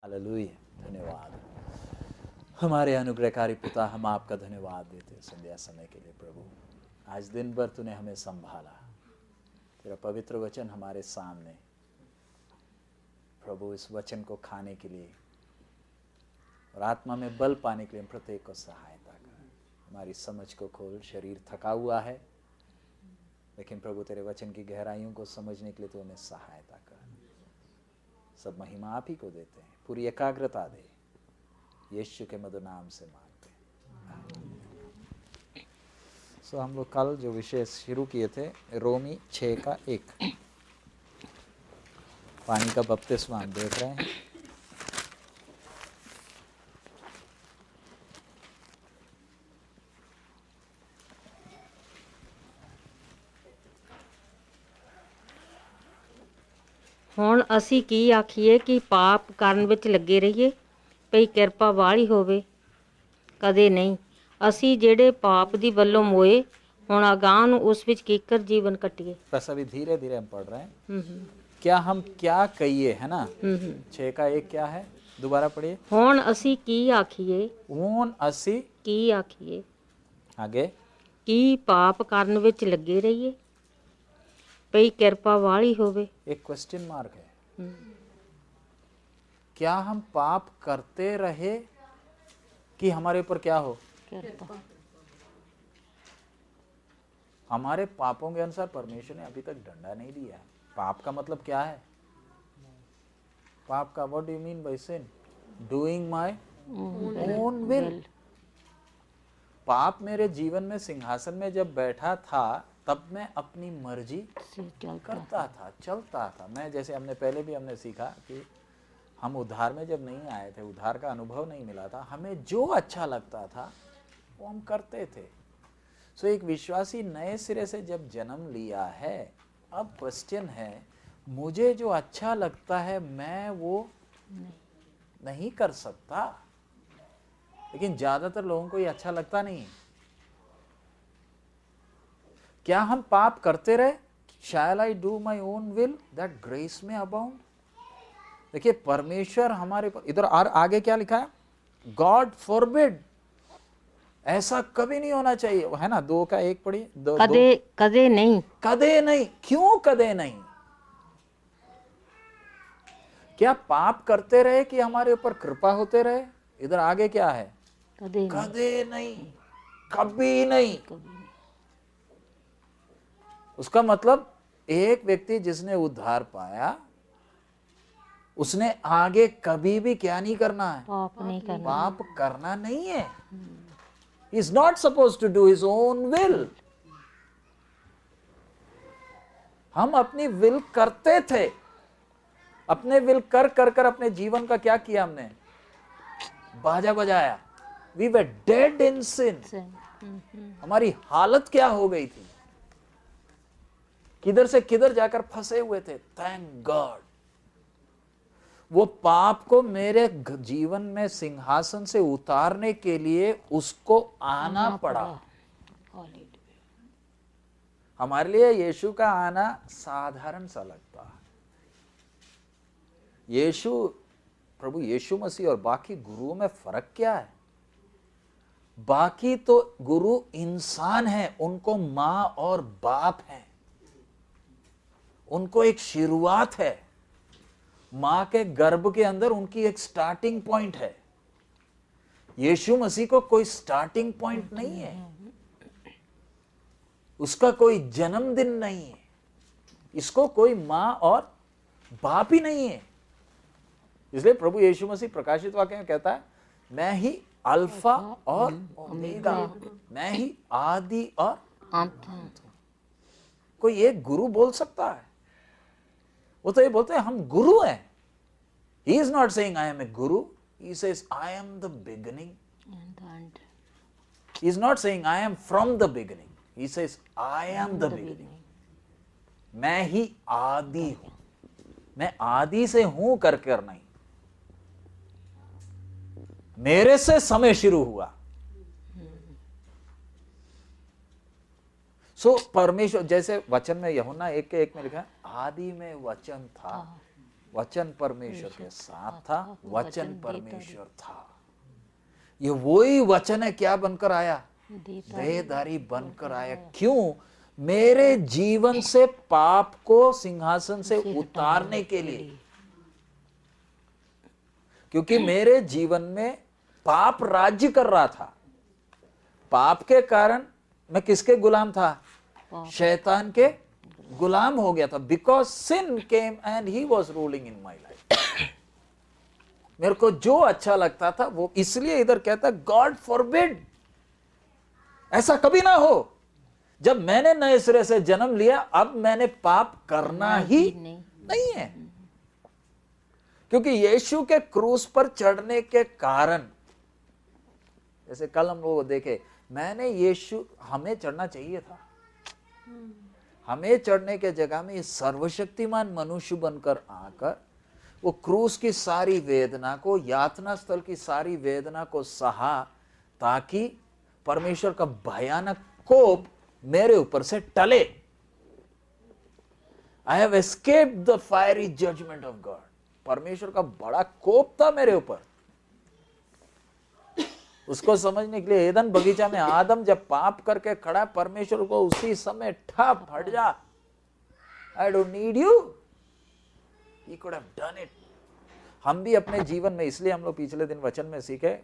Hallelujah, धन्यवाद हमारे अनुग्रहकारी पिता। हम आपका धन्यवाद देते हैं संध्या समय के लिए प्रभु। आज दिन भर तूने हमें संभाला, तेरा पवित्र वचन हमारे सामने प्रभु। इस वचन को खाने के लिए और आत्मा में बल पाने के लिए हम प्रत्येक को सहायता कर। हमारी समझ को खोल। शरीर थका हुआ है, लेकिन प्रभु तेरे वचन की गहराइयों को समझने के लिए तू हमें सहायता कर। सब महिमा आप ही को देते हैं। पूरी एकाग्रता दे, यीशु के मधुर नाम से मांगते हैं। सो हम लोग कल जो विषय शुरू किए थे, रोमी 6:1, पानी का बपतिस्मा हम देख रहे हैं। ਹੁਣ ਅਸੀਂ ਕੀ ਆਖੀਏ ਕਿ ਪਾਪ ਕਰਨ ਵਿੱਚ ਲੱਗੇ ਰਹੀਏ ਭਈ ਕਿਰਪਾ ਵਾਲੀ ਹੋਵੇ? ਕਦੇ ਨਹੀਂ। ਅਸੀਂ ਜਿਹੜੇ ਪਾਪ ਦੀ ਵੱਲੋਂ ਮੋਏ ਹੁਣ ਅਗਾਂਹ ਨੂੰ ਉਸ ਵਿੱਚ ਕੀਕਰ ਜੀਵਨ ਕੱਟੀਏ। बस अभी धीरे धीरे हम पढ़ रहे हैं। क्या हम क्या कहिए, है ना। 6:1 क्या है, दोबारा पढ़िए। ਹੁਣ ਅਸੀਂ ਕੀ ਆਖੀਏ, ऊन असी ਕੀ ਆਖੀਏ आगे ਕੀ ਪਾਪ ਕਰਨ ਵਿੱਚ ਲੱਗੇ ਰਹੀਏ ਭਈ ਕਿਰਪਾ ਵਾਲੀ ਹੋਵੇ। एक क्वेश्चन मार्क है। क्या हम पाप करते रहे कि हमारे ऊपर क्या हो? ਕਿਰਪਾ। हमारे पापों के अनुसार परमेश्वर ने अभी तक दंडा नहीं दिया है। पाप का मतलब क्या है? पाप का what do you mean by sin? Doing my own will. पाप मेरे जीवन में सिंहासन में जब बैठा था तब मैं अपनी मर्जी करता था, चलता था। मैं जैसे हमने सीखा कि हम उद्धार में जब नहीं आए थे, उद्धार का अनुभव नहीं मिला था, हमें जो अच्छा लगता था वो हम करते थे। सो एक विश्वासी नए सिरे से जब जन्म लिया है, अब क्वेश्चन है, मुझे जो अच्छा लगता है मैं वो नहीं कर सकता। लेकिन ज्यादातर लोगों को ये अच्छा लगता नहीं। क्या हम पाप करते रहे? Shall I do my own will that grace may abound? देखिए परमेश्वर हमारे पर, इधर और आगे क्या लिखा है? God forbid। ऐसा कभी नहीं होना चाहिए, है ना। 2:1 पढ़िए। ਕਦੇ ਕਦੇ ਨਹੀਂ। कदे नहीं। क्यों कदे नहीं? क्या पाप करते रहे कि हमारे ऊपर कृपा होते रहे? इधर आगे क्या है? ਕਦੇ कदे नहीं, कभी नहीं। उसका मतलब एक व्यक्ति जिसने उद्धार पाया, उसने आगे कभी भी क्या नहीं करना है? ਪਾਪ ਨਹੀਂ ਕਰਨਾ। पाप करना नहीं है। He is not supposed to do his own will। हम अपनी विल करते थे। अपने विल कर कर कर अपने जीवन का क्या किया हमने? बाजा बजाया। We were dead in sin। हमारी हालत क्या हो गई थी? किधर से किधर जाकर फंसे हुए थे। थैंक गॉड वो पाप को मेरे जीवन में सिंहासन से उतारने के लिए उसको आना पड़ा। हमारे लिए यीशु का आना साधारण सा लगता है। प्रभु यीशु मसीह और बाकी गुरुओं में फर्क क्या है? बाकी तो गुरु इंसान है, उनको मां और बाप है, उनको एक शुरुआत है। मां के गर्भ के अंदर उनकी एक स्टार्टिंग पॉइंट है। यीशु मसीह को कोई स्टार्टिंग पॉइंट नहीं है, उसका कोई जन्मदिन नहीं है, इसको कोई मां और बाप ही नहीं है। इसलिए प्रभु यीशु मसीह प्रकाशित वाक्य में कहता है, मैं ही अल्फा और ओमेगा, मैं ही आदि और अंत हूं। कोई एक गुरु बोल सकता है? वो तो ये बोलते हैं हम गुरु हैं। He is not saying I am a guru, he says I am the beginning and the end। He is not saying I am from the beginning, he says I am the beginning। मैं ही आदि हूं, मैं आदि से हूं कर नहीं, मेरे से समय शुरू हुआ। परमेश्वर जैसे वचन में यूहन्ना 1:1 में लिखा है, आदि में वचन था वचन परमेश्वर के साथ था, वचन परमेश्वर था। ये वही वचन है, क्या बनकर आया? देहधारी बनकर आया। क्यों? मेरे जीवन से पाप को सिंहासन से उतारने के लिए। क्योंकि मेरे जीवन में पाप राज्य कर रहा था। पाप के कारण मैं किसके गुलाम था? शैतान के गुलाम हो गया था। Because sin came and he was ruling in my life. मेरे को जो अच्छा लगता था वो, इसलिए इधर कहता गॉड फॉरबिड, ऐसा कभी ना हो। जब मैंने नए सिरे से जन्म लिया, अब मैंने पाप करना ही नहीं है। क्योंकि यीशु के क्रूस पर चढ़ने के कारण, जैसे कल हम लोग देखे, मैंने यीशु, हमें चढ़ना चाहिए था, हमें चढ़ने के जगह में ये सर्वशक्तिमान मनुष्य बनकर आकर वो क्रूस की सारी वेदना को, यातना स्थल की सारी वेदना को सहा, ताकि परमेश्वर का भयानक कोप मेरे ऊपर से टले। I have escaped the fiery judgement of God. परमेश्वर का बड़ा कोप था मेरे ऊपर। उसको समझने के लिए एदन बगीचा में आदम जब पाप करके खड़ा, परमेश्वर को उसी समय ठप, हट जा, I don't need you, he could have done it. हम भी अपने जीवन में, इसलिए हम लोग पिछले दिन वचन में सीखे,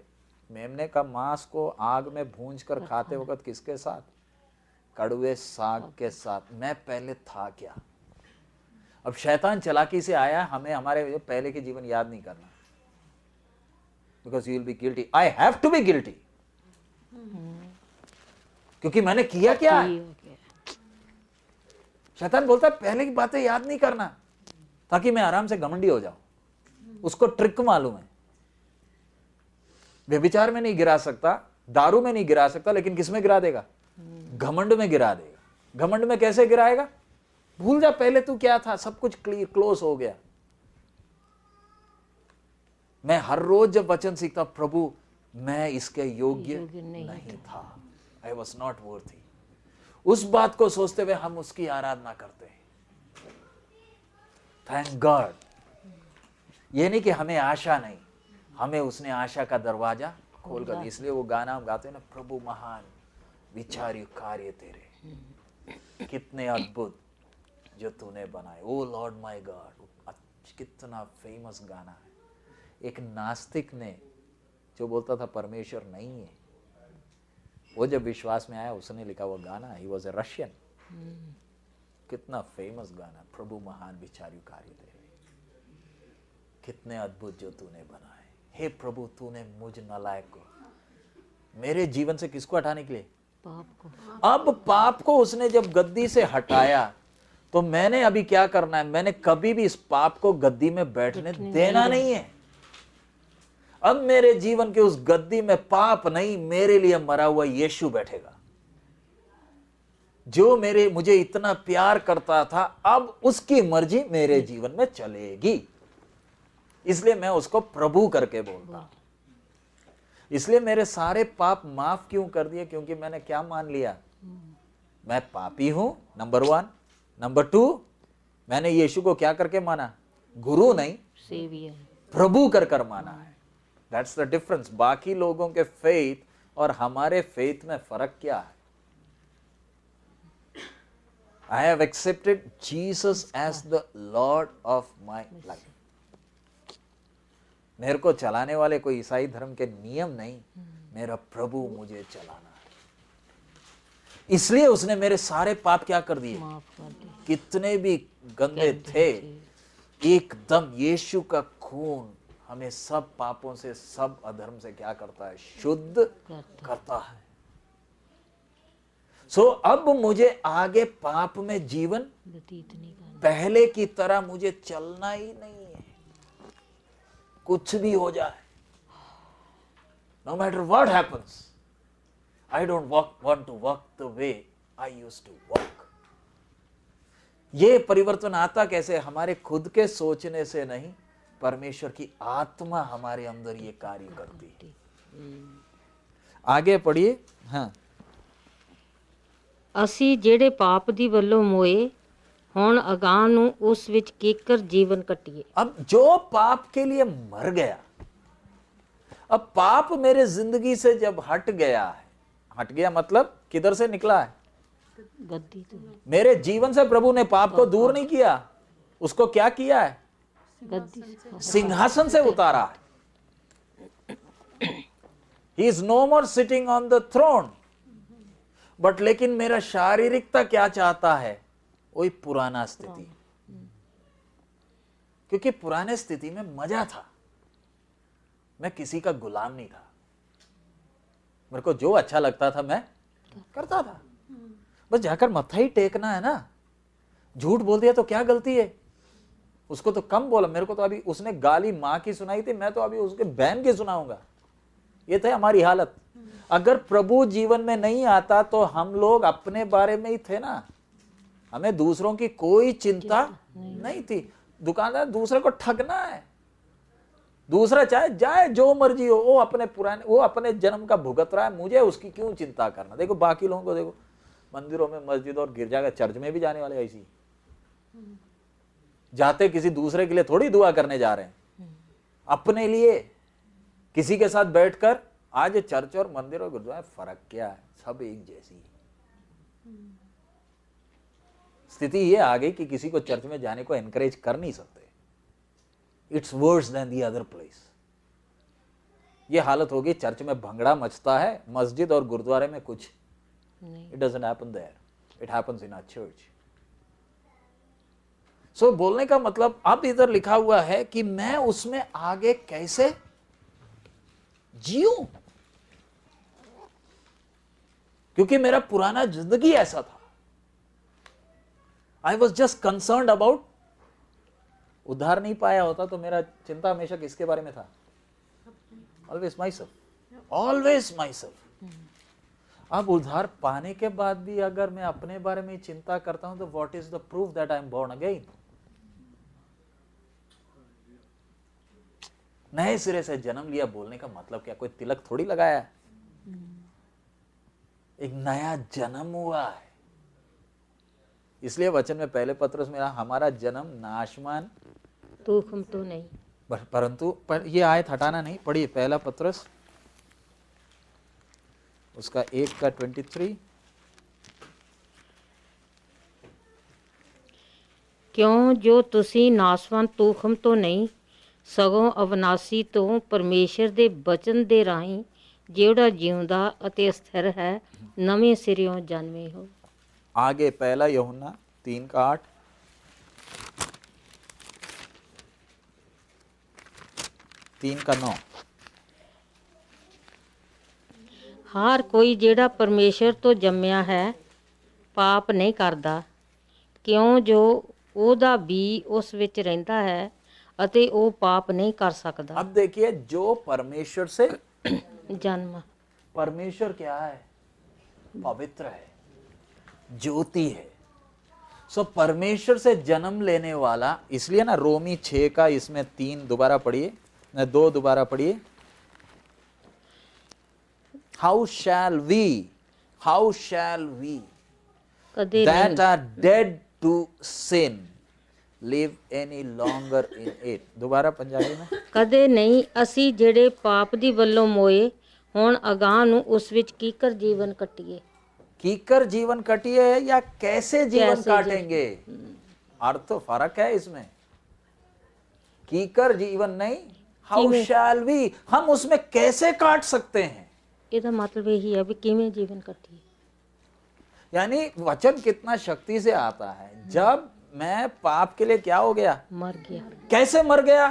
मेमने का मांस को आग में भूंज कर खाते वक्त किसके साथ? कड़वे साग के साथ। मैं पहले था क्या? अब शैतान चालाकी से आया, हमें हमारे पहले के जीवन याद नहीं करना, because you will be guilty. I have to be guilty, क्योंकि मैंने किया क्या? शैतान बोलता है पहले की बातें याद नहीं करना, ताकि मैं आराम से घमंडी हो जाऊं। उसको ट्रिक मालूम है। व्यभिचार में नहीं गिरा सकता, दारू में नहीं गिरा सकता, लेकिन किस में गिरा देगा? घमंड में गिरा देगा। घमंड में कैसे गिराएगा? भूल जा पहले तू क्या था, सब कुछ क्लियर, क्लोज हो गया। मैं हर रोज जब वचन सीखता, प्रभु मैं इसके योग्य नहीं था, आई वॉज नॉट वर्थी, उस बात को सोचते हुए हम उसकी आराधना करते हैं। Thank God. ये नहीं कि हमें आशा नहीं, हमें उसने आशा का दरवाजा खोल कर, इसलिए वो गाना हम गाते हैं ना, प्रभु महान विचार्य कार्य तेरे, कितने अद्भुत जो तूने बनाए, ओ लॉर्ड माय गॉड। कितना फेमस गाना है। एक नास्तिक ने, जो बोलता था परमेश्वर नहीं है, वो जब विश्वास में आया, उसने लिखा वो गाना, ही वॉज ए रशियन। कितना फेमस गाना, प्रभु महान विचार्य कार्य तेरे, कितने अद्भुत जो तूने बनाए। हे प्रभु, तूने मुझ नालायक को, मेरे जीवन से किसको हटाने के लिए? पाप को। अब पाप को उसने जब गद्दी से हटाया, तो मैंने अभी क्या करना है? मैंने कभी भी इस पाप को गद्दी में बैठने देना नहीं है। अब मेरे जीवन के उस गद्दी में पाप नहीं, मेरे लिए मरा हुआ यीशु बैठेगा, जो मुझे इतना प्यार करता था। अब उसकी मर्जी मेरे जीवन में चलेगी, इसलिए मैं उसको प्रभु करके बोलता। इसलिए मेरे सारे पाप माफ क्यों कर दिए? क्योंकि मैंने क्या मान लिया? मैं पापी हूं, नंबर 1। नंबर 2, मैंने यीशु को क्या करके माना? गुरु नहीं, सेवियर, प्रभु कर माना है। That's the difference. बाकी लोगों के फेथ और हमारे फेथ में फर्क क्या है? I have accepted Jesus as the lord of my life. मेरे को चलाने वाले कोई ईसाई धर्म के नियम नहीं, मेरा प्रभु मुझे चलाना है। इसलिए उसने मेरे सारे पाप क्या कर दिए? कितने भी गंदे थे, एकदम यीशु का खून हमें सब पापों से, सब अधर्म से क्या करता है? शुद्ध करता है। सो अब मुझे आगे पाप में जीवन व्यतीत नहीं करना, पहले की तरह मुझे चलना ही नहीं है। कुछ भी हो जाए, no matter what happens, I don't want to walk the way I used to walk. ये परिवर्तन आता कैसे? हमारे खुद के सोचने से नहीं, परमेश्वर की आत्मा हमारे अंदर ये कार्य करती है। आगे पढ़िए। हाँ, ਅਸੀਂ ਜਿਹੜੇ ਪਾਪ ਦੀ ਵੱਲੋਂ ਮੋਏ, ਹੁਣ ਅਗਾਂਹ ਨੂੰ ਉਸ ਵਿੱਚ ਕੀਕਰ ਜੀਵਨ ਕੱਟੀਏ। अब जो पाप के लिए मर गया, अब पाप मेरे जिंदगी से जब हट गया मतलब किधर से निकला है? ਗੱਦੀ ਤੋਂ मेरे जीवन से प्रभु ने पाप को दूर नहीं किया, उसको क्या किया है? ਗੱਦੀ सिंहासन से उतारा है। He is no more sitting on the throne. But लेकिन मेरा शारीरिकता क्या चाहता है? वही पुराना स्थिति, क्योंकि पुराने स्थिति में मजा था, मैं किसी का गुलाम नहीं था, मेरे को जो अच्छा लगता था मैं करता था। बस जाकर मत्था ही टेकना है ना। झूठ बोल दिया तो क्या गलती है? उसको तो कम बोला, मेरे को तो अभी उसने गाली माँ की सुनाई थी, मैं तो अभी उसके बहन की सुनाऊंगा। ये थे हमारी हालत। अगर प्रभु जीवन में नहीं आता तो हम लोग अपने बारे में ही थे ना, हमें दूसरों की कोई चिंता नहीं थी। दुकानदार दूसरे को ठगना है, दूसरा चाहे जाए जो मर्जी हो, वो अपने जन्म का भुगत रहा है, मुझे उसकी क्यों चिंता करना। देखो बाकी लोगों को देखो, मंदिरों में, मस्जिद और गिरजाघर, चर्च में भी जाने वाले ऐसी जाते किसी दूसरे के लिए थोड़ी दुआ करने जा रहे हैं, अपने लिए। किसी के साथ बैठकर, आज चर्च और मंदिर और गुरुद्वारा फर्क क्या है? सब एक जैसी है। स्थिति ये आ गई कि किसी को चर्च में जाने को एनकरेज कर नहीं सकते। It's worse than the other place. ये हालत हो गई, चर्च में भंगड़ा मचता है, मस्जिद और गुरुद्वारे में कुछ it doesn't happen there, it happens in our church. So बोलने का मतलब अब इधर लिखा हुआ है कि मैं उसमें आगे कैसे जीऊं, क्योंकि मेरा पुराना जिंदगी ऐसा था। I was just concerned about, उद्धार नहीं पाया होता तो मेरा चिंता हमेशा किसके बारे में था? Always my self, always my self. अब उद्धार पाने के बाद भी अगर मैं अपने बारे में चिंता करता हूं तो what is the proof that I am born again? नए सिरे से जन्म लिया बोलने का मतलब क्या कोई तिलक थोड़ी लगाया है। एक नया जन्म हुआ है। इसलिए वचन में पहले पत्रस में हमारा जन्म नाशमान तूखम तो नहीं, परंतु ये आयत हटाना नहीं, पढ़िए पहला पत्रस उसका 1:23। ਕਿਉਂ ਜੋ ਤੁਸੀਂ ਨਾਸਵਾਨ ਤੂਖਮ ਤੋਂ ਨਹੀਂ ਸਗੋਂ ਅਵਨਾਸੀ ਤੋਂ ਪਰਮੇਸ਼ਰ ਦੇ ਬਚਨ ਦੇ ਰਾਹੀਂ ਜਿਹੜਾ ਜਿਉਂਦਾ ਅਤੇ ਸਥਿਰ ਹੈ ਨਵੇਂ ਸਿਰਿਓਂ ਜਨਮੇ ਹੋ। आगे पहला यूहन्ना 3:8, तीन का 9। ਹਰ ਕੋਈ ਜਿਹੜਾ ਪਰਮੇਸ਼ਰ ਤੋਂ ਜੰਮਿਆ ਹੈ ਪਾਪ ਨਹੀਂ ਕਰਦਾ, ਕਿਉਂ ਜੋ ਉਹਦਾ ਬੀ ਉਸ ਵਿੱਚ ਰਹਿੰਦਾ ਹੈ ਅਤੇ ਉਹ ਪਾਪ नहीं कर सकता। अब देखिए, जो परमेश्वर से जन्म, परमेश्वर क्या है? पवित्र है, ज्योति है। सो परमेश्वर से जन्म लेने वाला, इसलिए ना रोमी 6 का इसमें 3 दोबारा पढ़िए, 2 दोबारा पढ़िए। हाउ शैल वी कदे that नहीं, are dead to sin live any longer in it। दोबारा पंजाबी में। ਕਦੇ ਨਹੀਂ ਅਸੀਂ ਜਿਹੜੇ ਪਾਪ ਦੀ ਵੱਲੋਂ ਮੋਏ ਹੁਣ ਅਗਾਂਹ ਨੂੰ ਉਸ ਵਿੱਚ ਕੀਕਰ ਜੀਵਨ ਕੱਟੀਏ। कीकर जीवन कटिए या कैसे जीवन कैसे काटेंगे? अर्थ तो फर्क है इसमें। कीकर जीवन नहीं, हाउ शैल वी, हम उसमें कैसे काट सकते हैं। ਇਹਦਾ ਮਤਲਬ ਇਹੀ ਹੈ ਵੀ ਕਿਵੇਂ ਜੀਵਨ ਕੱਟੀਏ। यानी वचन कितना शक्ति से आता है। जब मैं पाप के लिए क्या हो गया, मर गया, कैसे मर गया?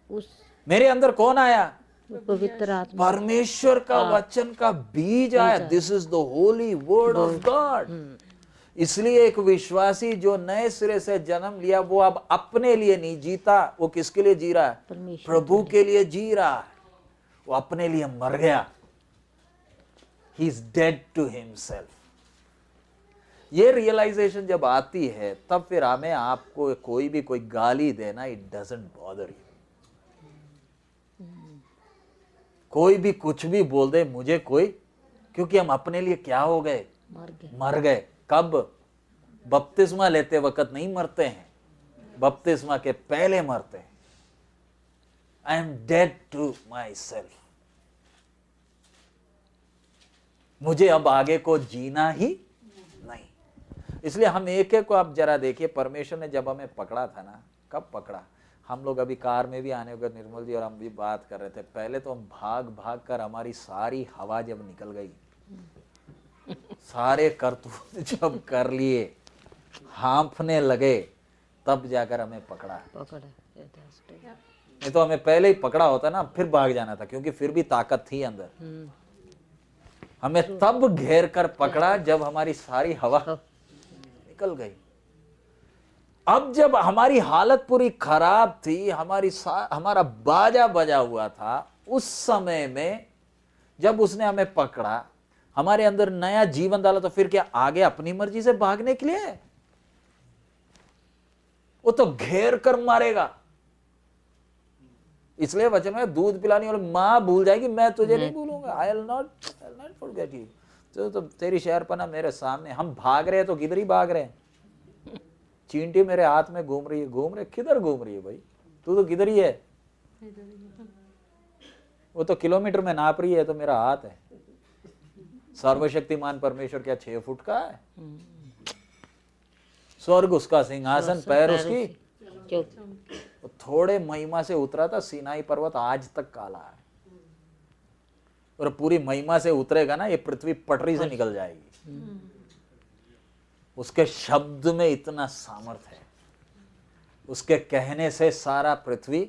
उस मेरे अंदर कौन आया? पवित्र आत्मा, परमेश्वर का वचन का बीज आया। This is the Holi word of God. इसलिए एक विश्वासी जो नए सिरे से जन्म लिया वो अब अपने लिए नहीं जीता, वो किसके लिए जी रहा है? परमेश्वर प्रभु के लिए जी रहा है। वो अपने लिए मर गया। He is dead to himself. ये रियलाइजेशन जब आती है तब फिर हमें आपको कोई गाली देना, इट डजंट बॉदर यू। कोई भी कुछ भी बोल दे मुझे कोई, क्योंकि हम अपने लिए क्या हो गए? मर गए। मर गए। कब? बपतिस्मा लेते वक्त नहीं मरते हैं, बपतिस्मा के पहले मरते हैं। I am dead to my self, मुझे अब आगे को जीना ही नहीं। इसलिए हम एक एक को आप जरा देखिए, परमेश्वर ने जब हमें पकड़ा था ना, कब पकड़ा? हम लोग अभी कार में भी आने वक्त निर्मल जी और हम भी बात कर रहे थे, पहले तो हम भाग भाग कर हमारी सारी हवा जब निकल गई, सारे करतूत जब कर लिए, हाँफने लगे, तब जाकर हमें पकड़ा। नहीं तो हमें पहले ही पकड़ा होता ना, फिर भाग जाना था, क्योंकि फिर भी ताकत थी अंदर। हमें तब घेर कर पकड़ा जब हमारी सारी हवा निकल गई। अब जब हमारी हालत पूरी खराब थी, हमारा बाजा बजा हुआ था, उस समय में जब उसने हमें पकड़ा, हमारे अंदर नया जीवन डाला, तो फिर क्या आगे अपनी मर्जी से भागने के लिए? वो तो घेर कर मारेगा। इसलिए वचन में दूध पिलाने वाली मां भूल जाएगी, मैं तुझे नहीं भूलूंगा, I will not forget you. तो तेरी शहरपना मेरे सामने। हम भाग रहे हैं तो किधर ही भाग रहे हैं? चींटी मेरे हाथ में घूम रही है, किधर घूम रही है भाई? तू तो किधर ही है? वो तो किलोमीटर में नाप रही है, तो मेरा हाथ है। सर्वशक्तिमान परमेश्वर क्या 6 फुट का है? स्वर्ग उसका सिंहासन, पैर उसकी। तो थोड़े महिमा से उतरा था सीनाई पर्वत, आज तक काला है। और पूरी महिमा से उतरेगा ना, ये पृथ्वी पटरी से निकल जाएगी। उसके शब्द में इतना सामर्थ्य है, उसके कहने से सारा पृथ्वी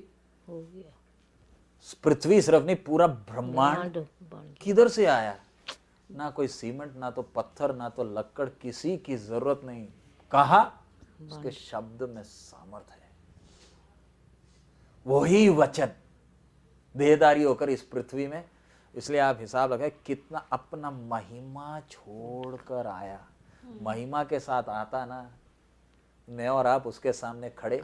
हो गया। पृथ्वी सिर्फ नहीं, पूरा ब्रह्मांड किधर से आया? ना कोई सीमेंट, ना तो पत्थर, ना तो लकड़, किसी की जरूरत नहीं। कहा? उसके शब्द में सामर्थ्य है। वही वचन देहधारी होकर इस पृथ्वी में, इसलिए आप हिसाब लगाए कितना अपना महिमा छोड़कर आया। महिमा के साथ आता ना, मैं और आप उसके सामने खड़े।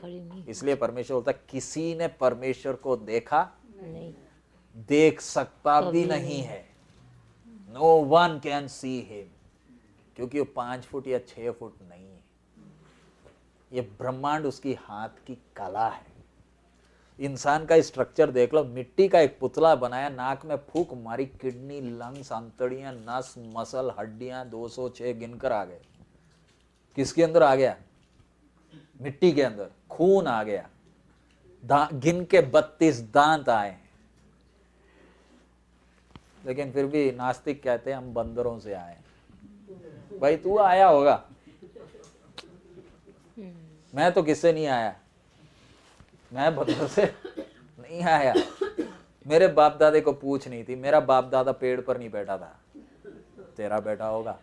इसलिए परमेश्वर बोलता, किसी ने परमेश्वर को देखा नहीं, देख सकता भी नहीं है। No one can see him, क्योंकि वो 5 फुट या 6 फुट नहीं है। ये ब्रह्मांड उसकी हाथ की कला है। इंसान का स्ट्रक्चर देख लो, मिट्टी का एक पुतला बनाया, नाक में फूंक मारी, किडनी, लंग्स, अंतड़ियां, नस, मसल, हड्डियां 206 गिनकर आ गए। किसके अंदर आ गया? मिट्टी के अंदर। खून आ गया, गिन के 32 दांत आए। लेकिन फिर भी नास्तिक कहते हैं हम बंदरों से आए। भाई तू आया होगा, मैं तो किससे नहीं आया, मैं बंदर से नहीं आया। मेरे बाप दादे को पूछ नहीं थी, मेरा बाप दादा पेड़ पर नहीं बैठा था, तेरा बैठा होगा।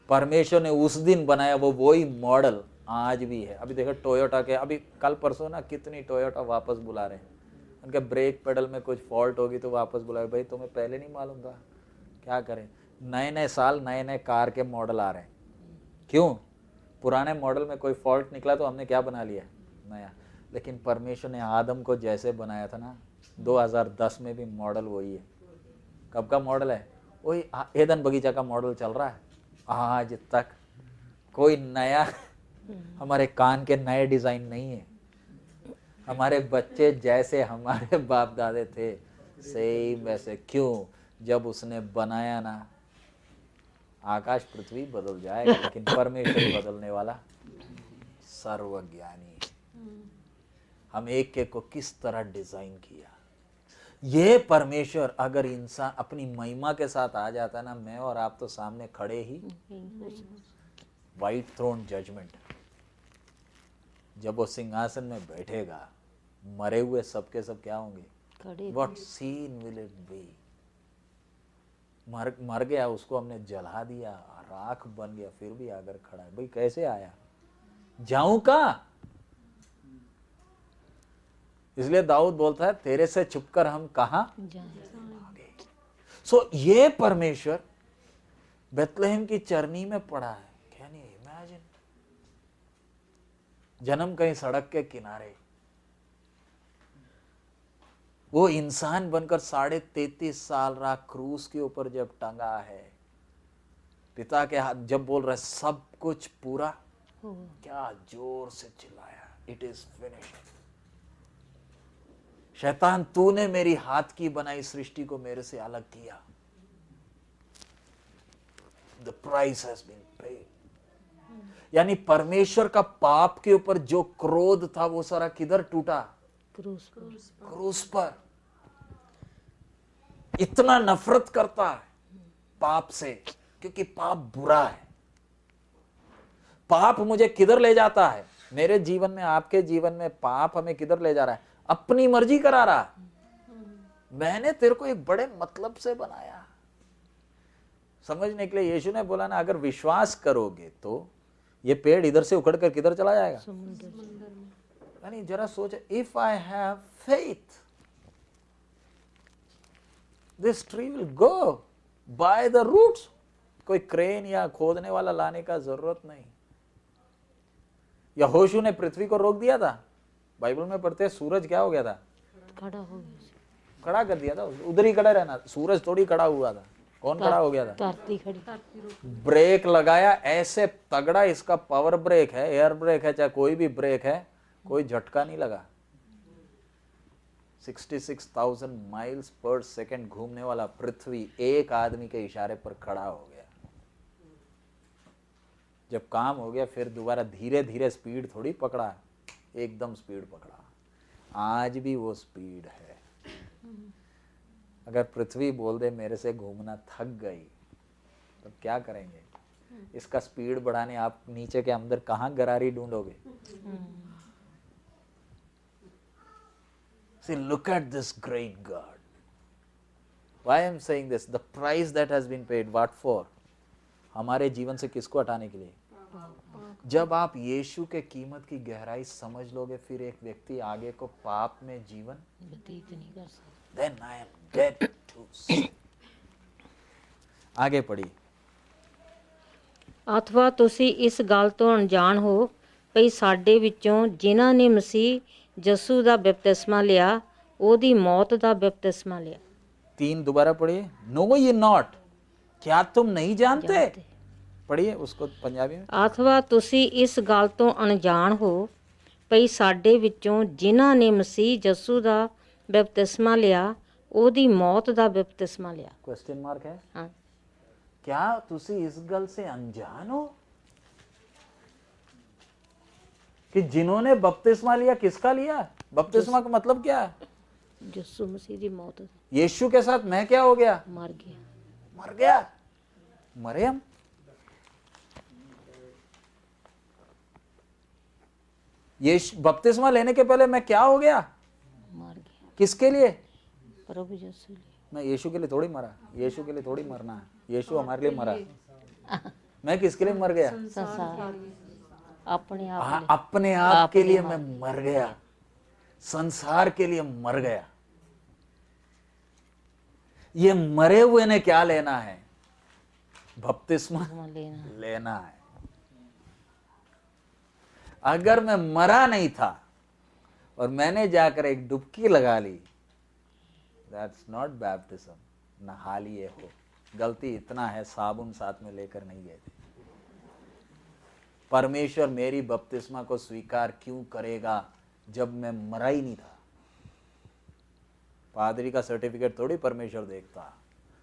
परमेश्वर ने उस दिन बनाया, वो वही मॉडल आज भी है। अभी देखो टोयोटा के, अभी कल परसों ना कितनी टोयोटा वापस बुला रहे हैं। उनके ब्रेक पेडल में कुछ फॉल्ट होगी तो वापस बुलाए। भाई तुम्हें पहले नहीं मालूम था? क्या करें, नए नए साल नए नए कार के मॉडल आ रहे हैं। क्यों? पुराने मॉडल में कोई फॉल्ट निकला तो हमने क्या बना लिया? नया। लेकिन परमेश्वर ने आदम को जैसे बनाया था ना, 2010 में भी मॉडल वही है। कब का मॉडल है? वही एदन बगीचा का मॉडल चल रहा है आज तक। कोई नया हमारे कान के नए डिजाइन नहीं है। हमारे बच्चे जैसे हमारे बाप दादे थे सेम वैसे। क्यों? जब उसने बनाया ना, आकाश पृथ्वी बदल जाएगा, लेकिन परमेश्वर बदलने वाला सर्वज्ञानी। हम एक एक को किस तरह डिजाइन किया। ये परमेश्वर अगर इंसान अपनी महिमा के साथ आ जाता ना, मैं और आप तो सामने खड़े ही। व्हाइट थ्रोन जजमेंट, जब वो सिंहासन में बैठेगा, मरे हुए सबके सब क्या होंगे? What scene will it be? मर गया, उसको हमने जला दिया, राख बन गया, फिर भी आकर खड़ा है। भाई कैसे आया? जाऊं कहां? इसलिए दाऊद बोलता है, तेरे से छुपकर हम कहां भागे। सो ये परमेश्वर बेथलेहम की चरनी में पड़ा है। Can you imagine? जन्म कहीं सड़क के किनारे, वो इंसान बनकर 33.5 साल रहा क्रूस के ऊपर जब टंगा है, पिता के हाथ जब बोल रहे सब कुछ पूरा, क्या जोर से चिल्लाया, इट इज फिनिश्ड। शैतान तूने मेरी हाथ की बनाई सृष्टि को मेरे से अलग किया। The price has been paid. यानी परमेश्वर का पाप के ऊपर जो क्रोध था वो सारा किधर टूटा? क्रूस पर। इतना नफरत करता है पाप से, क्योंकि पाप बुरा है। पाप मुझे किधर ले जाता है? मेरे जीवन में, आपके जीवन में पाप हमें किधर ले जा रहा है? अपनी मर्जी करा रहा है। मैंने तेरे को एक बड़े मतलब से बनाया। समझने के लिए यीशु ने बोला ना, अगर विश्वास करोगे तो ये पेड़ इधर से उखड़ कर किधर चला जाएगा? यानी जरा सोच, if I have faith this tree will go by the roots. कोई क्रेन या खोदने वाला लाने का जरूरत नहीं। यहोशू ने पृथ्वी को रोक दिया था। बाइबल में पढ़ते हैं सूरज क्या हो गया था? खड़ा हो गया, खड़ा कर दिया था। उधर ही खड़ा रहना, सूरज थोड़ी खड़ा हुआ था। कौन खड़ा हो गया था? धरती खड़ी। ब्रेक लगाया ऐसे तगड़ा, इसका पावर ब्रेक है, एयर ब्रेक है, चाहे कोई भी ब्रेक है, कोई झटका नहीं लगा। 66,000 माइल्स पर सेकंड घूमने वाला पृथ्वी एक आदमी के इशारे पर खड़ा हो गया। जब काम हो गया फिर दोबारा धीरे धीरे स्पीड थोड़ी पकड़ा, एकदम स्पीड पकड़ा। आज भी वो स्पीड है। अगर पृथ्वी बोल दे मेरे से घूमना थक गई, तो क्या करेंगे? इसका स्पीड बढ़ाने आप नीचे के अंदर कहां गरारी ढूंढोगे? See, look at this great God. Why I am saying this? The price that has been paid, what for? हमारे जीवन से किसको हटाने के लिए? जब आप यीशु के कीमत की गहराई समझ लोगे, फिर एक व्यक्ति आगे को पाप में जीवन व्यतीत नहीं कर सकता। Then I am dead to sin. आगे पढ़ी। अथवा तुसी इस गल तो अनजान हो भई साडे विचों जिन्हां ने मसीह यसू दा बपतिस्मा लिया ओदी मौत दा बपतिस्मा लिया। 3 दोबारा पढ़िए। नो ये नॉट, क्या तुम नहीं जानते? पढ़िए उसको पंजाबी में। अथवा तुसी इस गल तो अनजान हो भई साडे विचों जिन्हां ने मसीह यसू दा बपतिस्मा लिया ओदी मौत दा बपतिस्मा लिया। क्वेश्चन मार्क है। हाँ, क्या तुसी इस गल से अनजान हो कि जिन्होंने बपतिस्मा लिया, किसका लिया? बपतिस्मा का मतलब क्या है? यसू मसीह दी मौत यीशु के साथ मैं क्या हो गया? मर गया। मर गया। मरे हम। यीशु बपतिस्मा लेने के पहले मैं क्या हो गया? मर गया। किसके लिए? प्रभु यीशु लिए। मैं यीशु के लिए थोड़ी मरा, यीशु के लिए थोड़ी मरना है। यीशु हमारे लिए मरा। मैं किसके लिए मर गया? संसार अपने आप हाँ, अपने आप के लिए मैं मर गया, संसार के लिए मर गया। ये मरे हुए ने क्या लेना है? बपतिस्मा लेना है। अगर मैं मरा नहीं था और मैंने जाकर एक डुबकी लगा ली, दैट्स नॉट बैप्टिज्म। नहा लिए हो। गलती इतना है, साबुन साथ में लेकर नहीं गए थे। परमेश्वर मेरी बपतिस्मा को स्वीकार क्यों करेगा जब मैं मरा ही नहीं था? पादरी का सर्टिफिकेट थोड़ी परमेश्वर देखता,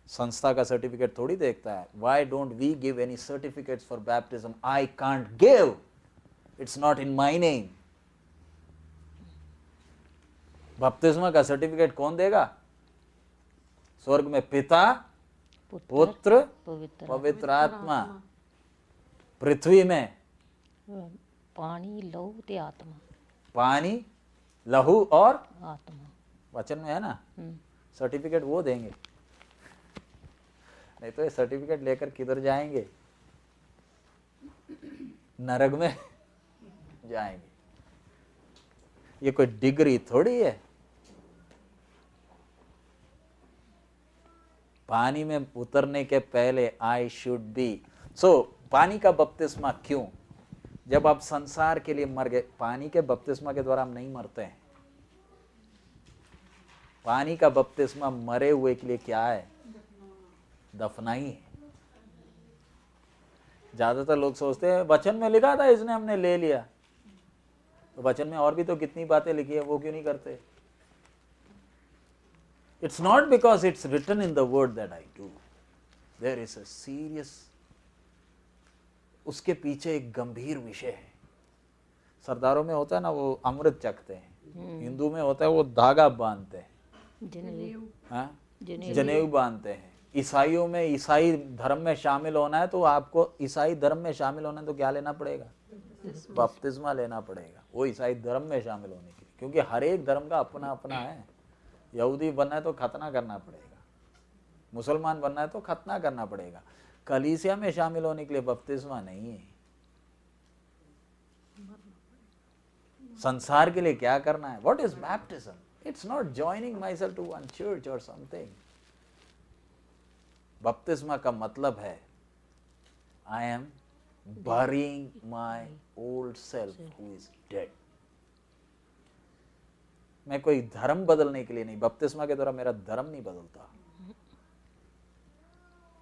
संस्था का सर्टिफिकेट थोड़ी देखता है। Why don't we give any certificates for baptism? I can't give. It's not in my name. बपतिस्मा का सर्टिफिकेट कौन देगा? स्वर्ग में पिता, पुत्र, पवित्र आत्मा। पृथ्वी में पानी, लहू ते आत्मा। पानी, लहू और आत्मा वचन में है ना। सर्टिफिकेट वो देंगे, नहीं तो ये सर्टिफिकेट लेकर किधर जाएंगे? नरक में जाएंगे। ये कोई डिग्री थोड़ी है। पानी में उतरने के पहले आई शुड बी। सो पानी का बपतिस्मा क्यों? जब आप संसार के लिए मर गए, पानी के बपतिस्मा के द्वारा हम नहीं मरते हैं। पानी का बपतिस्मा मरे हुए के लिए क्या है? दफनाई है। ज्यादातर लोग सोचते हैं वचन में लिखा था इसने हमने ले लिया, तो वचन में और भी तो कितनी बातें लिखी है, वो क्यों नहीं करते? It's not because it's written in the word that I do, there is a serious, उसके पीछे एक गंभीर विषय है। सरदारों में होता है ना वो अमृत चखते हैं, हिंदू में होता है वो धागा बांधते हैं, हाँ? जनेऊ बांधते हैं। ईसाइयों में, ईसाई धर्म में शामिल होना है तो आपको ईसाई धर्म में शामिल होना है तो क्या लेना पड़ेगा? बपतिस्मा लेना पड़ेगा, वो ईसाई धर्म में शामिल होने के लिए, क्योंकि हर एक धर्म का अपना अपना है। यहूदी बनना है तो खतना करना पड़ेगा, मुसलमान बनना है तो खतना करना पड़ेगा। कलीसिया में शामिल होने के लिए बपतिस्मा नहीं है। संसार के लिए क्या करना है? What is baptism? It's not joining my self to one church और समथिंग। बपतिस्मा का मतलब है I am burying my old self who is dead. मैं कोई धर्म बदलने के लिए नहीं, बपतिस्मा के द्वारा मेरा धर्म नहीं बदलता।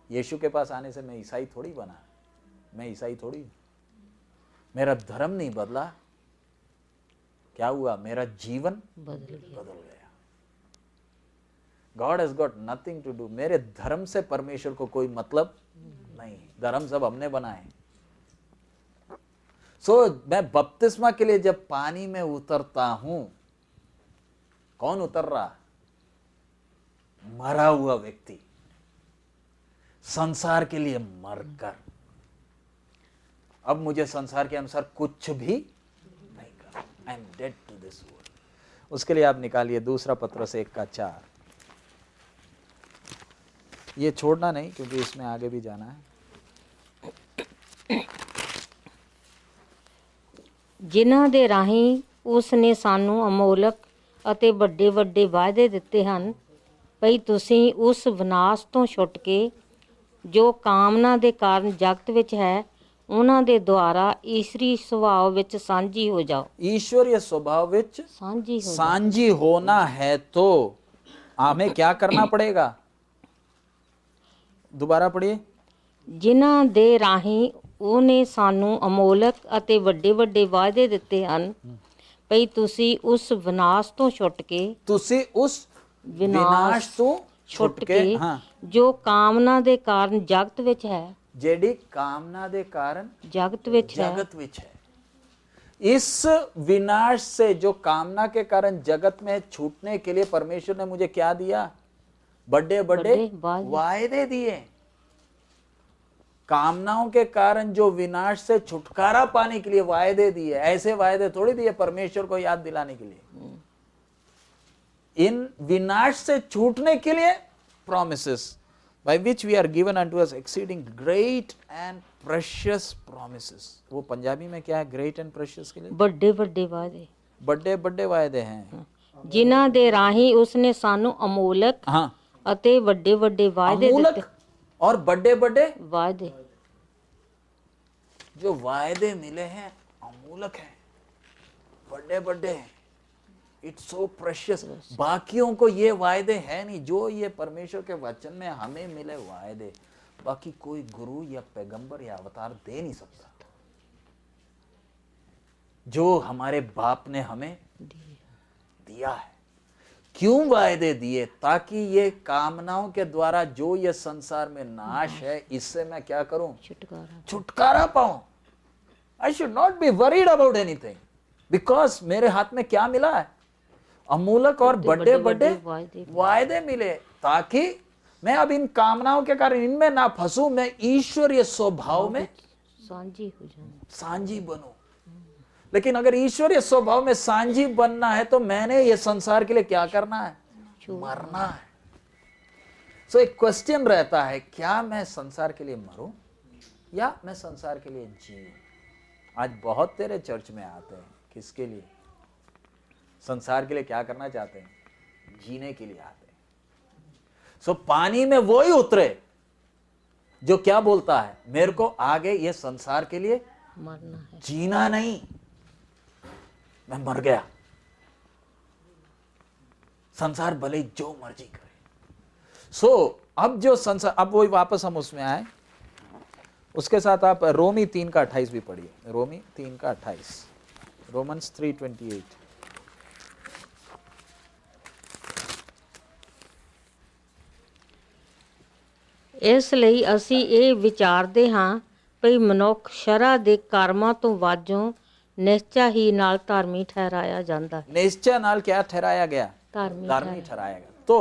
यीशु के पास आने से मैं ईसाई थोड़ी बना, मैं ईसाई थोड़ी हूं। मेरा धर्म नहीं बदला, क्या हुआ? मेरा जीवन बदल गया। God has got nothing to do. मेरे धर्म से परमेश्वर को कोई मतलब नहीं, धर्म सब हमने बनाए। मैं बपतिस्मा के लिए जब पानी में उतरता हूं, कौन उतर रहा? मरा हुआ व्यक्ति, संसार के लिए मरकर। अब मुझे संसार के अनुसार कुछ भी नहीं करना। I am dead to this world. उसके लिए आप निकालिए 2 पत्रस 1:4। ये छोड़ना नहीं क्योंकि इसमें आगे भी जाना है। ਜਿਨ੍ਹਾਂ ਦੇ ਰਾਹੀਂ ਉਸ ਨੇ ਸਾਨੂੰ ਅਮੋਲਕ ਅਤੇ ਵੱਡੇ ਵੱਡੇ ਵਾਅਦੇ ਦਿੱਤੇ ਹਨ, ਭਈ ਤੁਸੀਂ ਉਸ ਵਿਨਾਸ਼ ਤੋਂ ਛੁੱਟ ਕੇ ਜੋ ਕਾਮਨਾ ਦੇ ਕਾਰਨ ਜਗਤ ਵਿੱਚ ਹੈ, ਉਹਨਾਂ ਦੇ ਦੁਆਰਾ ਈਸ਼ਵਰੀ ਸੁਭਾਅ ਵਿੱਚ ਸਾਂਝੀ ਹੋ ਜਾਓ। ईश्वरीय स्वभाव विच सांझी होना है तो हमें क्या करना पड़ेगा? दोबारा पढ़िए। ਜਿਨ੍ਹਾਂ ਦੇ ਰਾਹੀਂ ਉਹਨੇ ਸਾਨੂੰ ਅਮੋਲਕ ਅਤੇ ਵੱਡੇ ਵੱਡੇ ਵਾਅਦੇ ਦਿੱਤੇ ਹਨ, ਭਈ ਤੁਸੀਂ ਉਸ ਵਿਨਾਸ਼ ਤੋਂ ਛੁੱਟ ਕੇ ਤੁਸੀਂ ਉਸ ਵਿਨਾਸ਼ ਤੋਂ ਛੁੱਟ ਕੇ ਜੋ ਕਾਮਨਾ ਦੇ ਕਾਰਨ ਜਗਤ ਵਿੱਚ ਹੈ, ਜਿਹੜੀ ਕਾਮਨਾ ਦੇ ਕਾਰਨ जगत विच है। इस विनाश से, जो कामना के कारण जगत में छूटने के लिए परमेश्वर ने मुझे क्या दिया? बड़े बड़े वायदे दिए। कामनाओं के कारण जो विनाश से छुटकारा पाने के लिए वायदे दिए, ऐसे वायदे थोड़ी दिए परमेश्वर को याद दिलाने के लिए। इन विनाश से छूटने के लिए promises by which we are given unto us exceeding great and precious promises। वो पंजाबी में क्या है great and precious के लिए? ਵੱਡੇ ਵੱਡੇ ਵਾਅਦੇ, बड़े बड़े वायदे हैं। ਜਿਨ੍ਹਾਂ ਦੇ ਰਾਹੀਂ ਉਸਨੇ ਸਾਨੂੰ ਅਮੋਲਕ ਅਤੇ ਵੱਡੇ ਵੱਡੇ ਵਾਅਦੇ ਦਿੱਤੇ। और बड़े बड़े वायदे, जो वायदे मिले हैं अमूलक हैं, बड़े बड़े हैं। It's so precious. बाकियों को ये वायदे है नहीं, जो ये परमेश्वर के वचन में हमें मिले वायदे, बाकी कोई गुरु या पैगंबर या अवतार दे नहीं सकता। जो हमारे बाप ने हमें दिया है। क्यों वायदे दिए? ताकि ये कामनाओं के द्वारा जो ये संसार में नाश है, इससे मैं क्या करूं? छुटकारा पाऊं। I should not be worried about anything, because मेरे हाथ में क्या मिला है? अमूलक और बड़े बड़े वायदे मिले, ताकि मैं अब इन कामनाओं के कारण इनमें ना फंसूं, मैं ईश्वरीय स्वभाव में सांझी बनूं। लेकिन अगर ईश्वरीय स्वभाव में सांझी बनना है तो मैंने ये संसार के लिए क्या करना है? मरना है। सो एक क्वेश्चन रहता है, क्या मैं संसार के लिए मरूं या मैं संसार के लिए जीऊं? आज बहुत तेरे चर्च में आते हैं, किसके लिए? संसार के लिए क्या करना चाहते हैं? जीने के लिए आते हैं। सो पानी में वो ही उतरे जो क्या बोलता है, मेरे को आगे ये संसार के लिए मरना है, जीना नहीं, मैं मर गया। संसार भले जो मर्जी करे। सो अब जो संसार, अब वही वापस हम उसमें आए, उसके साथ आप रोमी 3:28 भी पढ़िए, रोमी 3:28, रोमन्स 3:28। ਇਸ ਲਈ ਅਸੀਂ ਇਹ ਵਿਚਾਰਦੇ ਹਾਂ ਭਈ ਮਨੁੱਖ ਸ਼ਰ੍ਹਾ ਦੇ ਕਰਮਾਂ ਤੋਂ ਵਾਜੋਂ ਨਿਸ਼ਚਾ ਹੀ ਨਾਲ ਧਾਰਮੀ ਠਹਿਰਾਇਆ ਜਾਂਦਾ ਹੈ। निश्चय नाल क्या ठहराया गया? धार्मिक ठहराया गया। तो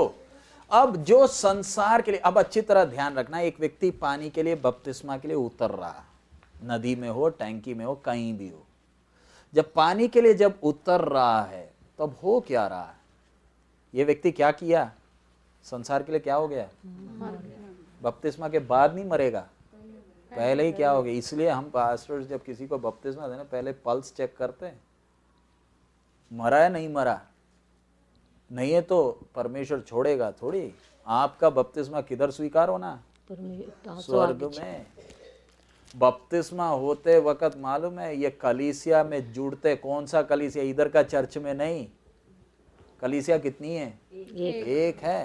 अब जो संसार के लिए, अब अच्छी तरह ध्यान रखना, एक व्यक्ति पानी के लिए, बपतिस्मा के लिए उतर रहा, नदी में हो, टैंकी में हो, कहीं भी हो, जब पानी के लिए जब उतर रहा है तब हो क्या रहा है? ये व्यक्ति क्या किया? संसार के लिए क्या हो गया? बपतिस्मा के बाद नहीं मरेगा, पहले ही क्या हो गया? इसलिए हम पास्टर्स जब किसी को बपतिस्मा देना पहले पल्स चेक करते हैं, मरा है नहीं मरा, नहीं है तो परमेश्वर छोड़ेगा थोड़ी। आपका बपतिस्मा किधर स्वीकार होना? स्वर्ग में। बपतिस्मा होते वक्त मालूम है ये कलीसिया में जुड़ते, कौन सा कलीसिया? इधर का चर्च में नहीं। कलीसिया कितनी है? एक है।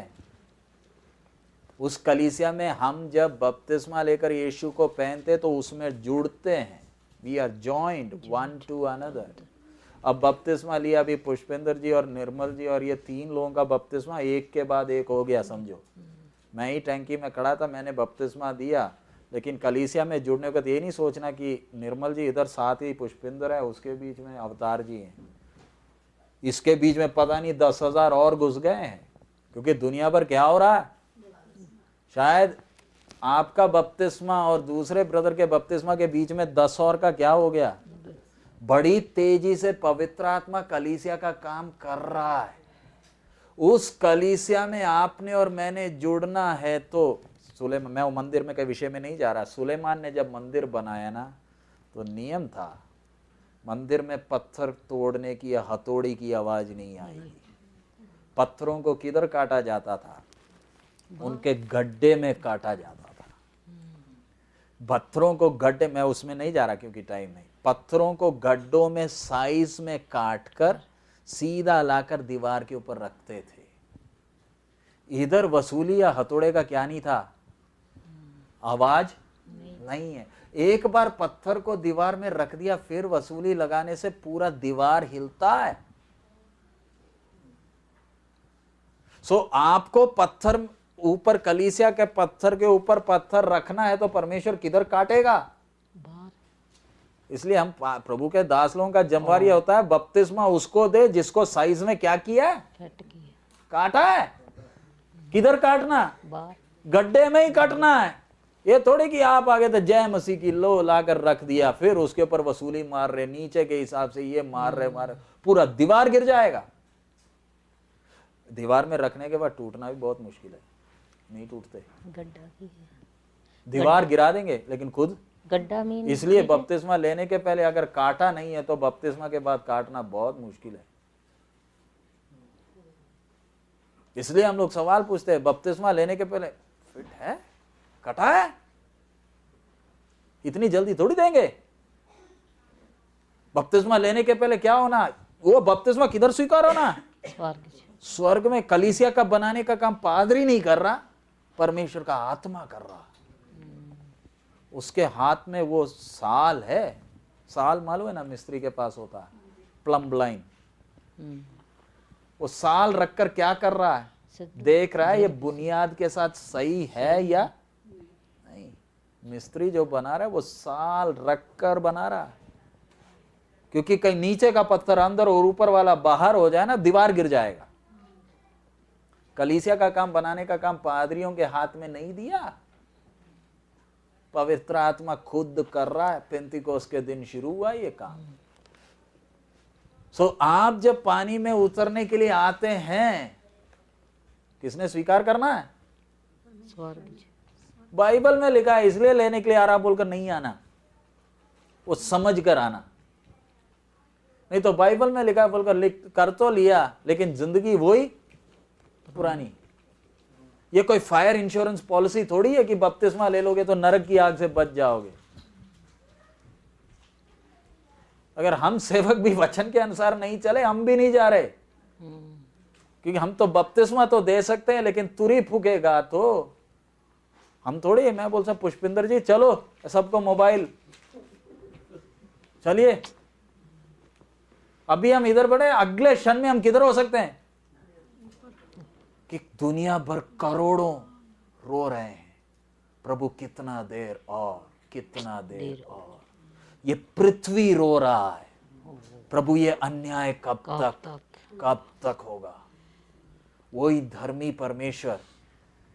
उस कलीसिया में हम जब बपतिस्मा लेकर यीशु को पहनते तो उसमें जुड़ते हैं, we are joined one to another. अब बपतिस्मा लिया अभी पुष्पेंद्र जी और निर्मल जी, और ये 3 लोगों का बपतिस्मा एक के बाद एक हो गया, समझो। मैं ही टैंकी में खड़ा था, मैंने बपतिस्मा दिया, लेकिन कलीसिया में जुड़ने के बाद ये नहीं सोचना कि निर्मल जी इधर साथ ही पुष्पेंद्र है, उसके बीच में अवतार जी हैं, इसके बीच में पता नहीं 10,000 और घुस गए हैं। क्योंकि दुनिया भर क्या हो रहा है, शायद आपका बपतिस्मा और दूसरे ब्रदर के बपतिस्मा के बीच में 10 और का क्या हो गया? बड़ी तेजी से पवित्र आत्मा कलीसिया का काम कर रहा है। उस कलीसिया में आपने और मैंने जुड़ना है। तो सुलेमान, मैं वो मंदिर में के विषय में नहीं जा रहा, सुलेमान ने जब मंदिर बनाया ना तो नियम था, मंदिर में पत्थर तोड़ने की या हथौड़ी की आवाज नहीं आएगी। पत्थरों को किधर काटा जाता था? उनके गड्ढे में काटा जाता था। पत्थरों को गड्ढे में, उसमें नहीं जा रहा क्योंकि टाइम नहीं, पत्थरों को गड्ढों में साइज में काटकर सीधा लाकर दीवार के ऊपर रखते थे। इधर वसूली या हथौड़े का क्या नहीं था? आवाज नहीं है। एक बार पत्थर को दीवार में रख दिया, फिर वसूली लगाने से पूरा दीवार हिलता है। सो आपको पत्थर ऊपर, कलीसिया के पत्थर के ऊपर पत्थर रखना है तो परमेश्वर किधर काटेगा? इसलिए हम प्रभु के दास लोगों का जमवार यह होता है, बपतिस्मा उसको दे जिसको साइज में क्या किया है? काटा है। किधर काटना? गड्ढे में ही काटना है। ये थोड़ी कि आप आगे तो जय मसीह की लो लाकर रख दिया, फिर उसके ऊपर वसूली मार रहे, नीचे के हिसाब से ये मार रहे, पूरा दीवार गिर जाएगा। दीवार में रखने के बाद टूटना भी बहुत मुश्किल है, नहीं टूटते। गड्ढा भी है, दीवार गिरा देंगे लेकिन खुद गड्ढा में। इसलिए बपतिस्मा लेने के पहले अगर काटा नहीं है तो बपतिस्मा के बाद काटना बहुत मुश्किल है। इसलिए हम लोग सवाल पूछते हैं, बपतिस्मा लेने के पहले फिट है, कटा है, इतनी जल्दी थोड़ी देंगे। बपतिस्मा लेने के पहले क्या होना? वो बपतिस्मा किधर स्वीकार होना? स्वर्ग में। कलीसिया का बनाने का काम पादरी नहीं कर रहा, परमेश्वर का आत्मा कर रहा। उसके हाथ में वो साल है, साल मालूम है ना, मिस्त्री के पास होता है, प्लम्ब लाइन। वो साल रखकर क्या कर रहा है? देख रहा है ये बुनियाद के साथ सही है या नहीं। मिस्त्री जो बना रहा है वो साल रखकर बना रहा है, क्योंकि कहीं नीचे का पत्थर अंदर और ऊपर वाला बाहर हो जाए ना, दीवार गिर जाएगा। कलीसिया का काम, बनाने का काम पादरियों के हाथ में नहीं दिया, पवित्र आत्मा खुद कर रहा है। पेंतिकोस्त के दिन शुरू हुआ ये काम। सो आप जब पानी में उतरने के लिए आते हैं, किसने स्वीकार करना है? बाइबल में लिखा है, इसलिए लेने के लिए आ रहा बोलकर नहीं आना, वो समझ कर आना। नहीं तो बाइबल में लिखा है बोलकर कर तो लिया, लेकिन जिंदगी वही पुरानी। ये कोई फायर इंश्योरेंस पॉलिसी थोड़ी है कि बपतिस्मा ले लोगे तो नरक की आग से बच जाओगे। अगर हम सेवक भी वचन के अनुसार नहीं चले, हम भी नहीं जा रहे, क्योंकि हम तो बपतिस्मा तो दे सकते हैं, लेकिन तुरी फूकेगा तो हम थोड़ी, मैं बोल सकता पुष्पिंदर जी चलो सबको मोबाइल, चलिए अभी हम इधर बढ़े, अगले क्षण में हम किधर हो सकते हैं कि दुनिया भर करोड़ों रो रहे हैं, प्रभु कितना देर और, कितना देर और। ये पृथ्वी रो रहा है, प्रभु ये अन्याय कब तक होगा। वही धर्मी परमेश्वर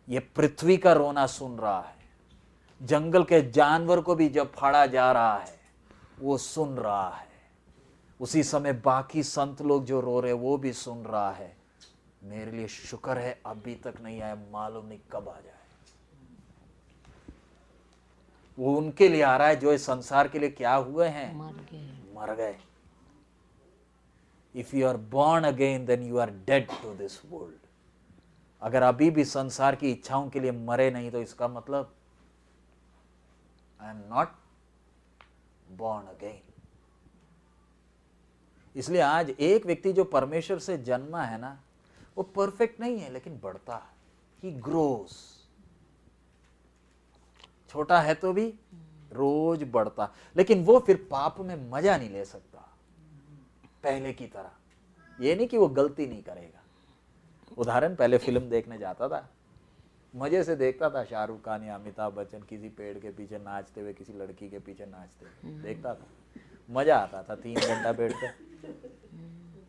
ये पृथ्वी का रोना सुन रहा है, जंगल के जानवर को भी जब फाड़ा जा रहा है वो सुन रहा है। उसी समय बाकी संत लोग जो रो रहे वो भी सुन रहा है। मेरे लिए शुक्र है अभी तक नहीं आया, मालूम नहीं कब आ जाए। वो उनके लिए आ रहा है जो इस संसार के लिए क्या हुए हैं, मर गए। If you are born again then you are dead to this world. अगर अभी भी संसार की इच्छाओं के लिए मरे नहीं तो इसका मतलब आई एम नॉट बॉर्न अगेन। इसलिए आज एक व्यक्ति जो परमेश्वर से जन्मा है ना, वो परफेक्ट नहीं है लेकिन बढ़ता है, ही ग्रोस। छोटा है तो भी रोज बढ़ता, लेकिन वो फिर पाप में मजा नहीं ले सकता पहले की तरह। ये नहीं कि वो गलती नहीं करेगा। उदाहरण, पहले फिल्म देखने जाता था, मजे से देखता था, शाहरुख खान या अमिताभ बच्चन किसी पेड़ के पीछे नाचते हुए, किसी लड़की के पीछे नाचते हुए देखता था, मजा आता था 3 घंटा बैठ कर।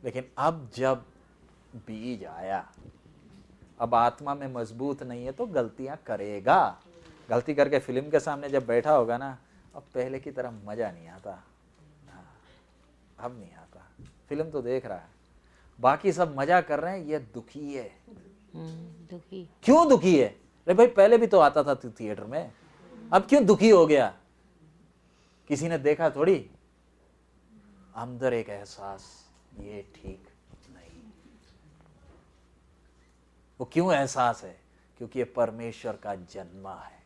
लेकिन अब जब बीज आया, अब आत्मा में मजबूत नहीं है तो गलतियां करेगा। गलती करके फिल्म के सामने जब बैठा होगा ना, अब पहले की तरह मजा नहीं आता। अब नहीं आता। फिल्म तो देख रहा है, बाकी सब मजा कर रहे हैं, ये दुखी है। दुखी क्यों दुखी है? अरे भाई पहले भी तो आता था थिएटर में, अब क्यों दुखी हो गया? किसी ने देखा थोड़ी, अंदर एक एहसास, ये ठीक नहीं। वो क्यों एहसास है? क्योंकि ये परमेश्वर का जन्मा है,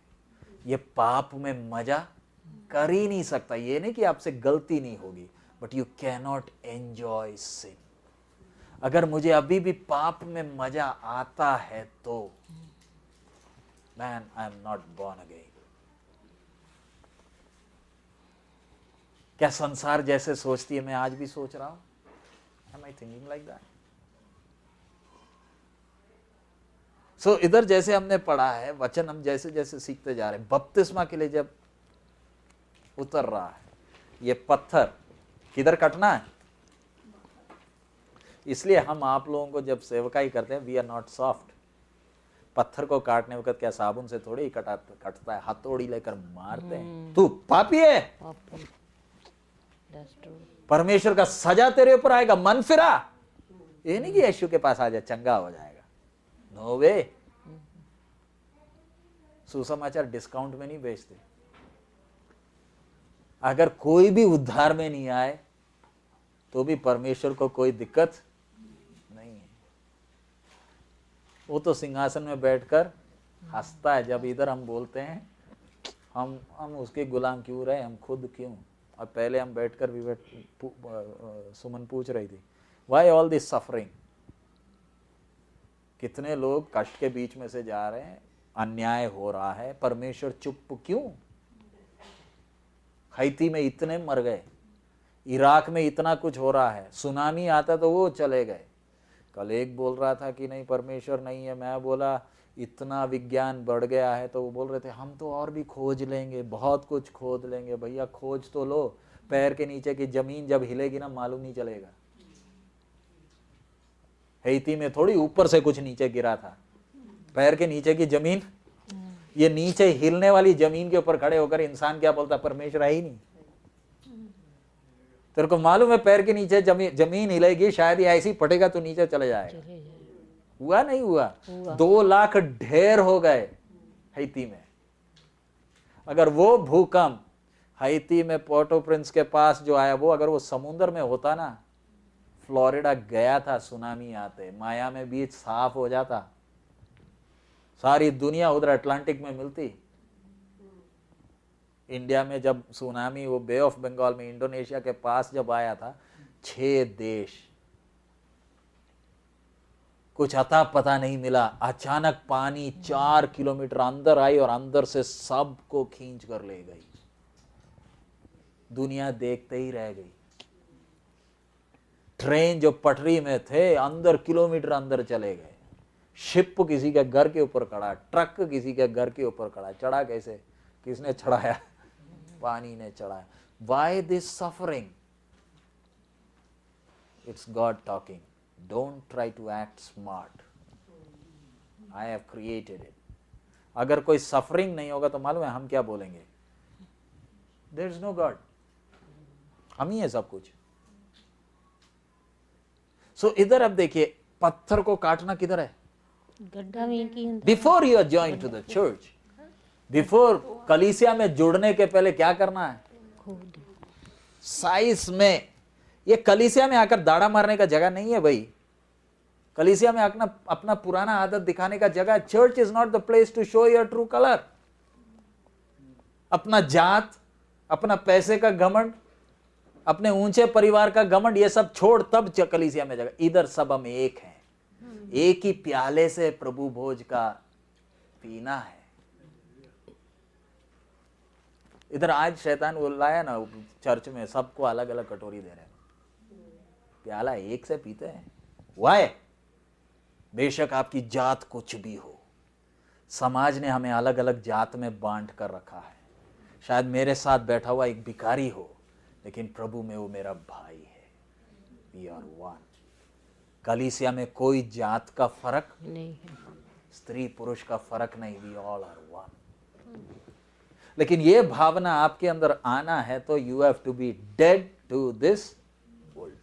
ये पाप में मजा कर ही नहीं सकता। ये नहीं कि आपसे गलती नहीं होगी, but you can not enjoy sin. अगर मुझे अभी भी पाप में मजा आता है तो man, I am not born again. क्या संसार जैसे सोचती है मैं आज भी सोच रहा हूं? Am I thinking like that? So, इधर जैसे हमने पढ़ा है वचन, हम जैसे जैसे सीखते जा रहे हैं, बपतिस्मा के लिए जब उतर रहा है, ये पत्थर किधर कटना है? इसलिए हम आप लोगों को जब सेवकाई करते हैं, वी आर नॉट सॉफ्ट। पत्थर को काटने वक्त क्या साबुन से थोड़ी कटता है, हथौड़ी लेकर मारते हैं। तू पापी है, परमेश्वर का सजा तेरे ऊपर आएगा, मन फिरा। ये नहीं कि यीशु के पास आ जा चंगा हो जाएगा, नो वे। सुसमाचार डिस्काउंट में नहीं बेचते। अगर कोई भी उद्धार में नहीं आए तो भी परमेश्वर को कोई दिक्कत नहीं है। वो तो सिंहासन में बैठकर हंसता है जब इधर हम बोलते हैं हम उसके गुलाम क्यों रहे, हम खुद क्यों। और पहले हम बैठकर सुमन पूछ रही थी, व्हाई ऑल दिस सफरिंग। कितने लोग कष्ट के बीच में से जा रहे हैं, अन्याय हो रहा है, परमेश्वर चुप क्यों। हैती में इतने मर गए, इराक में इतना कुछ हो रहा है, सुनामी आता तो वो चले गए। कल एक बोल रहा था कि नहीं परमेश्वर नहीं है, मैं बोला इतना विज्ञान बढ़ गया है, तो वो बोल रहे थे हम तो और भी खोज लेंगे, बहुत कुछ खोज लेंगे। भैया खोज तो लो, पैर के नीचे की जमीन जब हिलेगी ना मालूम नहीं चलेगा। हैती में थोड़ी ऊपर से कुछ नीचे गिरा था, पैर के नीचे की जमीन, ये नीचे हिलने वाली जमीन के ऊपर खड़े होकर इंसान क्या बोलता, परमेश्वर है ही नहीं। तेरे को मालूम है पैर के नीचे जमीन हिलेगी, शायद ये ऐसी पटेगा तो नीचे चले जाएगा। हुआ नहीं हुआ? 2 लाख ढेर हो गए हैती में। अगर वो भूकंप हैती में पोर्टो प्रिंस के पास जो आया, वो अगर वो समुद्र में होता ना, फ्लोरिडा गया था सुनामी आते, माया में बीच साफ हो जाता, सारी दुनिया उधर अटलांटिक में मिलती। इंडिया में जब सुनामी वो बे ऑफ बंगाल में इंडोनेशिया के पास जब आया था, 6 देश कुछ अता पता नहीं मिला, अचानक पानी 4 किलोमीटर अंदर आई और अंदर से सबको खींच कर ले गई। दुनिया देखते ही रह गई। ट्रेन जो पटरी में थे अंदर किलोमीटर अंदर चले गए। शिप किसी के घर के ऊपर खड़ा, ट्रक किसी के घर के ऊपर खड़ा। चढ़ा कैसे? किसने चढ़ाया? पानी ने चढ़ाया। Why this suffering? It's God talking. Don't try to act smart. I have created it. अगर कोई सफरिंग नहीं होगा तो मालूम है हम क्या बोलेंगे? There is no God. हम ही है सब कुछ। So इधर अब देखिए, पत्थर को काटना किधर है? गड्ढा में की ਹੁੰਦਾ। Before you are joined to the church, before कलीसिया में जुड़ने के पहले क्या करना है? साइज में। ये कलीसिया में आकर दाढ़ा मारने का जगह नहीं है भाई। कलीसिया में अपना पुराना आदत दिखाने का जगह। Church is not the place to show your true colour. अपना जात, अपना पैसे का घमंड, अपने ऊंचे परिवार का घमंड, ये सब छोड़ तब कलीसिया में जगह। इधर सब हम एक हैं, एक ही प्याले से प्रभु भोज का पीना है। इधर आज शैतान बोल रहा है ना, चर्च में सबको अलग अलग कटोरी दे रहे हैं, प्याला एक से पीते हैं। वाई? बेशक आपकी जात कुछ भी हो, समाज ने हमें अलग अलग जात में बांट कर रखा है। शायद मेरे साथ बैठा हुआ एक भिखारी हो, लेकिन प्रभु में वो मेरा भाई है। We are one. कलीसिया में कोई जात का फर्क नहीं है, स्त्री पुरुष का फर्क नहीं। We all are one. लेकिन ये भावना आपके अंदर आना है तो you have to be dead to this world.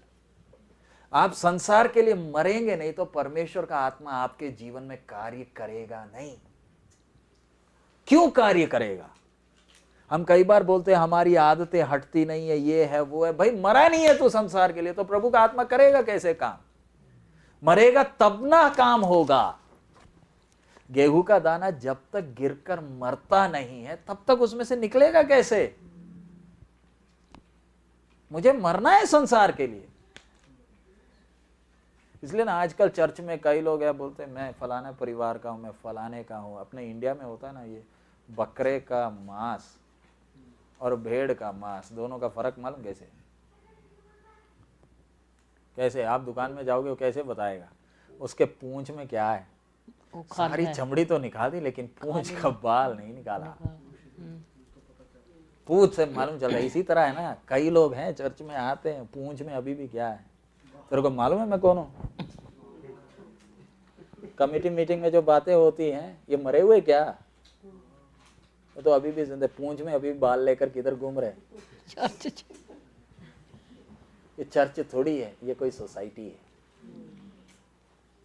आप संसार के लिए मरेंगे नहीं तो परमेश्वर का आत्मा आपके जीवन में कार्य करेगा नहीं। क्यों कार्य करेगा? हम कई बार बोलते हैं हमारी आदतें हटती नहीं है, ये है वो है। भाई मरा नहीं है तो संसार के लिए, तो प्रभु का आत्मा करेगा कैसे काम? मरेगा तब ना काम होगा। गेहूं का दाना जब तक गिरकर मरता नहीं है तब तक उसमें से निकलेगा कैसे? मुझे मरना है संसार के लिए। इसलिए ना आजकल चर्च में कई लोग है बोलते हैं मैं फलाने परिवार का हूं, मैं फलाने का हूं। अपने इंडिया में होता है ना, ये बकरे का मांस और भेड़ का मांस, दोनों का फर्क मालूम कैसे? कैसे? आप दुकान में जाओगे वो कैसे बताएगा? उसके पूंछ में क्या है? सारी चमड़ी तो निकाल दी लेकिन पूंछ का बाल नहीं निकाला। पूंछ से मालूम चल रहा है। इसी तरह है ना, कई लोग हैं चर्च में आते हैं, पूंछ में अभी भी क्या है? तेरे को मालूम है मैं कौन हूं? कमेटी मीटिंग में जो बातें होती हैं, ये मरे हुए क्या? ये तो अभी भी जिंदा, पूंछ में अभी भी बाल लेकर किधर घूम रहे? ये चर्च थोड़ी है, ये कोई सोसाइटी है।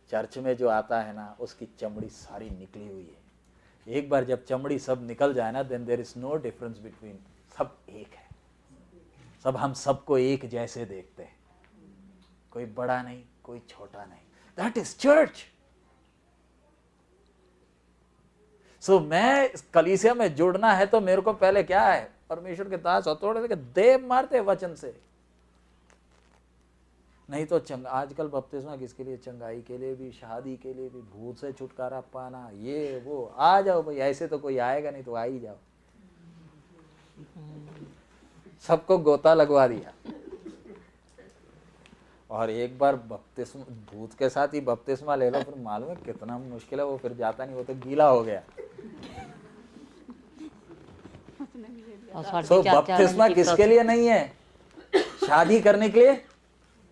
चर्च में जो आता है ना, उसकी चमड़ी सारी निकली हुई है। एक बार जब चमड़ी सब निकल जाए ना, then there is no difference between. सब एक है, सब हम सबको एक जैसे देखते हैं, कोई बड़ा नहीं, कोई छोटा नहीं। That is church. सो मैं कलीसिया में जुड़ना है तो मेरे को पहले क्या है? परमेश्वर के दास हथौड़े से देव मारते वचन से। नहीं तो आजकल बपतिस्मा किसके लिए? चंगाई के लिए भी, शादी के लिए भी, भूत से छुटकारा पाना, ये वो। आ जाओ भाई, ऐसे तो कोई आएगा नहीं तो आ ही जाओ। सबको गोता लगवा दिया। और एक बार बपतिस्मा, भूत के साथ ही बपतिस्मा ले लो, फिर मालूम है कितना मुश्किल है। वो फिर जाता नहीं, वो तो गीला हो गया। तो बपतिस्मा किसके लिए नहीं है? शादी करने के लिए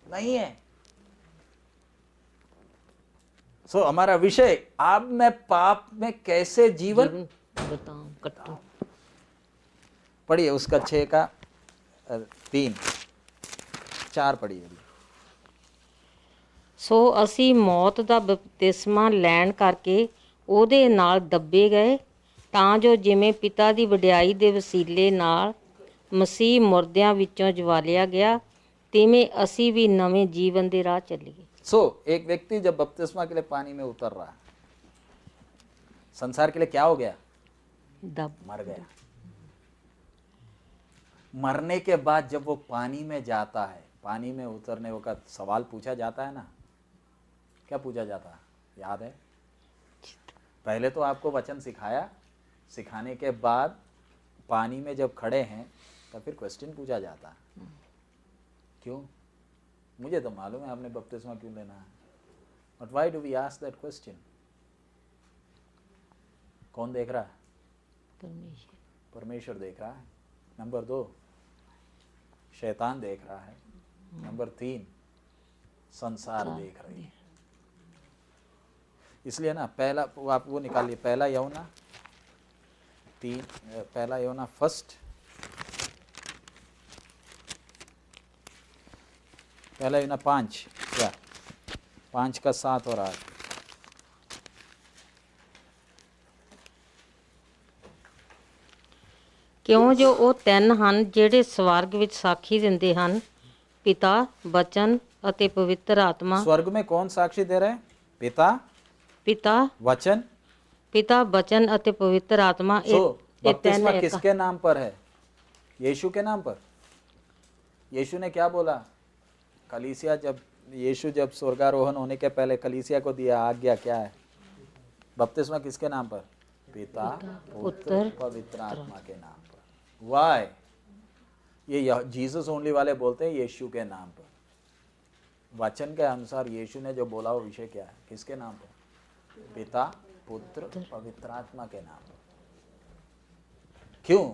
नहीं है। सो हमारा विषय, अब मैं पाप में कैसे जीवन बताऊं? पढ़िए उसका 6 का 3 4 पढ़िए। ਸੋ ਅਸੀਂ ਮੌਤ ਦਾ ਬਪਤਿਸਮਾ ਲੈਣ ਕਰਕੇ ਉਹਦੇ ਨਾਲ ਦੱਬੇ ਗਏ, ਤਾਂ ਜੋ ਜਿਵੇਂ ਪਿਤਾ ਦੀ ਵਡਿਆਈ ਦੇ ਵਸੀਲੇ ਨਾਲ ਮਸੀਹ ਮੁਰਦਿਆਂ ਵਿੱਚੋਂ ਜਵਾਲਿਆ ਗਿਆ, तिमें असी भी नवे जीवन दे राह चलिए। सो एक व्यक्ति जब बपतिस्मा के लिए पानी में उतर रहा है, संसार के लिए क्या हो गया? मर गया। मरने के बाद जब वो पानी में जाता है, पानी में उतरने वक्त सवाल पूछा जाता है ना, क्या पूछा जाता है? याद है? पहले तो आपको वचन सिखाया, सिखाने के बाद पानी में जब खड़े हैं तब फिर क्वेश्चन पूछा जाता है। क्यों? मुझे तो मालूम है आपने बपतिस्मा क्यों लेना है, but why do we ask that question? कौन देख रहा है? परमेश्वर। परमेश्वर देख रहा है। नंबर 2 शैतान देख रहा है। नंबर 3 संसार देख रही है। इसलिए ना पहला आप वो निकालिए, पहला यूहन्ना 3, पहला यूहन्ना 1, पहला यूहन्ना 5, क्या 5 का 7 और 8। ਕਿਉਂ ਜੋ ਉਹ ਤਿੰਨ ਹਨ ਜਿਹੜੇ ਸਵਰਗ ਵਿੱਚ ਸਾਖੀ ਦਿੰਦੇ ਹਨ, ਪਿਤਾ, ਬਚਨ ਅਤੇ ਪਵਿੱਤਰ ਆਤਮਾ। स्वर्ग में कौन साक्षी दे रहे हैं? पिता, ਪਿਤਾ, वचन। ਪਿਤਾ, ਬਚਨ ਅਤੇ ਪਵਿੱਤਰ ਆਤਮਾ। सो ਇਹ ਤਿੰਨ बपतिस्मा ਇੱਕ। किसके नाम पर है? यीशु के नाम पर। यीशु ने क्या बोला? कलीसिया यीशु जब स्वर्गारोहण होने के पहले कलीसिया को दिया आज्ञा, क्या है? बपतिस्मा किसके नाम पर? पिता, पुत्र, पवित्र आत्मा के नाम पर। वाई? ये जीसस ओनली वाले बोलते हैं यीशु के नाम पर। वचन के अनुसार यीशु ने जो बोला वो विषय क्या है? किसके नाम पर? पिता, पुत्र, पवित्र आत्मा के नाम पर। क्यों?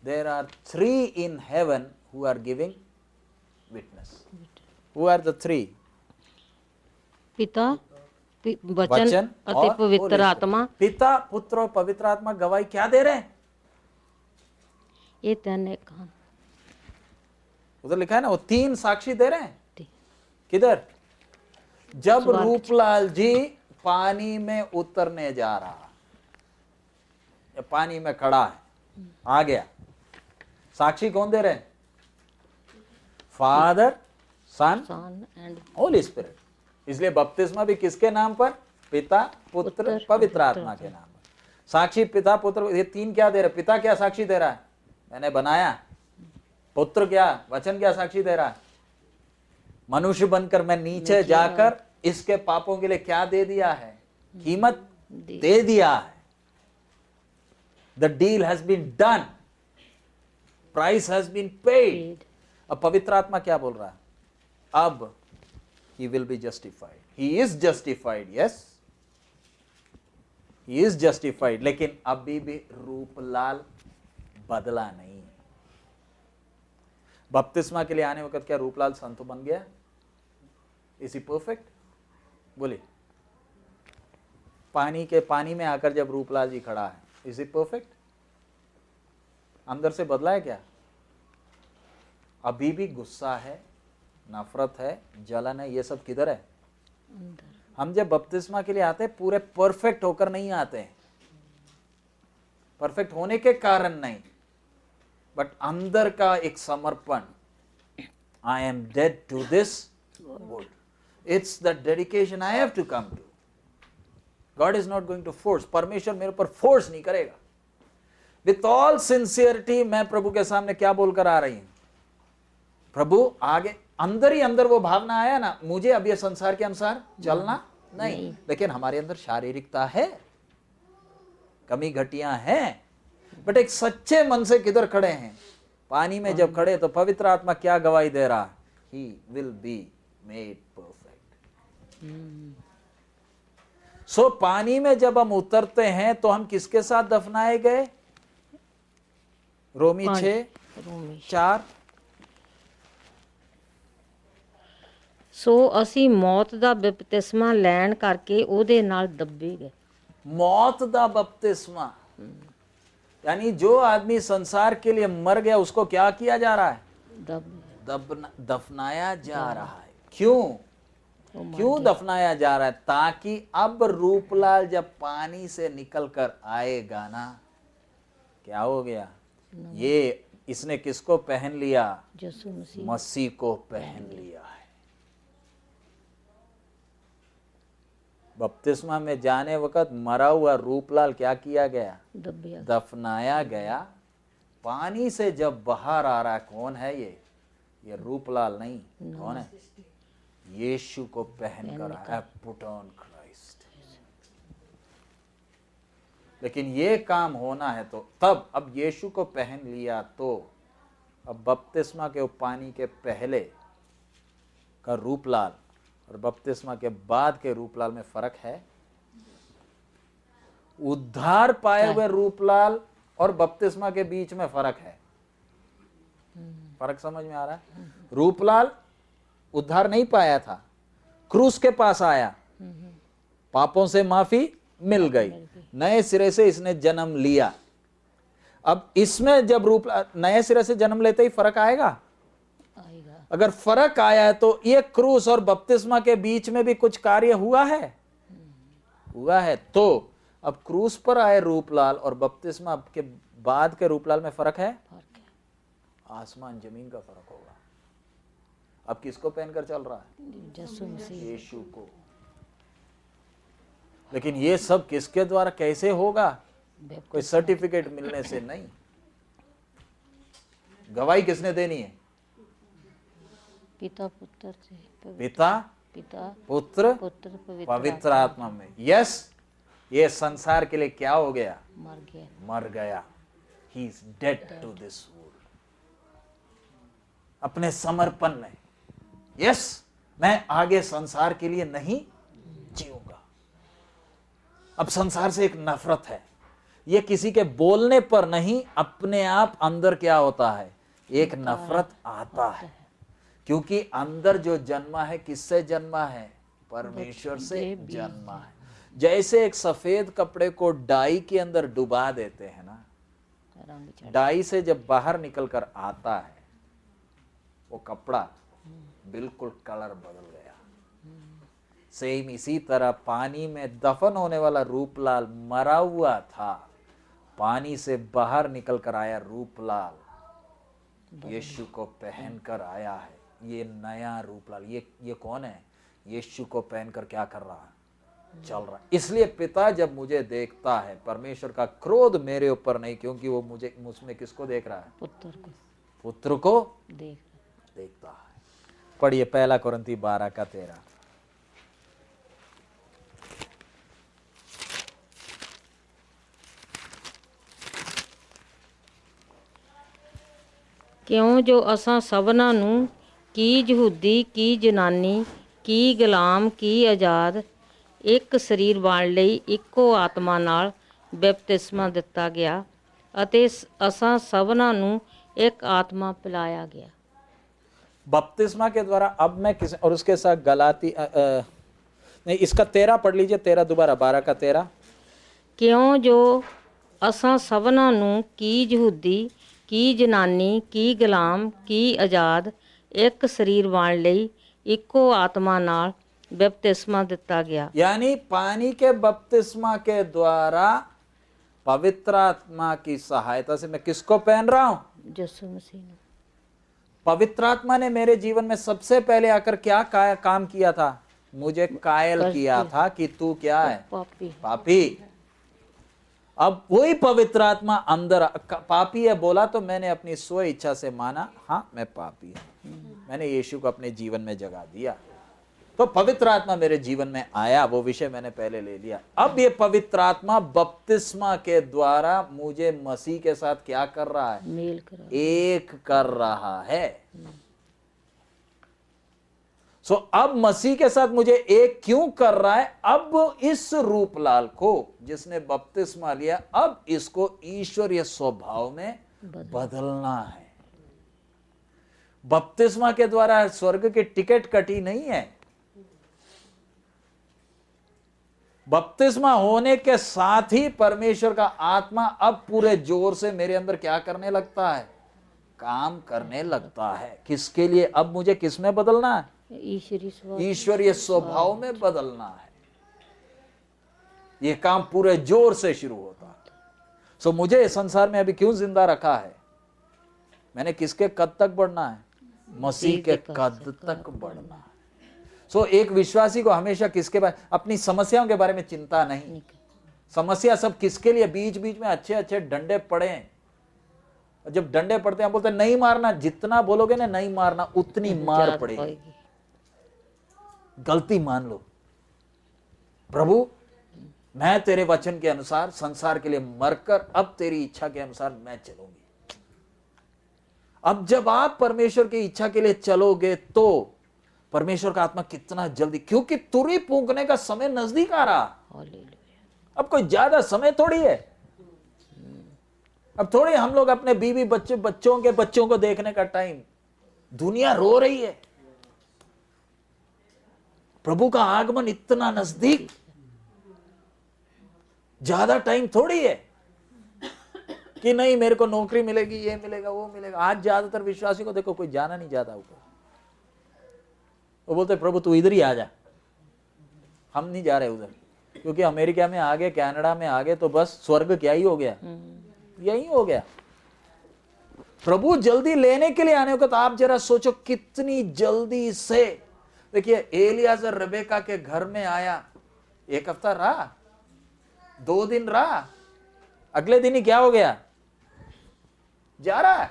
There are 3 in heaven who are giving witness. Who are the 3? ਪਿਤਾ, वचन वचन ਅਤੇ और ਪਵਿੱਤਰ Holy ਆਤਮਾ। Spirit। पिता, पुत्र और पवित्र आत्मा गवाही क्या दे रहे हैं? ਇਹ ਤਿੰਨ ਇੱਕ ਹਨ। उधर लिखा है ना, वो 3 साक्षी दे रहे हैं। किधर? जब स्वर्ग। रूपलाल जी पानी में उतरने जा रहा, या पानी में खड़ा है, आ गया, साक्षी कौन दे रहे हैं? Father, son, son and holy spirit. इसलिए बपतिस्मा भी किसके नाम पर? पिता, पुत्र, पवित्र आत्मा के नाम पर। साक्षी पिता, पुत्र, ये 3 क्या दे रहे? पिता क्या साक्षी दे रहा है? मैंने बनाया। पुत्र क्या? वचन क्या साक्षी दे रहा है? मनुष्य बनकर मैं नीचे जाकर इसके पापों के लिए क्या दे दिया है? कीमत दे दिया है। The deal has been done, price has been paid. अब पवित्र आत्मा क्या बोल रहा है? अब he will be justified. He is justified, yes, he is justified, लेकिन अभी भी रूपलाल बदला नहीं। बपतिस्मा के लिए आने वक्त क्या रूपलाल संत बन गया? Is he perfect? बोलिए। पानी में आकर जब रूपलाल जी खड़ा है, इज ही परफेक्ट? अंदर से बदला है क्या? अभी भी गुस्सा है, नफरत है, जलन है, ये सब किधर है? हम जब बपतिस्मा के लिए आते हैं पूरे परफेक्ट होकर नहीं आते हैं, परफेक्ट होने के कारण नहीं, बट अंदर का एक समर्पण। I am dead to this world, it's the dedication I have to come to. God is not going to force. परमेश्वर मेरे ऊपर फोर्स नहीं करेगा। विथ ऑल सिंसियरिटी मैं प्रभु के सामने क्या बोलकर आ रही हूं? प्रभु आगे, अंदर ही अंदर वो भावना आया ना, मुझे अब ये संसार के अनुसार चलना नहीं। लेकिन हमारे अंदर शारीरिकता है, कमी घटियां हैं, बट एक सच्चे मन से किधर खड़े हैं? पानी में जब खड़े तो पवित्र आत्मा क्या गवाही दे रहा? He will be made perfect. So पानी में जब हम उतरते हैं तो हम किसके साथ दफनाए गए? रोमी 6:4। ਸੋ ਅਸੀਂ ਮੌਤ ਦਾ ਬਪਤਿਸਮਾ ਲੈਣ ਕਰਕੇ ਉਹਦੇ ਨਾਲ ਦੱਬੇ ਗਏ। मौत दा बपतिस्मा, यानी जो आदमी संसार के लिए मर गया उसको क्या किया जा रहा है? दफनाया जा रहा है। क्यों दफनाया जा रहा है? ताकि अब रूपलाल जब पानी से निकल कर आएगा ना, क्या हो गया? ये इसने किसको पहन लिया? ਯਿਸੂ ਮਸੀਹ। मसीह को पहन लिया है। बपतिस्मा में जाने वक्त मरा हुआ रूपलाल क्या किया गया? ਦੱਬਿਆ। दफनाया गया। पानी से जब बाहर आ रहा है, कौन है ये रूपलाल नहीं। कौन है? यीशु को पहन कर आया। Put on Christ. लेकिन ये काम होना है तो तब, अब यीशु को पहन लिया तो अब बपतिस्मा के पानी के पहले का रूपलाल और बपतिस्मा के बाद के रूपलाल में फर्क है। उद्धार पाए हुए रूपलाल और बपतिस्मा के बीच में फर्क है। फर्क समझ में आ रहा है? रूपलाल उद्धार नहीं पाया था, क्रूस के पास आया, पापों से माफी मिल गई, नए सिरे से इसने जन्म लिया। अब इसमें जब रूपलाल नए सिरे से जन्म लेते ही फर्क आएगा। अगर फर्क आया है तो ये क्रूस और बपतिस्मा के बीच में भी कुछ कार्य हुआ है, हुआ है। तो अब क्रूस पर आए रूपलाल और बपतिस्मा के बाद के रूपलाल में फर्क है, आसमान जमीन का फर्क होगा। अब किसको पहनकर चल रहा है? यीशु को। लेकिन ये सब किसके द्वारा कैसे होगा? कोई सर्टिफिकेट मिलने से नहीं। गवाही किसने देनी है? पिता पुत्र से, पिता पुत्र पवित्र आत्मा में। यस, ये संसार के लिए क्या हो गया? मर गया। He is dead to this world. अपने समर्पण में, यस, मैं आगे संसार के लिए नहीं जीऊंगा। अब संसार से एक नफरत है, ये किसी के बोलने पर नहीं, अपने आप अंदर क्या होता है? एक नफरत आता है। क्योंकि अंदर जो जन्मा है, किससे जन्मा है? परमेश्वर से जन्मा है। जैसे एक सफेद कपड़े को डाई के अंदर डुबा देते हैं ना, डाई से जब बाहर निकल कर आता है वो कपड़ा बिल्कुल कलर बदल गया। सेम इसी तरह पानी में दफन होने वाला रूपलाल मरा हुआ था, पानी से बाहर निकल कर आया रूपलाल, यीशु को पहन कर आया है। ये नया रूपलाल, ये कौन है? यीशु को पहनकर क्या कर रहा है? चल रहा है। इसलिए पिता जब मुझे देखता है, परमेश्वर का क्रोध मेरे ऊपर नहीं, क्योंकि वो मुझे, मुझमें किसको देख रहा है? पुत्र को देखता है। पढ़िए 1 कोरिन्थी 12:13। ਕਿਉਂ ਜੋ ਅਸਾਂ ਸਭਨਾਂ ਨੂੰ ਕੀ ਯਹੂਦੀ ਕੀ ਜਨਾਨੀ ਕੀ ਗੁਲਾਮ ਕੀ ਆਜ਼ਾਦ ਇੱਕ ਸਰੀਰ ਬਣ ਲਈ ਇੱਕੋ ਆਤਮਾ ਨਾਲ ਬਪਤਿਸਮਾ ਦਿੱਤਾ ਗਿਆ ਅਤੇ ਅਸਾਂ ਸਭਨਾਂ ਨੂੰ एक आत्मा पिलाया गया। बपतिस्मा के द्वारा अब मैं किस, और उसके साथ गलाती नहीं, इसका 13 पढ़ लीजिए, 13 दोबारा, 12:13। क्यों जो असां सबना नू की यहूदी की जनानी की गुलाम की आजाद एक शरीर बन लई इको आत्मा नाल बपतिस्मा दिता गया। यानी पानी के बपतिस्मा के द्वारा पवित्र आत्मा की सहायता से मैं किसको पहन रहा हूं? यीशु मसीह। पवित्र आत्मा ने मेरे जीवन में सबसे पहले आकर क्या काम किया था? मुझे कायल किया था कि तू क्या है? पापी। अब वही पवित्र आत्मा अंदर, पापी है बोला तो मैंने अपनी स्व इच्छा से माना, हाँ मैं पापी हूं, मैंने यीशु को अपने जीवन में जगा दिया, तो पवित्र आत्मा मेरे जीवन में आया, वो विषय मैंने पहले ले लिया। अब ये पवित्र आत्मा बपतिस्मा के द्वारा मुझे मसीह के साथ क्या कर रहा है? मेल कर, एक कर रहा है। सो अब मसीह के साथ मुझे एक क्यों कर रहा है? अब इस रूपलाल को जिसने बपतिस्मा लिया, अब इसको ईश्वरीय स्वभाव में बदलना है। बपतिस्मा के द्वारा स्वर्ग की टिकट कटी नहीं है। बपतिस्मा होने के साथ ही परमेश्वर का आत्मा अब पूरे जोर से मेरे अंदर क्या करने लगता है? काम करने लगता है। किसके लिए? अब मुझे किस में बदलना है? ईश्वरीय स्वभाव में बदलना है। यह काम पूरे जोर से शुरू होता है। सो मुझे इस संसार में अभी क्यों जिंदा रखा है? मैंने किसके कद तक बढ़ना है? मसीह के कद तक बढ़ना है। सो एक विश्वासी को हमेशा किसके बारे, अपनी समस्याओं के बारे में चिंता नहीं। समस्या सब किसके लिए? बीच बीच में अच्छे अच्छे डंडे पड़े। जब डंडे पड़ते हैं बोलते नहीं मारना, जितना बोलोगे ना नहीं मारना उतनी मार पड़ेगी। गलती मान लो, प्रभु मैं तेरे वचन के अनुसार संसार के लिए मरकर अब तेरी इच्छा के अनुसार मैं चलूंगी। अब जब आप परमेश्वर की इच्छा के लिए चलोगे तो परमेश्वर का आत्मा कितना जल्दी, क्योंकि तुरही फूंकने का समय नजदीक आ रहा। अब कोई ज्यादा समय थोड़ी है। अब थोड़ी हम लोग अपने बीवी बच्चों के बच्चों को देखने का टाइम, दुनिया रो रही है। प्रभु का आगमन इतना नजदीक, ज्यादा टाइम थोड़ी है कि नहीं मेरे को नौकरी मिलेगी, ये मिलेगा, वो मिलेगा। आज ज्यादातर विश्वासी को देखो, कोई जाना नहीं चाहता ऊपर। वो बोलते प्रभु तू इधर ही आ जा, हम नहीं जा रहे उधर, क्योंकि अमेरिका में आ गए, कनाडा में आ गए तो बस स्वर्ग क्या ही हो गया, यही हो गया। प्रभु जल्दी लेने के लिए आने को, तो आप जरा सोचो कितनी जल्दी से। देखिए एलियाजर रेबेका के घर में आया, 1 हफ्ता रहा, 2 दिन रहा, अगले दिन ही क्या हो गया, जा रहा है।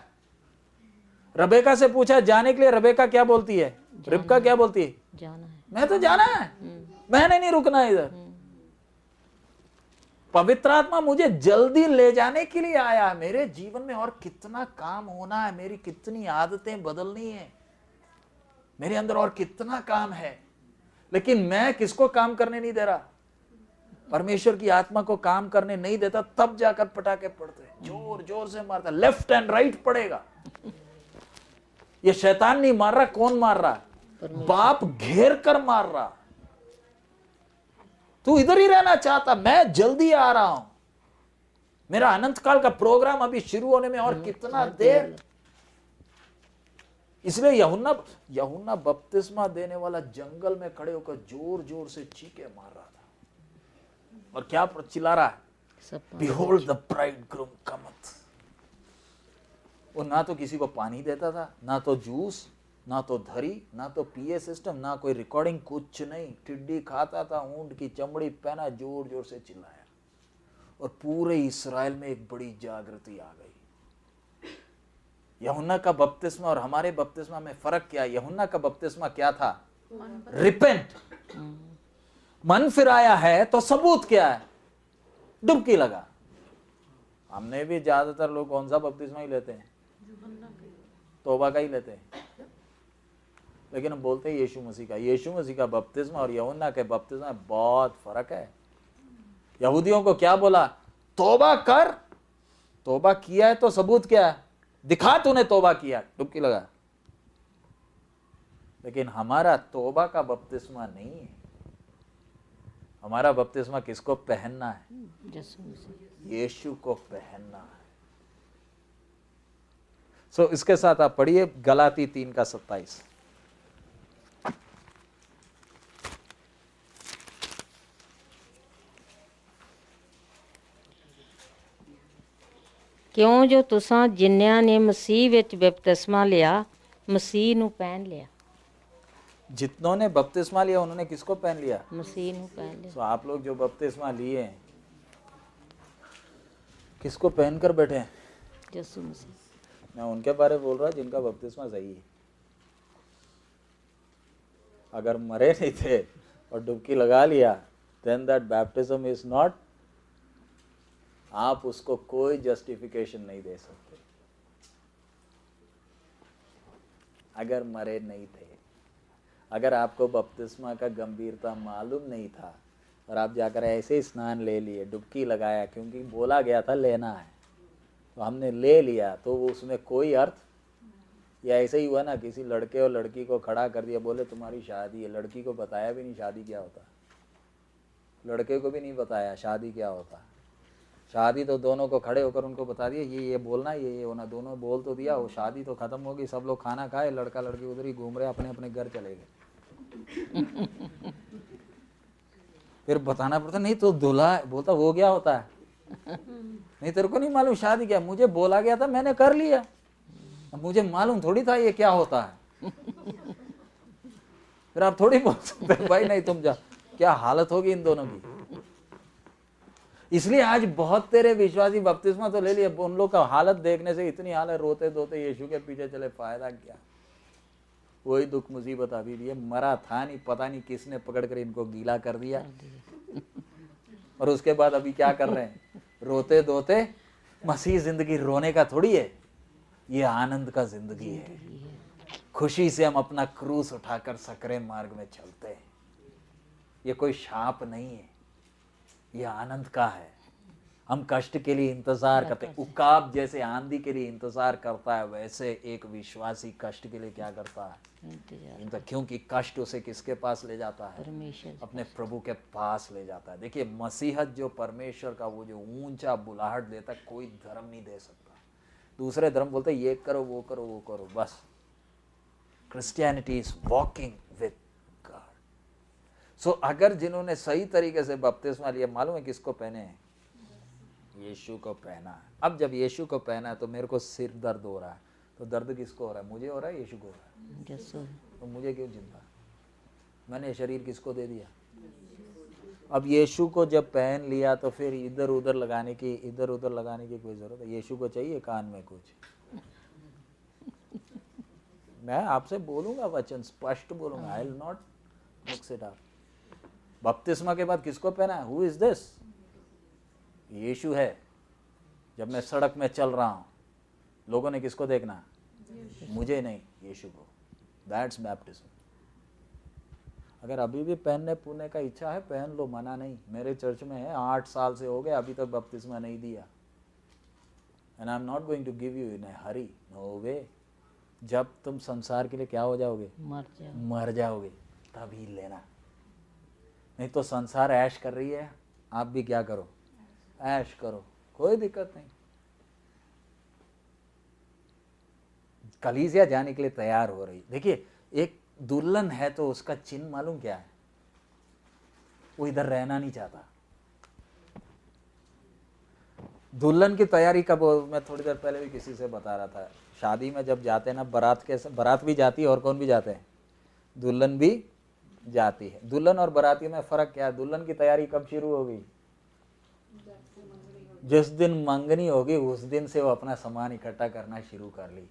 रेबेका से पूछा जाने के लिए, रेबेका क्या बोलती है, रिबका क्या बोलती है, जाना है, मैं तो जाना है, मैंने नहीं रुकना इधर। पवित्र आत्मा मुझे जल्दी ले जाने के लिए आया। मेरे जीवन में और कितना काम होना है, मेरी कितनी आदतें बदलनी है, मेरे अंदर और कितना काम है, लेकिन मैं किसको काम करने नहीं दे रहा, परमेश्वर की आत्मा को काम करने नहीं देता। तब जाकर पटाखे पड़ते, जोर जोर से मारता, लेफ्ट एंड राइट पड़ेगा। ये शैतान नहीं मार रहा, कौन मार रहा, बाप घेर कर मार रहा। तू इधर ही रहना चाहता, मैं जल्दी आ रहा हूं, मेरा अनंत काल का प्रोग्राम अभी शुरू होने में और कितना देर। इसलिए यूहन्ना बपतिस्मा देने वाला जंगल में खड़े होकर जोर जोर से चीखे मार रहा था, और क्या चिल्ला रहा है, बिहोल्ड द ब्राइडग्रूम कमथ। वो ना तो किसी को पानी देता था, ना तो जूस, ना तो धरी, ना तो पीए सिस्टम, ना कोई रिकॉर्डिंग, कुछ नहीं। टिड्डी खाता था, ऊंट की चमड़ी पहना, जोर जोर से चिल्लाया, और पूरे इस्राएल में एक बड़ी जागृति आ गई। यूहन्ना का बपतिस्मा और हमारे बपतिस्मा में फर्क क्या है? यूहन्ना का बपतिस्मा क्या था, रिपेंट, मन फिराया है, तो सबूत क्या है, डुबकी लगा। हमने भी ज्यादातर लोग कौन सा बपतिस्मा ही लेते हैं, तौबा का ही लेते हैं, लेकिन हम बोलते हैं यीशु मसीह का। यीशु मसीह का बपतिस्मा और यूहन्ना के बपतिस्मा में बहुत फर्क है। यहूदियों को क्या बोला, तौबा कर, तौबा किया है तो सबूत क्या है, दिखा तूने तौबा किया, डुबकी लगा। लेकिन हमारा तौबा का बपतिस्मा नहीं है, हमारा बपतिस्मा किसको पहनना है, यीशु को पहनना है। सो इसके साथ आप पढ़िए गलाती 3:27। क्यों जो तुसां जिन्नियां ने मसीह विच बपतिस्मा लिया, मसीह नूं पहन लिया। जितनों ने बपतिस्मा लिया उन्होंने किसको पहन लिया, मसीह नूं पहन लिया। तो आप लोग जो बपतिस्मा लिए हैं किसको पहनकर बैठे हैं, यीशु मसीह। मैं उनके बारे में बोल रहा जिनका बपतिस्मा सही है। अगर मरे नहीं थे और डुबकी लगा लिया, then that baptism is not, आप उसको कोई जस्टिफिकेशन नहीं दे सकते। अगर मरे नहीं थे, अगर आपको बपतिस्मा का गंभीरता मालूम नहीं था और आप जाकर ऐसे ही स्नान ले लिए, डुबकी लगाया क्योंकि बोला गया था लेना है, तो हमने ले लिया, तो उसमें कोई अर्थ, या ऐसे ही हुआ ना, किसी लड़के और लड़की को खड़ा कर दिया, बोले तुम्हारी शादी है, लड़की को बताया भी नहीं शादी क्या होता, लड़के को भी नहीं बताया शादी क्या होता। शादी तो दोनों को खड़े होकर उनको बता दिया, ये बोलना, ये होना, दोनों बोल तो दिया, वो शादी तो खत्म हो गई, सब लोग खाना खाए, लड़का लड़की उधर ही घूम रहे, अपने अपने घर चले गए। फिर बताना पड़ता, नहीं तो दूल्हा बोलता वो क्या होता है, नहीं तेरे को नहीं मालूम शादी क्या, मुझे बोला गया था मैंने कर लिया, मुझे मालूम थोड़ी था ये क्या होता है। फिर आप थोड़ी बोल सकते भाई नहीं तुम जा, क्या हालत होगी इन दोनों की। इसलिए आज बहुत तेरे विश्वासी बपतिस्मा तो ले लिए, उन लोग का हालत देखने से इतनी हालत, रोते धोते यीशु के पीछे चले, फायदा क्या, वही दुख मुसीबत अभी भी है। मरा था नहीं, पता नहीं किसने पकड़ कर इनको गीला कर दिया। और उसके बाद अभी क्या कर रहे हैं, रोते धोते। मसीह जिंदगी रोने का थोड़ी है, ये आनंद का जिंदगी है। खुशी से हम अपना क्रूस उठाकर सकरे मार्ग में चलते हैं। ये कोई शाप नहीं है, ये आनंद का है। हम कष्ट के लिए इंतजार करते हैं। उकाब जैसे आंधी के लिए इंतजार करता है, वैसे एक विश्वासी कष्ट के लिए क्या करता है, क्योंकि कष्ट उसे किसके पास ले जाता है, परमेश्वर अपने प्रभु के पास ले जाता है। देखिए, मसीहत जो परमेश्वर का वो जो ऊंचा बुलाहट देता है, कोई धर्म नहीं दे सकता। दूसरे धर्म बोलते ये करो वो करो वो करो, बस। Christianity is walking with God. So अगर जिन्होंने सही तरीके से बपतिस्मा लिया, मालूम है किसको पहने हैं, यीशु को पहना है। अब जब यीशु को पहना है तो मेरे को सिर दर्द हो रहा है, तो दर्द किसको हो रहा है, मुझे हो रहा है, यीशु को हो रहा है। तो मुझे क्यों चिंता, मैंने शरीर किसको दे दिया। अब यीशु को जब पहन लिया तो फिर इधर उधर लगाने की कोई जरूरत है। यीशु को चाहिए कान में कुछ। मैं आपसे बोलूंगा वचन, स्पष्ट बोलूंगा, I will not mix it up. बपतिस्मा के बाद किसको पहना है, हु इज दिस, यीशु है। जब मैं सड़क में चल रहा हूं, लोगों ने किसको देखना, मुझे नहीं, यीशु को। That's baptism. अगर अभी भी पहनने पुनने का इच्छा है, पहन लो, मना नहीं। मेरे चर्च में है, 8 साल से हो गए, अभी तक बपतिस्मा नहीं दिया। And I am not going to give you in a hurry, no way. जब तुम संसार के लिए क्या हो जाओगे, मर जाओगे, तभी लेना। नहीं तो संसार ऐश कर रही है, आप भी क्या करो, ऐश करो, कोई दिक्कत नहीं। कलीसिया जाने के लिए तैयार हो रही। देखिए, एक दुल्हन है तो उसका चिन्ह मालूम क्या है, वो इधर रहना नहीं चाहता। दुल्हन की तैयारी कब, मैं थोड़ी देर पहले भी किसी से बता रहा था, शादी में जब जाते हैं ना, बारात भी जाती है और कौन भी जाते हैं, दुल्हन भी जाती है। दुल्हन और बाराती में फर्क क्या है, दुल्हन की तैयारी कब शुरू होगी, जिस दिन मंगनी होगी उस दिन से वो अपना सामान इकट्ठा करना शुरू कर ली।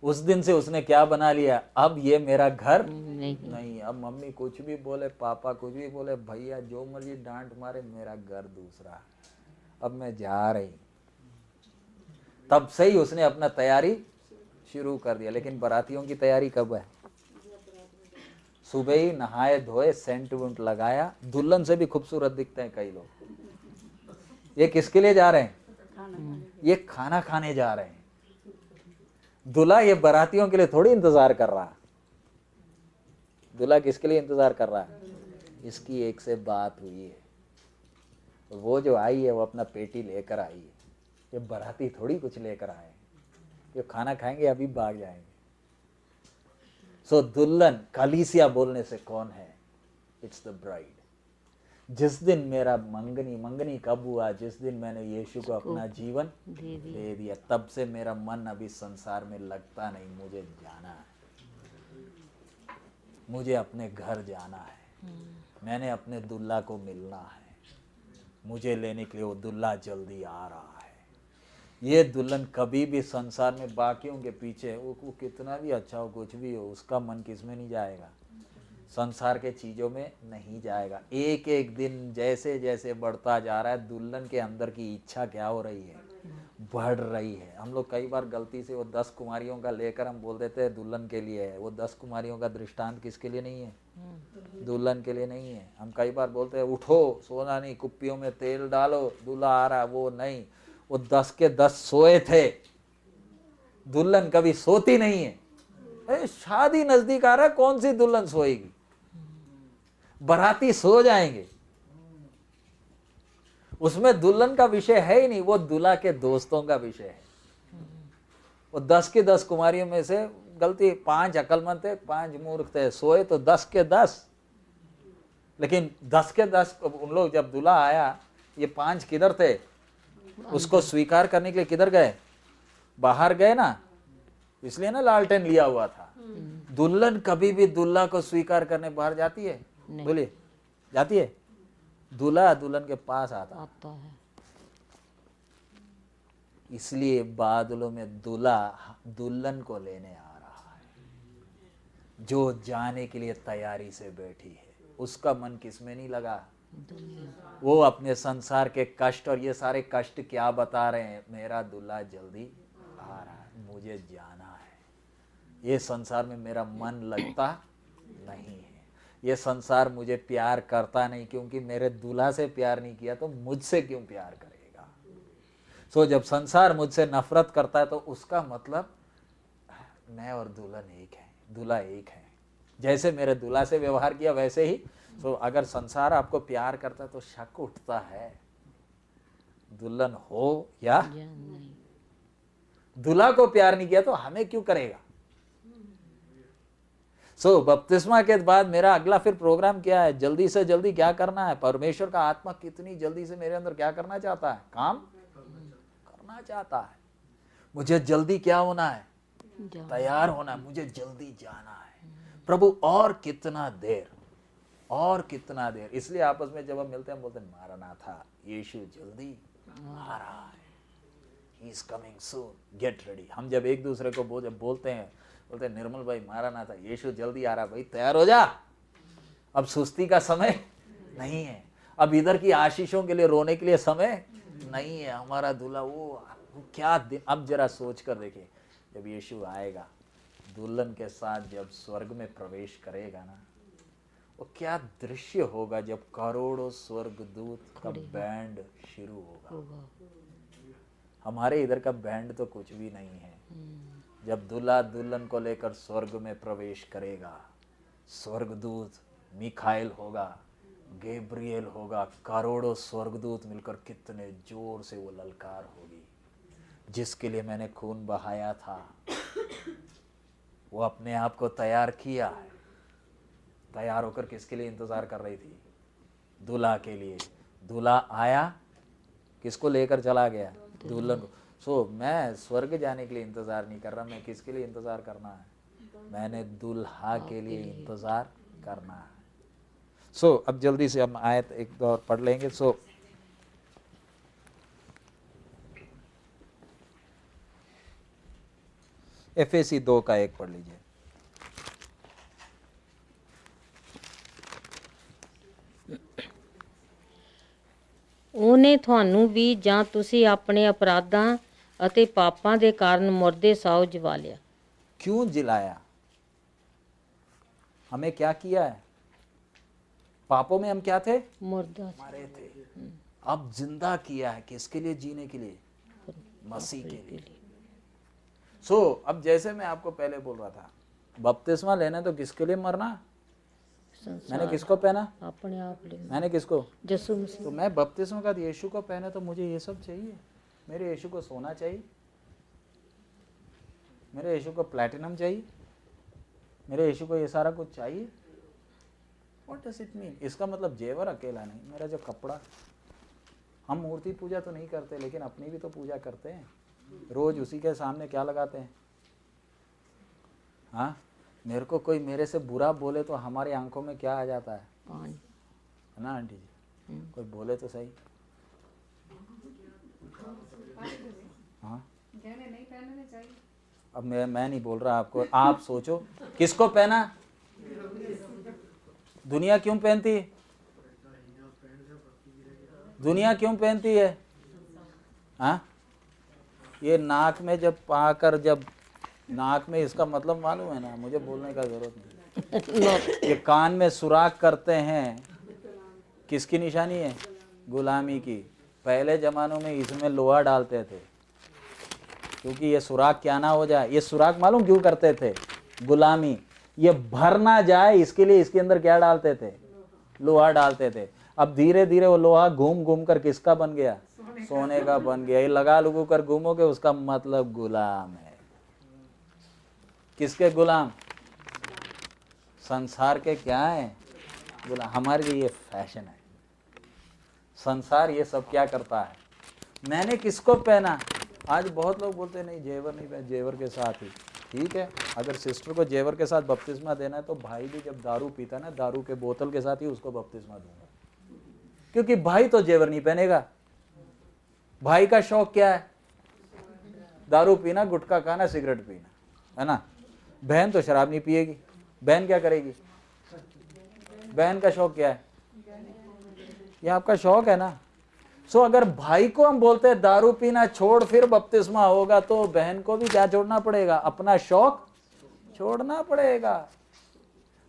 उस दिन से उसने क्या बना लिया, अब ये मेरा घर नहीं। अब मम्मी कुछ भी बोले, पापा कुछ भी बोले, भैया जो मर्जी डांट मारे, मेरा घर दूसरा, अब मैं जा रही। तब से ही उसने अपना तैयारी शुरू कर दिया। लेकिन बारातियों की तैयारी कब है, सुबह ही नहाए धोए, सेंट वेंट लगाया, दुल्हन से भी खूबसूरत दिखते हैं कई लोग। ये किसके लिए जा रहे हैं, ये खाना खाने जा रहे हैं। दूल्हा ये बारातियों के लिए थोड़ी इंतजार कर रहा। दूल्हा किसके लिए इंतजार कर रहा है, इसकी एक से बात हुई है, वो जो आई है वो अपना पेटी लेकर आई है। ये बाराती थोड़ी कुछ लेकर आए, ये खाना खाएंगे अभी भाग जाएंगे। सो दुल्हन, कलीसिया बोलने से कौन है, इट्स द ब्राइड। जिस दिन मेरा मंगनी कब हुआ, जिस दिन मैंने यीशु को अपना जीवन दे दिया, तब से मेरा मन अभी संसार में लगता नहीं। मुझे जाना है, मुझे अपने घर जाना है, मैंने अपने दुल्हा को मिलना है, मुझे लेने के लिए वो दुल्हा जल्दी आ रहा है। ये दुल्हन कभी भी संसार में बाकियों के पीछे, वो कितना भी अच्छा हो, कुछ भी हो, उसका मन किसमें नहीं जाएगा, संसार के चीज़ों में नहीं जाएगा। एक एक दिन जैसे जैसे बढ़ता जा रहा है, दुल्हन के अंदर की इच्छा क्या हो रही है, बढ़ रही है। हम लोग कई बार गलती से वो 10 कुमारियों का लेकर हम बोल देते हैं दुल्हन के लिए है। वो 10 कुमारियों का दृष्टांत किसके लिए नहीं है, दुल्हन के लिए नहीं है। हम कई बार बोलते हैं उठो, सोना नहीं, कुप्पियों में तेल डालो, दूल्हा आ रहा, वो नहीं। वो 10 के 10 सोए थे, दुल्हन कभी सोती नहीं है। शादी नजदीक आ रहा है, कौन सी दुल्हन सोएगी, बाराती सो जाएंगे। उसमें दुल्हन का विषय है ही नहीं, वो दूल्हा के दोस्तों का विषय है। वो 10 के 10 कुमारियों में से गलती 5 अकलमंद थे, 5 मूर्ख थे, सोए तो 10 के 10। लेकिन 10 के 10 उन लोग, जब दूल्हा आया, ये 5 किधर थे, उसको स्वीकार करने के लिए किधर गए, बाहर गए ना, इसलिए ना लालटेन लिया हुआ था। दुल्हन कभी भी दूल्हा को स्वीकार करने बाहर जाती है, बोलिए जाती है, दूल्हा दुल्हन के पास आता है। इसलिए बादलों में दूल्हा दुल्हन को लेने आ रहा है, जो जाने के लिए तैयारी से बैठी है। उसका मन किस में नहीं लगा, वो अपने संसार के कष्ट, और ये सारे कष्ट क्या बता रहे हैं, मेरा दूल्हा जल्दी आ रहा है, मुझे जाना है, ये संसार में मेरा मन लगता नहीं है, ये संसार मुझे प्यार करता नहीं, क्योंकि मेरे दूल्हा से प्यार नहीं किया तो मुझसे क्यों प्यार करेगा। सो जब संसार मुझसे नफरत करता है तो उसका मतलब मैं और दुल्हन एक है, दूल्हा एक है। जैसे मेरे दूल्हा से व्यवहार किया वैसे ही। सो अगर संसार आपको प्यार करता है तो शक उठता है, दुल्हन हो या दूल्हा को प्यार नहीं किया तो हमें क्यों करेगा। सो बपतिस्मा के बाद मेरा अगला फिर प्रोग्राम क्या है, जल्दी से जल्दी क्या करना है, परमेश्वर का आत्मा कितनी जल्दी से मेरे अंदर क्या करना चाहता है, काम करना चाहता है। मुझे जल्दी क्या होना है, तैयार होना है, मुझे जल्दी जाना है। प्रभु और कितना देर, और कितना देर। इसलिए आपस में जब हम मिलते हैं हम बोलते हैं मारनाथा, यीशु जल्दी आ रहा है, he is coming soon, get ready. हम जब एक दूसरे को बोलते हैं निर्मल भाई मारनाथा, यीशु जल्दी आ रहा है भाई, तैयार हो जा, अब सुस्ती का समय नहीं है, अब इधर की आशीषों के लिए रोने के लिए समय नहीं है। हमारा दूल्हा वो क्या दिन। अब जरा सोच कर देखिए, जब यीशु आएगा दुल्हन के साथ, जब स्वर्ग में प्रवेश करेगा ना, वो क्या दृश्य होगा, जब करोड़ों स्वर्गदूत का बैंड शुरू होगा। हमारे इधर का बैंड तो कुछ भी नहीं है। जब दूल्हा दुल्हन को लेकर स्वर्ग में प्रवेश करेगा, स्वर्गदूत मिखाइल होगा, गैब्रिएल होगा, करोड़ों स्वर्गदूत मिलकर कितने जोर से वो ललकार होगी, जिसके लिए मैंने खून बहाया था, वो अपने आप को तैयार किया है। तैयार होकर किसके लिए इंतजार कर रही थी, दूल्हा के लिए। दूल्हा आया, किसको लेकर चला गया, दुल्हन को। सो मैं स्वर्ग जाने के लिए इंतजार नहीं कर रहा, मैं किसके लिए इंतजार करना है, मैंने दूल्हा के लिए इंतजार करना है। सो अब जल्दी से हम आयत एक दो और पढ़ लेंगे। सो एफएसी 2 का 1 पढ़ लीजिए। ਉਹਨੇ ਤੁਹਾਨੂੰ ਵੀ ਜਾਂ ਤੁਸੀਂ ਆਪਣੇ ਅਪਰਾਧਾਂ ਅਤੇ ਪਾਪਾਂ ਦੇ ਕਾਰਨ ਮੁਰਦੇ ਸਾਓ ਜਵਾ ਲਿਆ। क्यों जिलाया, हमें क्या किया है, पापों में हम क्या थे, ਮੁਰਦਾ मारे थे, अब जिंदा किया है। किसके लिए, जीने के लिए, मसीह के लिए। सो अब जैसे मैं आपको पहले बोल रहा था, बपतिस्मा लेना तो किसके लिए मरना, मैंने किसको पहना, ਆਪਣੇ ਆਪ ਲਈ मैंने किसको, ਯਿਸੂ ਮਸੀਹ। तो मैं बपतिस्मा का यीशु को पहने तो मुझे ये सब चाहिए। मेरे यीशु को सोना चाहिए, मेरे यीशु को प्लैटिनम चाहिए, मेरे यीशु को ये सारा कुछ चाहिए। व्हाट डज इट मीन, इसका मतलब जेवर अकेला नहीं, मेरा जो कपड़ा। हम मूर्ति पूजा तो नहीं करते, लेकिन अपनी भी तो पूजा करते हैं। रोज उसी के सामने क्या लगाते हैं। हाँ, मेरे को कोई मेरे से बुरा बोले तो हमारी आंखों में क्या आ जाता है, ਪਾਣੀ है ना आंटी जी, कोई बोले तो सही। हाँ, अब मैं नहीं बोल रहा आपको, आप सोचो किसको पहना, दुनिया क्यों पहनती है, दुनिया क्यों पहनती है। हाँ, ये नाक में जब पाकर, जब नाक में, इसका मतलब मालूम है ना, मुझे बोलने का जरूरत नहीं। ये कान में सुराख करते हैं, किसकी निशानी है, गुलामी की। पहले जमानों में इसमें लोहा डालते थे, क्योंकि ये सुराख क्या ना हो जाए। ये सुराख मालूम क्यों करते थे, गुलामी, ये भर ना जाए इसके लिए इसके अंदर क्या डालते थे, लोहा डालते थे। अब धीरे धीरे वो लोहा घूम घूम कर किसका बन गया, सोने का बन गया। ये लगा लगू कर घूमोगे, उसका मतलब गुलाम है। किसके गुलाम, संसार के क्या है गुलाम। हमारे लिए ये फैशन है, संसार ये सब क्या करता है। मैंने किसको पहना, आज बहुत लोग बोलते हैं नहीं जेवर नहीं पहना, जेवर के साथ ही ठीक है। अगर सिस्टर को जेवर के साथ बपतिस्मा देना है तो भाई भी जब दारू पीता ना, दारू के बोतल के साथ ही उसको बपतिस्मा दूंगा, क्योंकि भाई तो जेवर नहीं पहनेगा। भाई का शौक क्या है, दारू पीना, गुटखा खाना, सिगरेट पीना, है ना। बहन तो शराब नहीं पिएगी, बहन क्या करेगी, बहन का शौक क्या है, ये आपका शौक है ना। सो अगर भाई को हम बोलते हैं दारू पीना छोड़ फिर बपतिस्मा होगा, तो बहन को भी क्या छोड़ना पड़ेगा? अपना शौक छोड़ना पड़ेगा।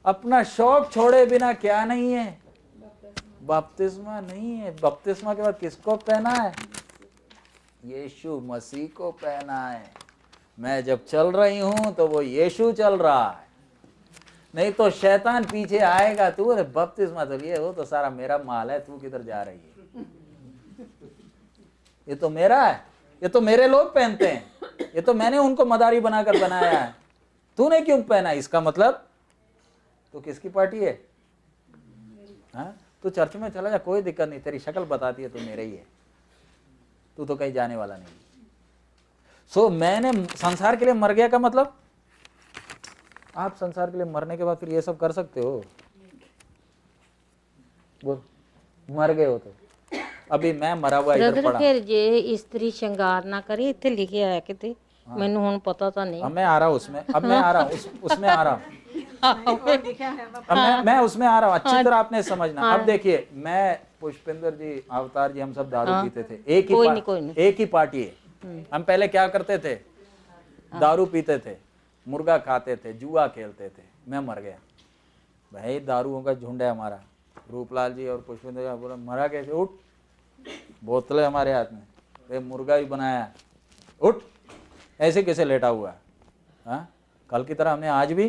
अपना शौक छोड़े बिना क्या नहीं है? बपतिस्मा नहीं है। बपतिस्मा के बाद किसको पहना है? यीशु मसीह को पहना है। मैं जब चल रही हूं तो वो यीशु चल रहा है, नहीं तो शैतान पीछे आएगा, तू अरे बपतिस्मा तो लिए, वो तो सारा मेरा माल है, तू किधर जा रही है? ये तो मेरा है, ये तो मेरे लोग पहनते हैं, ये तो मैंने उनको मदारी बनाकर बनाया है, तूने क्यों पहना? इसका मतलब तू किसकी पार्टी है? हाँ, तू चर्च में चला जा, कोई दिक्कत नहीं, तेरी शक्ल बताती है तू मेरे ही है, तू तो कहीं जाने वाला नहीं। सो मैंने संसार के लिए मर गया का मतलब, आप संसार के लिए मरने के बाद फिर ये सब कर सकते हो? बोल, मर गए हो तो। अभी मैं मरा हुआ इधर ब्रदर पड़ा। ਫਿਰ ਜੇ ਇਸਤਰੀ ਸ਼ਿੰਗਾਰ ਨਾ ਕਰੇ, ਇੱਥੇ ਲਿਖਿਆ ਹੈ ਕਿਤੇ, ਮੈਨੂੰ ਹੁਣ ਪਤਾ ਤਾਂ ਨਹੀਂ। अब मैं आ रहा हूँ उसमें, अब मैं आ रहा हूँ उसमें आ रहा हूँ, अब मैं उसमें आ रहा हूँ, अच्छी तरह आपने समझना। अब देखिए, मैं पुष्पेंद्र जी, अवतार जी, हम सब दारू पीते थे, एक ही पार्टी है। हम पहले क्या करते थे? दारू पीते थे, मुर्गा खाते थे, जुआ खेलते थे। मैं मर गया भाई, दारुओं का झुंड है हमारा। रूपलाल जी और पुष्पेंद्र जी बोला मरा कैसे? उठ, बोतलें हमारे हाथ में, वे मुर्गा भी बनाया, उठ, ऐसे कैसे लेटा हुआ है? हाँ, कल की तरह हमने आज भी।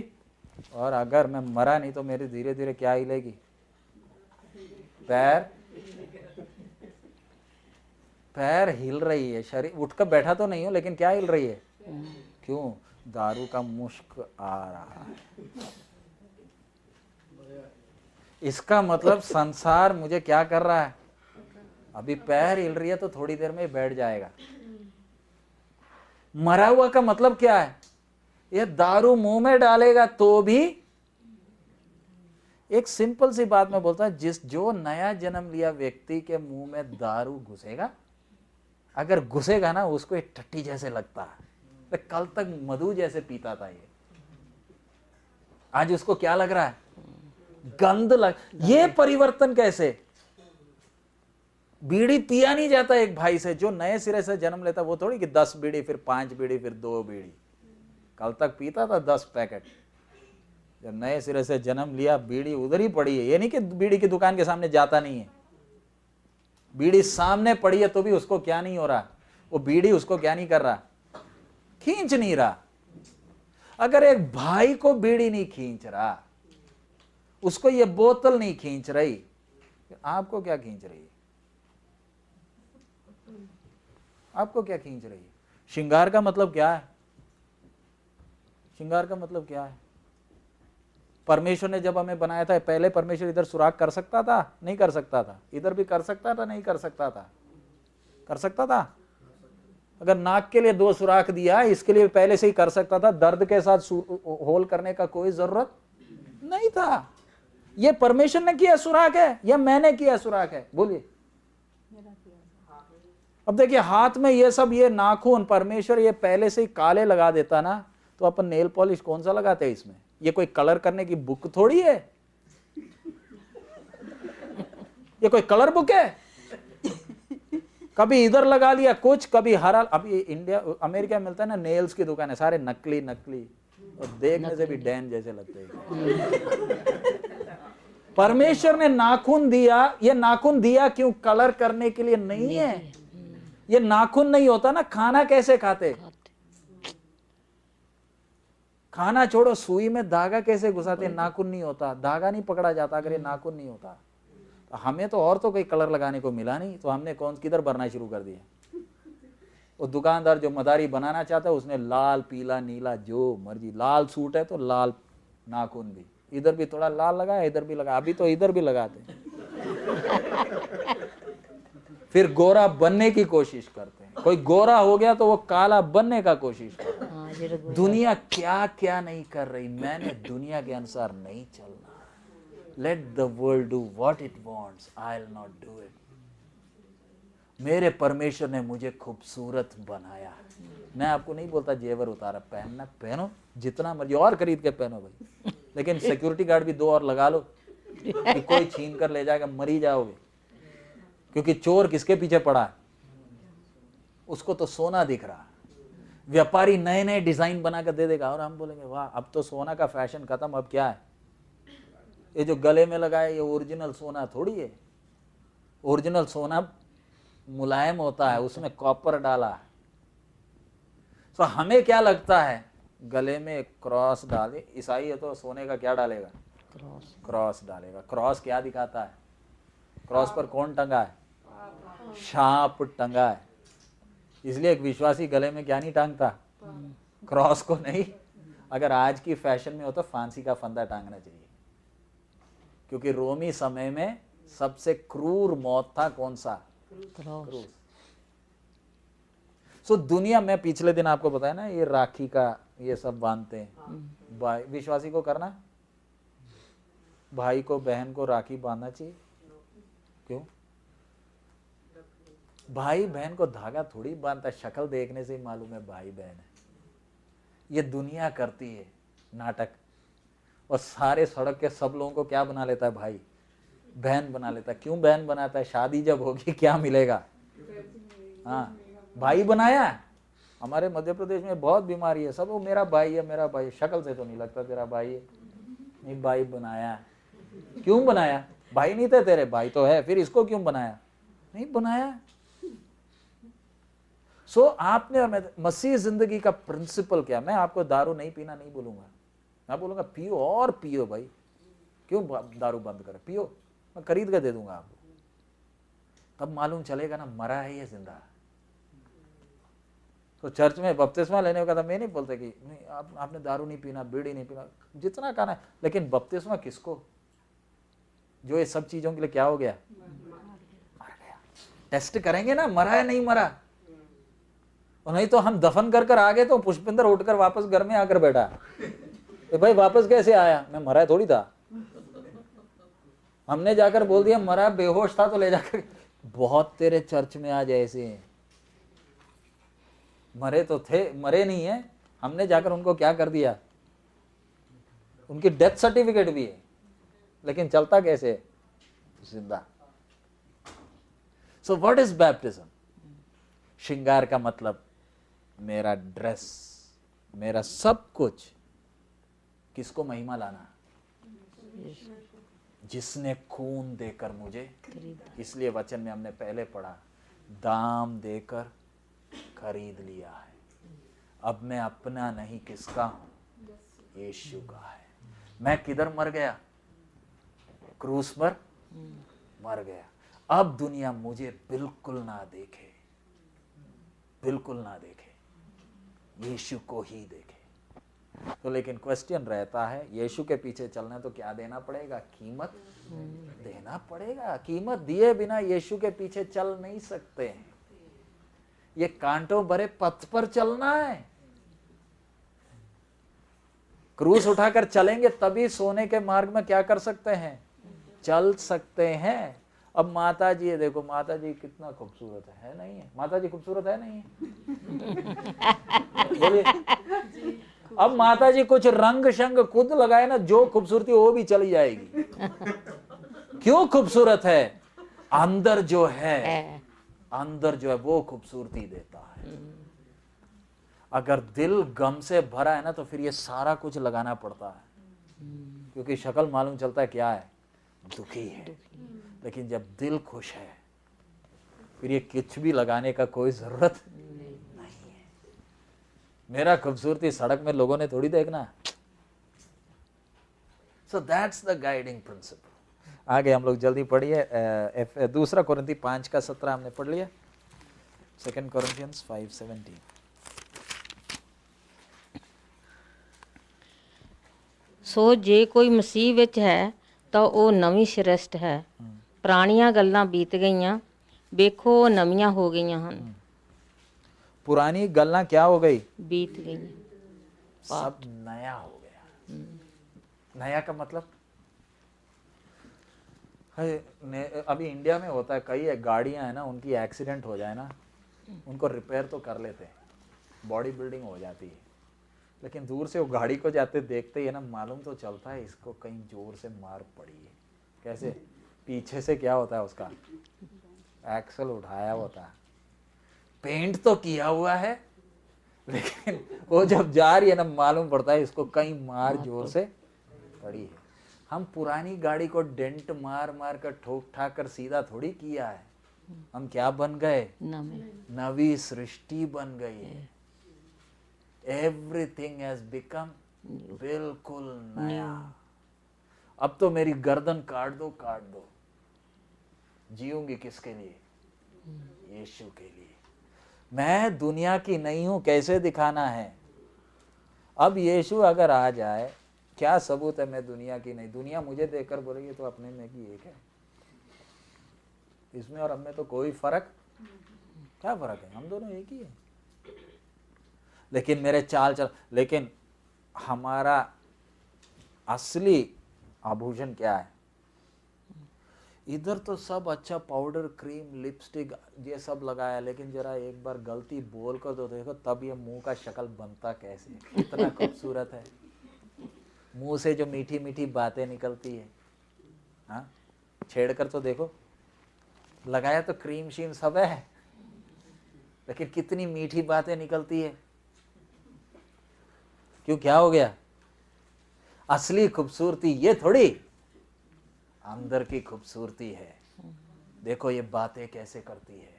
और अगर मैं मरा नहीं तो मेरी धीरे धीरे क्या हिलेगी? पैर हिल रही है, शरीर उठकर बैठा तो नहीं हो, लेकिन क्या हिल रही है? क्यों? दारू का मुश्क आ रहा है। इसका मतलब संसार मुझे क्या कर रहा है? अभी पैर हिल रही है तो थोड़ी देर में बैठ जाएगा। मरा हुआ का मतलब क्या है? ये दारू मुंह में डालेगा तो भी, एक सिंपल सी बात मैं बोलता हूं, जो नया जन्म लिया व्यक्ति के मुंह में दारू घुसेगा, अगर घुसेगा ना, उसको एक टट्टी जैसे लगता है। तो कल तक मधु जैसे पीता था ये, आज उसको क्या लग रहा है? गंध लग। ये परिवर्तन कैसे? बीड़ी पिया नहीं जाता एक भाई से जो नए सिरे से जन्म लेता, वो थोड़ी कि 10 बीड़ी, फिर 5 बीड़ी, फिर 2 बीड़ी। कल तक पीता था 10 पैकेट। जब नए सिरे से जन्म लिया, बीड़ी उधर ही पड़ी है। ये नहीं कि बीड़ी की दुकान के सामने जाता नहीं है, बीड़ी सामने पड़ी है तो भी उसको क्या नहीं हो रहा? वो बीड़ी उसको क्या नहीं कर रहा? खींच नहीं रहा। अगर एक भाई को बीड़ी नहीं खींच रहा, उसको ये बोतल नहीं खींच रही, आपको क्या खींच रही है? आपको क्या खींच रही है? श्रृंगार का मतलब क्या है? श्रृंगार का मतलब क्या है? परमेश्वर ने जब हमें बनाया था, पहले परमेश्वर इधर सुराख कर सकता था? नहीं कर सकता था। इधर भी कर सकता था? नहीं कर सकता था। कर सकता था। अगर नाक के लिए 2 सुराख दिया, इसके लिए पहले से ही कर सकता था। दर्द के साथ होल करने का कोई जरूरत नहीं था। ये परमेश्वर ने किया सुराख है या मैंने किया सुराख है? बोलिए। अब देखिए, हाथ में ये सब, ये नाखून परमेश्वर ये पहले से ही काले लगा देता ना, तो अपन नेल पॉलिश कौन सा लगाते हैं इसमें? ये कोई कलर करने की बुक थोड़ी है, ये कोई कलर बुक है? कभी इधर लगा लिया कुछ, कभी हरा। अभी इंडिया अमेरिका में मिलता है ना, नेल्स की दुकान है, सारे नकली नकली, और देखने से भी डैन जैसे लगते हैं। परमेश्वर ने नाखून दिया, ये नाखून दिया क्यों? कलर करने के लिए नहीं है। ये नाखून नहीं होता ना, खाना कैसे खाते? खाना छोड़ो, सुई में धागा कैसे घुसाते? नाखून नहीं होता, धागा नहीं पकड़ा जाता अगर ये नाखून नहीं होता। तो हमें तो और तो कोई कलर लगाने को मिला नहीं, तो हमने किधर भरना शुरू कर दिया। वो दुकानदार जो मदारी बनाना चाहता है, उसने लाल, पीला, नीला, जो मर्जी, लाल सूट है तो लाल नाखून भी, इधर भी थोड़ा लाल लगा, इधर भी लगा, अभी तो इधर भी लगाते। फिर गोरा बनने की कोशिश करते हैं। कोई गोरा हो गया तो वो काला बनने का कोशिश करता है। दुनिया क्या क्या नहीं कर रही, मैंने दुनिया के अनुसार नहीं चलना। Let the world do what it wants, I will not do it. मेरे परमेश्वर ने मुझे खूबसूरत बनाया। मैं आपको नहीं बोलता जेवर उतारा, पहनना पहनो, जितना मर्जी और खरीद के पहनो भाई, लेकिन सिक्योरिटी गार्ड भी 2 और लगा लो कि कोई छीन कर ले जाएगा, मरी जाओगे। क्योंकि चोर किसके पीछे पड़ा है? उसको तो सोना दिख रहा है। व्यापारी नए नए डिजाइन बना कर दे देगा और हम बोलेंगे वाह, अब तो सोना का फैशन खत्म, अब क्या है? ये जो गले में लगा है ये ओरिजिनल सोना थोड़ी है। ओरिजिनल सोना मुलायम होता है, उसमें कॉपर डाला है। तो हमें क्या लगता है? गले में एक क्रॉस डाले, ईसाई है तो सोने का क्या डालेगा? क्रॉस डालेगा। क्रॉस क्या दिखाता है? क्रॉस पर कौन टंगा है? सांप टंगा है। इसलिए एक विश्वासी गले में क्या नहीं टांगता? क्रॉस को नहीं। अगर आज की फैशन में हो तो फांसी का फंदा टांगना चाहिए, क्योंकि रोमी समय में सबसे क्रूर मौत था कौन सा? क्रूस। सो दुनिया में पिछले दिन आपको बताया ना, ये राखी का ये सब बांधते हैं। भाई विश्वासी को करना, भाई को बहन को राखी बांधना चाहिए। क्यों? भाई बहन को धागा थोड़ी बांधता, शक्ल देखने से ही मालूम है भाई बहन है। ये दुनिया करती है नाटक, और सारे सड़क के सब लोगों को क्या बना लेता है? भाई बहन बना लेता है। क्यों बहन बनाता है? शादी जब होगी क्या मिलेगा? हाँ, भाई बनाया। हमारे मध्य प्रदेश में बहुत बीमारी है, सब वो मेरा भाई है, मेरा भाई। शक्ल से तो नहीं लगता तेरा भाई है। नहीं, भाई बनाया। क्यों बनाया? भाई नहीं थे तेरे, भाई तो है, फिर इसको क्यों बनाया? नहीं बनाया। सो आपने और मैं, मसीह जिंदगी का प्रिंसिपल क्या? मैं आपको दारू नहीं पीना नहीं बोलूंगा, मैं बोलूंगा पियो और पियो भाई। क्यों दारू बंद कर? पियो, मैं खरीद के दे दूंगा आपको। तब मालूम चलेगा ना मरा है ये जिंदा। तो चर्च में बपतिस्मा लेने का था, मैं नहीं बोलते कि नहीं आपने दारू नहीं पीना, बीड़ी नहीं पीना, जितना खाना है, लेकिन बपतिस्मा किसको? जो ये सब चीजों के लिए क्या हो गया? मर गया। टेस्ट करेंगे ना मरा है नहीं मरा। और नहीं तो हम दफन कर कर आ गए तो पुष्पिंदर उठकर वापस घर में आकर बैठा, भाई वापस कैसे आया? मैं मरा थोड़ी था। हमने जाकर बोल दिया मरा, बेहोश था तो ले जाकर। बहुत तेरे चर्च में आज ऐसे हैं, मरे तो थे, मरे नहीं है। हमने जाकर उनको क्या कर दिया? उनकी डेथ सर्टिफिकेट भी है, लेकिन चलता कैसे? जिंदा। So what is baptism? श्रृंगार का मतलब मेरा ड्रेस, मेरा सब कुछ किसको महिमा लाना? जिसने खून देकर मुझे, इसलिए वचन में हमने पहले पढ़ा, दाम देकर खरीद लिया है। अब मैं अपना नहीं, किसका हूं? यीशु का है। मैं किधर मर गया? क्रूस पर मर गया। अब दुनिया मुझे बिल्कुल ना देखे, बिल्कुल ना देखे, यीशु को ही देखे। तो लेकिन क्वेश्चन रहता है, यीशु के पीछे चलना तो क्या देना पड़ेगा? कीमत देना पड़ेगा। कीमत दिए बिना यीशु के पीछे चल नहीं सकते हैं। ये कांटों भरे पथ पर चलना है। क्रूस उठाकर चलेंगे तभी सोने के मार्ग में क्या कर सकते हैं? चल सकते हैं। अब माता जी है, देखो माता जी कितना खूबसूरत है नहीं है? माता जी खूबसूरत है नहीं है? बोलिए। अब माता जी कुछ रंग शंग खुद लगाए ना, जो खूबसूरती वो भी चली जाएगी। क्यों खूबसूरत है? अंदर जो है, अंदर जो है वो खूबसूरती देता है। अगर दिल गम से भरा है ना तो फिर ये सारा कुछ लगाना पड़ता है, क्योंकि शक्ल मालूम चलता है क्या है? दुखी है। लेकिन जब दिल खुश है फिर ये कुछ भी लगाने का कोई जरूरत नहीं है। मेरा खूबसूरती सड़क में लोगों ने थोड़ी देखना। So that's the guiding principal. आगे हम लोग जल्दी पढ़िए। दूसरा कोरिन्थी 5:17 हमने पढ़ लिया। 2 Corinthians 5:17। ਸੋ ਜੇ ਕੋਈ ਮਸੀਹ ਵਿੱਚ ਹੈ ਤਾਂ ਉਹ ਨਵੀਂ ਸ੍ਰਿਸ਼ਟ ਹੈ। ਪੁਰਾਣੀਆਂ ਗੱਲਾਂ ਬੀਤ ਗਈਆਂ, ਵੇਖੋ ਉਹ ਨਵੀਆਂ ਹੋ ਗਈਆਂ ਹਨ। पुरानी गल्ला क्या हो गई? बीत गईं, सब नया हो गया। नया का मतलब अभी इंडिया में होता है, कई गाड़ियां है ना, उनकी एक्सीडेंट हो जाए ना, उनको रिपेयर तो कर लेते हैं, बॉडी बिल्डिंग हो जाती है, लेकिन दूर से वो गाड़ी को जाते देखते ही है ना, मालूम तो चलता है इसको कहीं जोर से मार पड़ी है। कैसे? पीछे से क्या होता है उसका एक्सल उठाया होता, पेंट तो किया हुआ है, लेकिन वो जब जा रही है ना मालूम पड़ता है इसको कहीं मार जोर से पड़ी है। हम पुरानी गाड़ी को डेंट मार मार कर ठोक ठाक कर सीधा थोड़ी किया है, हम क्या बन गए, नवी सृष्टि बन गई है। एवरीथिंग हैज बिकम बिल्कुल नया। अब तो मेरी गर्दन काट दो, जीऊंगी किसके लिए, यीशु के लिए। मैं दुनिया की नहीं हूं, कैसे दिखाना है। अब यीशु अगर आ जाए, क्या सबूत है मैं दुनिया की नहीं। दुनिया मुझे देखकर बोलेगी तो अपने में की एक है, इसमें और हमें तो कोई फर्क, क्या फर्क है, हम दोनों एक ही है। लेकिन मेरे चाल चल, लेकिन हमारा असली आभूषण क्या है। इधर तो सब अच्छा पाउडर, क्रीम, लिपस्टिक ये सब लगाया, लेकिन जरा एक बार गलती बोल कर तो देखो, तब ये मुंह का शक्ल बनता कैसे, कितना खूबसूरत है। मुंह से जो मीठी मीठी बातें निकलती है, हाँ, छेड़ कर तो देखो। लगाया तो क्रीम शीम सब है, लेकिन कितनी मीठी बातें निकलती है। क्यों, क्या हो गया। असली खूबसूरती ये थोड़ी, अंदर की खूबसूरती है। देखो ये बातें कैसे करती है,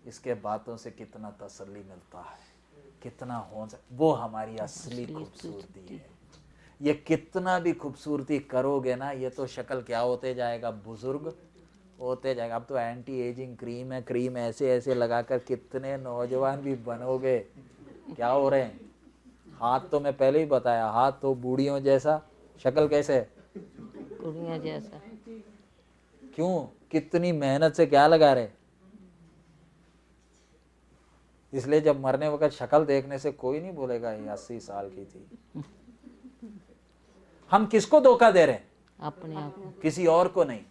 इसके बातों से कितना तसल्ली मिलता है, कितना वो हमारी असली खूबसूरती है। ये कितना भी खूबसूरती करोगे ना, ये तो शक्ल क्या होते जाएगा, बुजुर्ग होते जाएगा। अब तो एंटी एजिंग क्रीम है, क्रीम ऐसे ऐसे लगाकर कितने नौजवान भी बनोगे। क्या हो रहे हैं, हाथ तो मैं पहले ही बताया, हाथ तो बूढ़ियों जैसा, शक्ल कैसे, कुड़ियां जैसा। क्यों, कितनी मेहनत से क्या लगा रहे। इसलिए जब मरने वक्त शक्ल देखने से कोई नहीं बोलेगा ये 80 साल की थी। हम किसको धोखा दे रहे हैं, अपने आप को, किसी और को नहीं।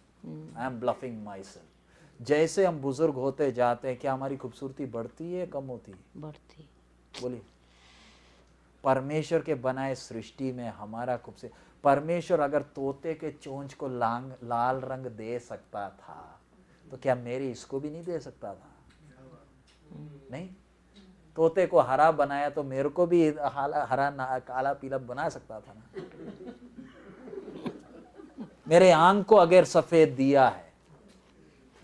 I am bluffing my self. जैसे हम बुजुर्ग होते जाते हैं, क्या हमारी खूबसूरती बढ़ती है, कम होती है, बढ़ती। बोलिए। परमेश्वर के बनाए सृष्टि में हमारा खूबसूरत, परमेश्वर अगर तोते के चोंच को लाल रंग दे सकता था, तो क्या मेरी इसको भी नहीं दे सकता था। नहीं, तोते को हरा बनाया तो मेरे को भी हरा काला पीला बना सकता था ना। मेरे आंख को अगर सफेद दिया है,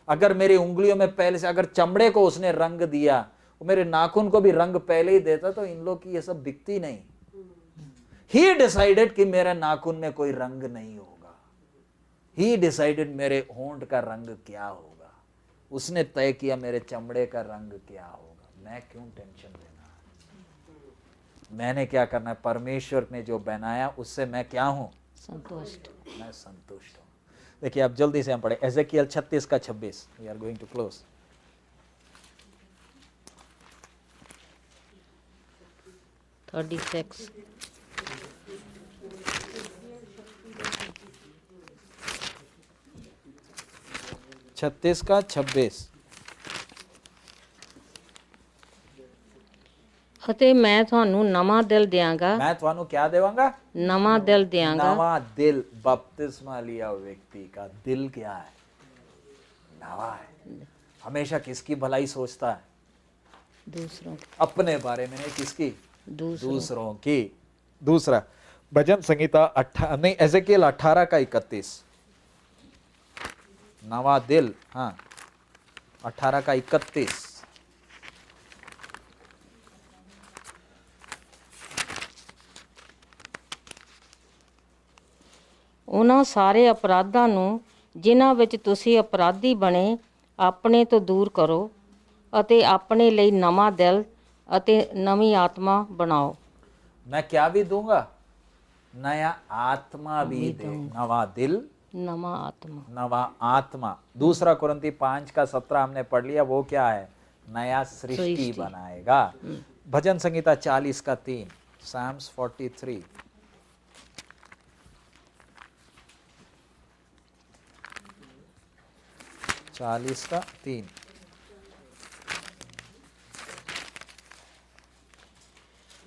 अगर मेरी उंगलियों में पहले से अगर चमड़े को उसने रंग दिया, मेरे नाखून को भी रंग पहले ही देता, तो इन लोग की ये सब दिखती नहीं। ही डिसाइडेड कि मेरे नाखून में कोई रंग नहीं होगा। ही डिसाइडेड मेरे होंठ का रंग क्या होगा। उसने तय किया मेरे चमड़े का रंग क्या होगा। मैं क्यों टेंशन लेना, मैंने क्या करना है। परमेश्वर ने जो बनाया उससे मैं क्या हूं, संतुष्ट। मैं संतुष्ट हूं। देखिए अब जल्दी से हम पढ़े एजेकियल 36 का 26। We are going to close. 36। छत्तीस का 26। ਅਤੇ ਮੈਂ ਤੁਹਾਨੂੰ ਨਵਾਂ ਦਿਲ ਦਿਆਂਗਾ। मैं ਤੁਹਾਨੂੰ क्या देवांगा, ਨਵਾਂ ਦਿਲ ਦਿਆਂਗਾ। नवा दिल। बपतिस्मा लिया व्यक्ति का दिल क्या है, नवा है। हमेशा किसकी भलाई सोचता है, दूसरों अपने बारे में नहीं, किसकी, दूसरों दूसरों की। दूसरा भजन संहिता नहीं एजेकियल 18 का 31। नवा दिल, हाँ 18 का 31। ਉਹਨਾਂ ਸਾਰੇ ਅਪਰਾਧਾਂ ਨੂੰ ਜਿਨ੍ਹਾਂ ਵਿੱਚ ਤੁਸੀਂ ਅਪਰਾਧੀ ਬਣੇ ਆਪਣੇ ਤੋਂ ਦੂਰ ਕਰੋ ਅਤੇ ਆਪਣੇ ਲਈ ਨਵਾਂ ਦਿਲ ਅਤੇ ਨਵੀਂ ਆਤਮਾ ਬਣਾਓ। मैं क्या भी दूंगा, नया आत्मा भी दे। नवा दिल, नवा आत्मा। नवा आत्मा। दूसरा कुरिन्थी 5 का 17 हमने पढ़ लिया, वो क्या है, नया सृष्टि बनाएगा। भजन संहिता 40 का 3, Psalms 43। का 3।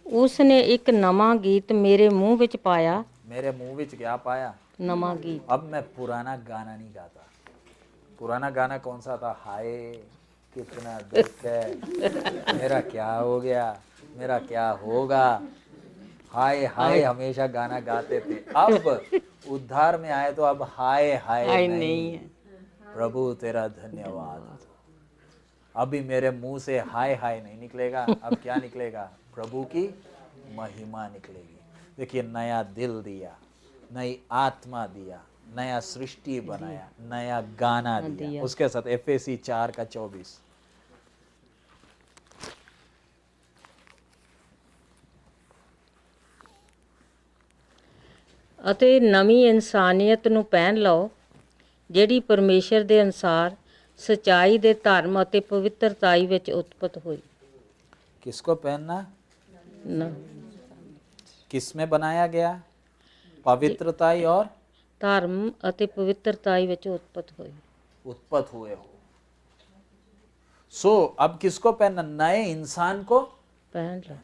ਉਸਨੇ ਇੱਕ ਨਵਾਂ ਗੀਤ ਮੇਰੇ ਮੂੰਹ ਵਿੱਚ ਪਾਇਆ। मेरे मुंह विच क्या पाया, ਨਵਾਂ ਗੀਤ। अब मैं पुराना गाना नहीं गाता। पुराना गाना कौन सा था? हाय कितना दुख है, मेरा क्या हो गया, मेरा क्या होगा, हाय हाय हमेशा गाना गाते थे। अब उद्धार में आए तो अब हाय हाय हाय नहीं, नहीं है। प्रभु तेरा धन्यवाद। अभी मेरे मुंह से हाय हाय नहीं निकलेगा, अब क्या निकलेगा? प्रभु की महिमा निकलेगी। देखिए, नया दिल दिया, नई आत्मा दिया, नया सृष्टि बनाया, नया गाना दिया। उसके साथ एफएसी 4:24। ਅਤੇ ਨਵੀਂ ਇਨਸਾਨੀਅਤ ਨੂੰ ਪਹਿਨ ਲਓ, ਜਿਹੜੀ ਪਰਮੇਸ਼ਰ ਦੇ ਅਨੁਸਾਰ ਸਚਾਈ ਦੇ ਧਰਮ ਅਤੇ ਪਵਿੱਤਰਤਾਈ ਵਿੱਚ ਉਤਪਤ ਹੋਈ। किसको पहनना? न किस में बनाया गया? पवित्रताई और ਧਰਮ ਅਤੇ ਪਵਿੱਤਰਤਾਈ ਵਿੱਚ ਉਤਪਤ ਹੋਈ। उत्पत्त हुए हो। सो अब किसको पहनना? नए इंसान को। ਪਹਿਨ ਲਓ।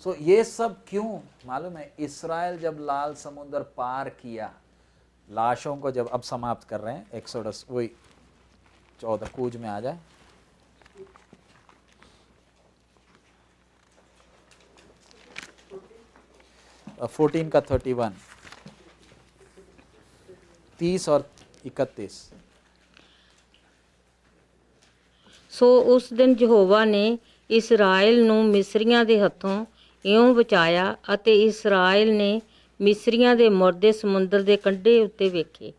सो ये सब क्यों मालूम है? इस्राएल जब लाल समुद्र पार किया, लाशों को जब अब समाप्त कर रहे हैं, एक्सोडस वही 14 कूज में आ जाए। और 14 का 31, 30 और 31। ਸੋ ਉਸ ਦਿਨ ਯਹੋਵਾ ਨੇ ਇਸਰਾਏਲ ਨੂੰ ਮਿਸਰੀਆਂ ਦੇ ਹੱਥੋਂ ਇਉਂ ਬਚਾਇਆ ਅਤੇ ਇਸਰਾਏਲ ਨੇ ਮਿਸਰੀਆਂ ਦੇ ਮੁਰਦੇ ਸਮੁੰਦਰ ਦੇ ਕੰਢੇ ਉੱਤੇ ਵੇਖੇ।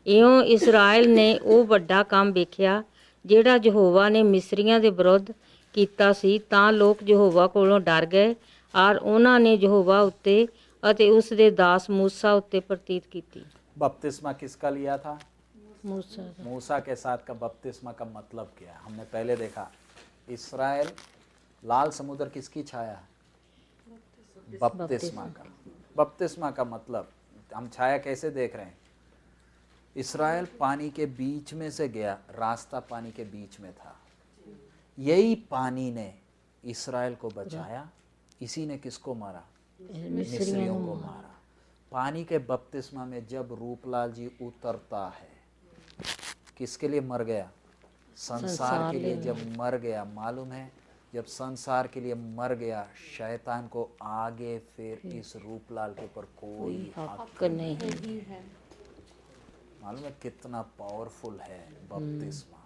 ਇਉਂ ਇਸਰਾਏਲ ਨੇ ਉਹ ਵੱਡਾ ਕੰਮ ਵੇਖਿਆ ਜਿਹੜਾ ਯਹੋਵਾ ਨੇ ਮਿਸਰੀਆਂ ਦੇ ਵਿਰੁੱਧ ਕੀਤਾ ਸੀ। ਤਾਂ ਲੋਕ ਯਹੋਵਾ ਕੋਲੋਂ ਡਰ ਗਏ ਔਰ ਉਹਨਾਂ ਨੇ ਯਹੋਵਾ ਉੱਤੇ ਅਤੇ ਉਸ ਦੇ ਦਾਸ मूसा ਉੱਤੇ ਪ੍ਰਤੀਤ ਕੀਤੀ। बपतिस्मा किसका लिया था? मूसा ਦਾ। मूसा के साथ का बपतिस्मा का मतलब क्या है? हमने पहले देखा, इस्राएल लाल समुद्र किसकी छाया? बपतिस्मा का। बपतिस्मा का मतलब हम छाया कैसे देख रहे हैं? इस्राएल पानी के बीच में से गया, रास्ता पानी के बीच में था, यही पानी ने इस्राएल को बचाया। इसी ने किसको मारा? मिस्रियों को मारा। पानी के बपतिस्मा में जब रूपलाल जी उतरता है, किसके लिए मर गया? संसार के लिए जब मर गया, मालूम है, जब संसार के लिए मर गया, शैतान को आगे फिर इस रूपलाल के ऊपर कोई हक नहीं है। मालूम है कितना पावरफुल है बपतिस्मा।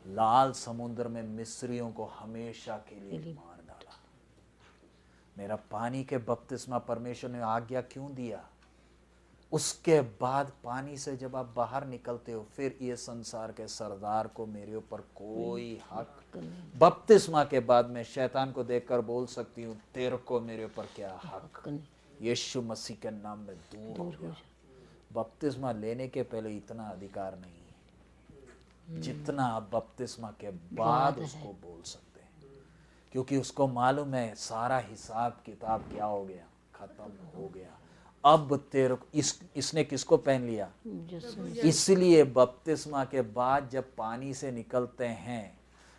लाल समुद्र में मिस्रियों को हमेशा के लिए मार डाला। मेरा पानी के बपतिस्मा परमेश्वर ने आज्ञा क्यों दिया? उसके बाद पानी से जब आप बाहर निकलते हो, फिर ये संसार के सरदार को मेरे ऊपर कोई हक। बपतिस्मा के बाद मैं शैतान को देखकर बोल सकती हूँ, तेरे को मेरे ऊपर क्या हक? यीशु मसीह के नाम में दूर हो गया। बपतिस्मा लेने के पहले इतना अधिकार नहीं है जितना आप बपतिस्मा के बाद उसको बोल सकते हैं, क्योंकि उसको मालूम है सारा हिसाब किताब क्या हो गया, खत्म हो गया। अब तेरे इसने किसको पहन लिया? इसलिए बपतिस्मा के बाद जब पानी से निकलते हैं,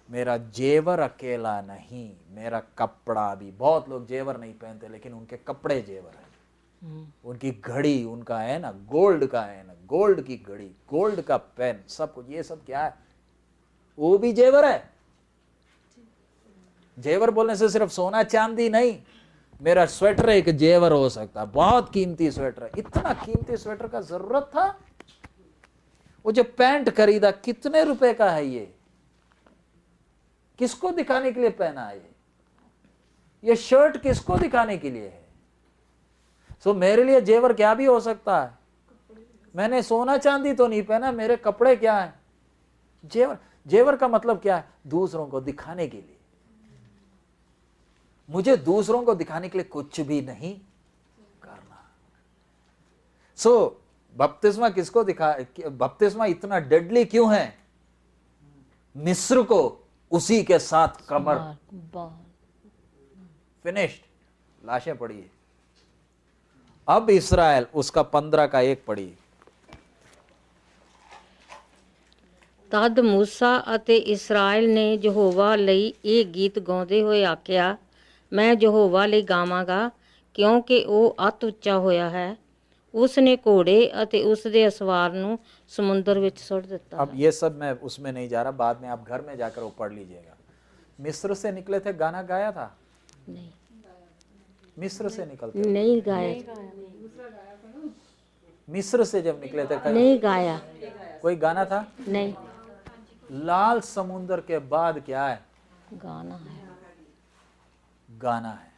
मेरा जेवर अकेला नहीं, मेरा कपड़ा भी। बहुत लोग जेवर नहीं पहनते, लेकिन उनके कपड़े जेवर है। उनकी घड़ी उनका है ना, गोल्ड का है ना, गोल्ड की घड़ी, गोल्ड का पेन, सब कुछ, ये सब क्या है? वो भी जेवर है। जेवर बोलने से सिर्फ सोना चांदी नहीं, मेरा स्वेटर एक जेवर हो सकता है, बहुत कीमती स्वेटर है। इतना कीमती स्वेटर का जरूरत था? वो जो पैंट खरीदा कितने रुपए का है? ये किसको दिखाने के लिए पहना है? ये शर्ट किसको दिखाने के लिए है? सो मेरे लिए जेवर क्या भी हो सकता है। मैंने सोना चांदी तो नहीं पहना, मेरे कपड़े क्या है? जेवर। जेवर का मतलब क्या है? दूसरों को दिखाने के लिए। मुझे दूसरों को दिखाने के लिए कुछ भी नहीं करना। सो बपतिस्मा किसको दिखा? बपतिस्मा इतना डेडली क्यों है? मिस्र को उसी के साथ कमर फिनिश्ड, लाशें पड़ी है। अब इस्राएल, उसका 15 का 1 पढ़िए। ਤਦ मूसा ਅਤੇ ਇਸਰਾਏਲ ਨੇ ਯਹੋਵਾ ਲਈ ਇਹ ਗੀਤ ਗਾਉਂਦੇ ਹੋਏ ਆਖਿਆ, ਮੈਂ ਯਹੋਵਾ ਲਈ ਗਾਵਾਂਗਾ, ਕਿਉਂਕਿ ਉਹ ਅਤ ਉੱਚਾ ਹੋਇਆ ਹੈ, ਉਸਨੇ ਘੋੜੇ ਅਤੇ ਉਸ ਦੇ ਅਸਵਾਰ ਨੂੰ ਸਮੁੰਦਰ ਵਿੱਚ ਸੁੱਟ ਦਿੱਤਾ। अब ये सब मैं उसमें नहीं जा रहा, बाद में आप घर में जाकर वो पढ़ लीजिएगा। मिस्र से निकले थे, गाना गाया था? नहीं, मिस्र से निकलते, नहीं गाया, मिस्र से जब निकले थे नहीं गाया, कोई गाना था? नहीं लाल समुद्र के बाद क्या है? गाना है। गाना है।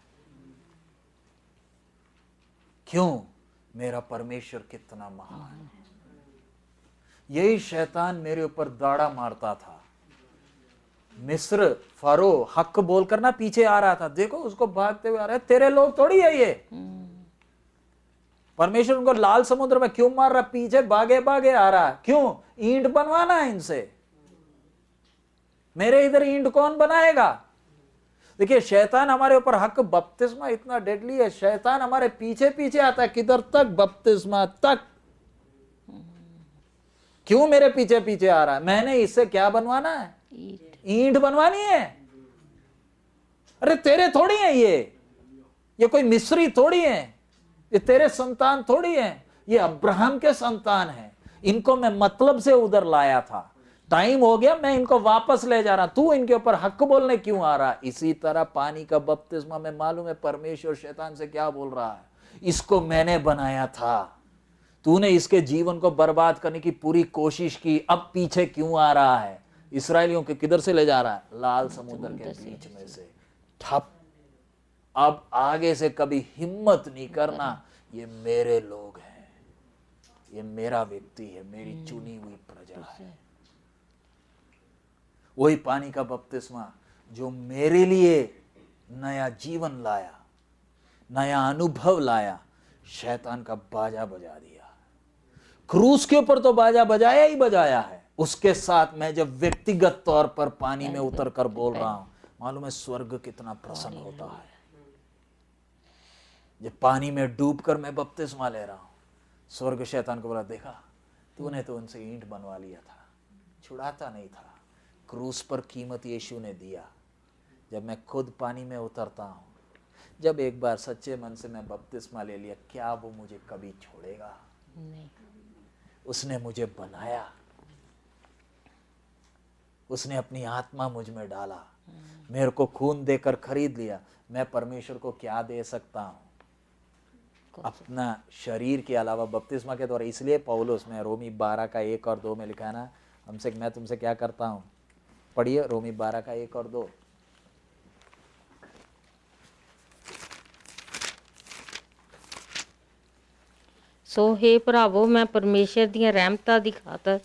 क्यों? मेरा परमेश्वर कितना महान है। यही शैतान मेरे ऊपर दाड़ा मारता था। मिस्र फारो हक बोलकर ना पीछे आ रहा था, देखो उसको भागते हुए आ रहा है, तेरे लोग थोड़ी है ये। परमेश्वर उनको लाल समुद्र में क्यों मार रहा? पीछे भागे भागे आ रहा है। क्यों? ईंट बनवाना है इनसे। मेरे इधर ईंट कौन बनाएगा? देखिए, शैतान हमारे ऊपर हक, बपतिस्मा इतना डेडली है, शैतान हमारे पीछे पीछे आता है। किधर तक? बपतिस्मा तक। क्यों मेरे पीछे पीछे आ रहा है? मैंने इससे क्या बनवाना है? ईंट बनवानी है। अरे तेरे थोड़ी है ये कोई मिस्री थोड़ी है, ये तेरे संतान थोड़ी है, ये अब्राहम के संतान है। इनको मैं मतलब से उधर लाया था, टाइम हो गया, मैं इनको वापस ले जा रहा। तू इनके ऊपर हक बोलने क्यों आ रहा? इसी तरह पानी का बपतिस्मा में मालूम है परमेश्वर शैतान से क्या बोल रहा है, इसको मैंने बनाया था, तूने इसके जीवन को बर्बाद करने की पूरी कोशिश की, अब पीछे क्यों आ रहा है? इसराइलियों के किधर से ले जा रहा है? लाल समुद्र के बीच में से। ठप। अब आगे से कभी हिम्मत नहीं करना, ये मेरे लोग हैं, ये मेरा व्यक्ति है, मेरी चुनी हुई प्रजा है। वही पानी का बपतिस्मा जो मेरे लिए नया जीवन लाया, नया अनुभव लाया, शैतान का बाजा बजा दिया। क्रूस के ऊपर तो बाजा बजाया ही बजाया है, उसके साथ मैं जब व्यक्तिगत तौर पर पानी में उतर कर बोल रहा हूं, मालूम है स्वर्ग कितना प्रसन्न होता है। जब पानी में डूबकर मैं बपतिस्मा ले रहा हूं, स्वर्ग शैतान को बोला, देखा तूने तो उनसे ईंट बनवा लिया था, छुड़ाता नहीं था। क्रूस पर कीमत यीशु ने दिया। जब मैं खुद पानी में उतरता हूं, जब एक बार सच्चे मन से मैं बपतिस्मा ले लिया, क्या वो मुझे कभी छोड़ेगा? नहीं। उसने मुझे बनाया, उसने अपनी आत्मा मुझ में डाला, मेरे को खून देकर खरीद लिया। मैं परमेश्वर को क्या दे सकता हूं? अपना शरीर के अलावा बपतिस्मा के द्वारा। इसलिए पौलुस में रोमी 12 का 1 और 2 में लिखा है ना, हमसे मैं तुमसे क्या करता हूं? पढ़िए रोमी 12 का 1 और 2। ਸੋ ਹੇ ਭਰਾਵੋ, ਮੈਂ ਪਰਮੇਸ਼ਰ ਦੀਆਂ ਰਹਿਮਤਾਂ ਦੀ ਖਾਤਰ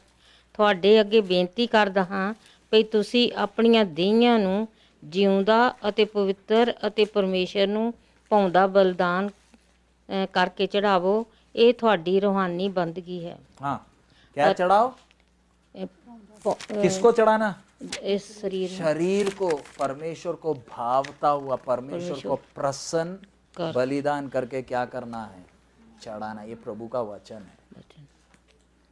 ਤੁਹਾਡੇ ਅੱਗੇ ਬੇਨਤੀ ਕਰਦਾ ਹਾਂ ਵੀ ਤੁਸੀਂ ਆਪਣੀਆਂ ਦੇਹੀਆਂ ਨੂੰ ਜਿਉਂਦਾ ਅਤੇ ਪਵਿੱਤਰ ਅਤੇ ਪਰਮੇਸ਼ਰ ਨੂੰ ਭਾਉਂਦਾ ਬਲਿਦਾਨ ਕਰਕੇ ਚੜਾਵੋ। ਇਹ ਤੁਹਾਡੀ रूहानी बंदगी है। हाँ, क्या चढ़ाओ? किसको चढ़ाना? इस शरीर को, परमेश्वर को भावता हुआ, परमेश्वर को प्रसन्न बलिदान करके क्या करना है? चढ़ाना। ये प्रभु का वचन है।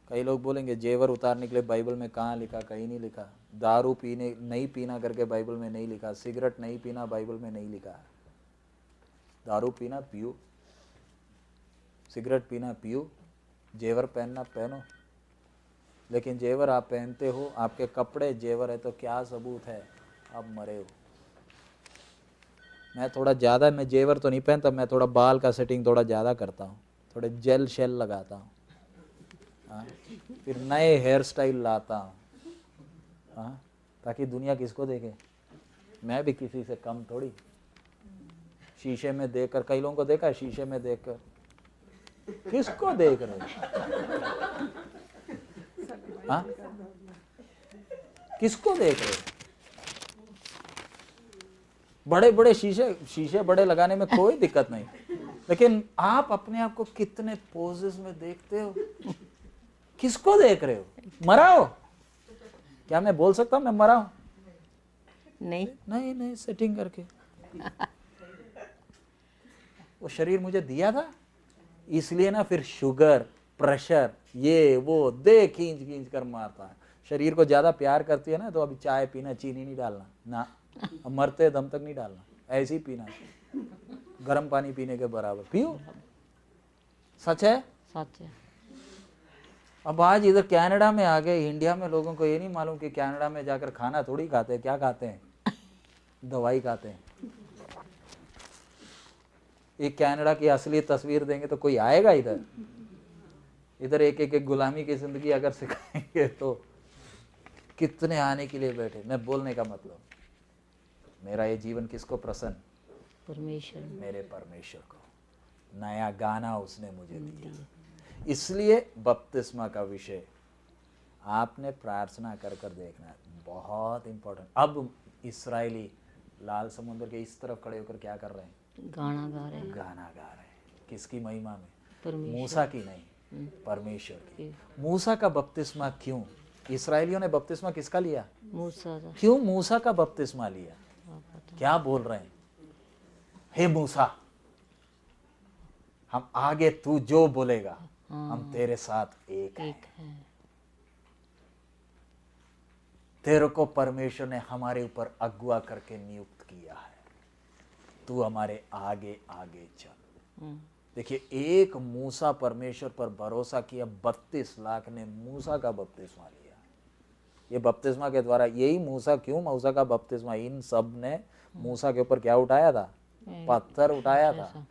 कई लोग बोलेंगे जेवर उतारने के लिए बाइबल में कहाँ लिखा? कहीं नहीं लिखा। दारू पीने नहीं पीना करके बाइबल में नहीं लिखा। सिगरेट नहीं पीना बाइबल में नहीं लिखा। दारू पीना पियो, सिगरेट पीना पियो, जेवर पहनना पहनो। लेकिन जेवर आप पहनते हो, आपके कपड़े जेवर है, तो क्या सबूत है आप मरे हो? मैं थोड़ा ज़्यादा, मैं जेवर तो नहीं पहनता, मैं थोड़ा बाल का सेटिंग थोड़ा ज़्यादा करता हूँ, थोड़े जेल शेल लगाता हूँ, हाँ, फिर नए हेयर स्टाइल लाता हूँ, हाँ, ताकि दुनिया किसको देखे? मैं भी किसी से कम थोड़ी। शीशे में देखकर, कई लोगों को देखा है शीशे में देखकर, किसको देख रहे हो? हाँ, किसको देख रहे हो? बड़े बड़े शीशे बड़े लगाने में कोई दिक्कत नहीं, लेकिन आप अपने आप को कितने पोजेस में देखते हो? किसको देख रहे हो? मरा हो? क्या मैं बोल सकता हूं मैं मरा हूं? नहीं नहीं नहीं, सेटिंग करके। वो शरीर मुझे दिया था, इसलिए ना फिर शुगर, प्रेशर, ये वो दे खींच खींच कर मारता है। शरीर को ज्यादा प्यार करती है ना, तो अभी चाय पीना, चीनी नहीं डालना ना, मरते दम तक नहीं डालना, ऐसे ही पीना, गर्म पानी पीने के बराबर पियो। सच है, सच है। अब आज इधर कनाडा में आ गए, इंडिया में लोगों को ये नहीं मालूम कि कनाडा में जाकर खाना थोड़ी खाते हैं, क्या खाते हैं, दवाई खाते हैं। ये कनाडा की असली तस्वीर देंगे तो कोई आएगा इधर? इधर एक एक गुलामी की जिंदगी अगर सिखाएंगे तो कितने आने के लिए बैठे। मैं बोलने का मतलब, मेरा ये जीवन किसको प्रसन्न? परमेश्वर मेरे परमेश्वर को। नया गाना उसने मुझे दिया। इसलिए बपतिस्मा का विषय आपने प्रार्थना कर कर देखना है, बहुत इंपॉर्टेंट। अब इस्राएली लाल समुद्र के इस तरफ खड़े होकर क्या कर रहे हैं? गाना गा रहे हैं। गाना गा रहे हैं। किसकी महिमा में? परमेश्वर मूसा की नहीं, परमेश्वर की। मूसा का बपतिस्मा क्यों? इस्राएलियों ने बपतिस्मा किसका लिया? मूसा का। क्यों मूसा का बपतिस्मा लिया? क्या बोल रहे हैं? हे मूसा, हम आगे तू जो बोलेगा हम तेरे साथ एक हैं। तेरे को परमेश्वर ने हमारे ऊपर अगुवा करके नियुक्त किया है, तू हमारे आगे आगे चल। देखिए, एक मूसा परमेश्वर पर भरोसा किया, 32 लाख ने मूसा का बपतिस्मा लिया। ये बपतिस्मा के द्वारा, यही मूसा, क्यों मूसा का बपतिस्मा? इन सब ने मूसा के ऊपर क्या उठाया था? पत्थर उठाया था।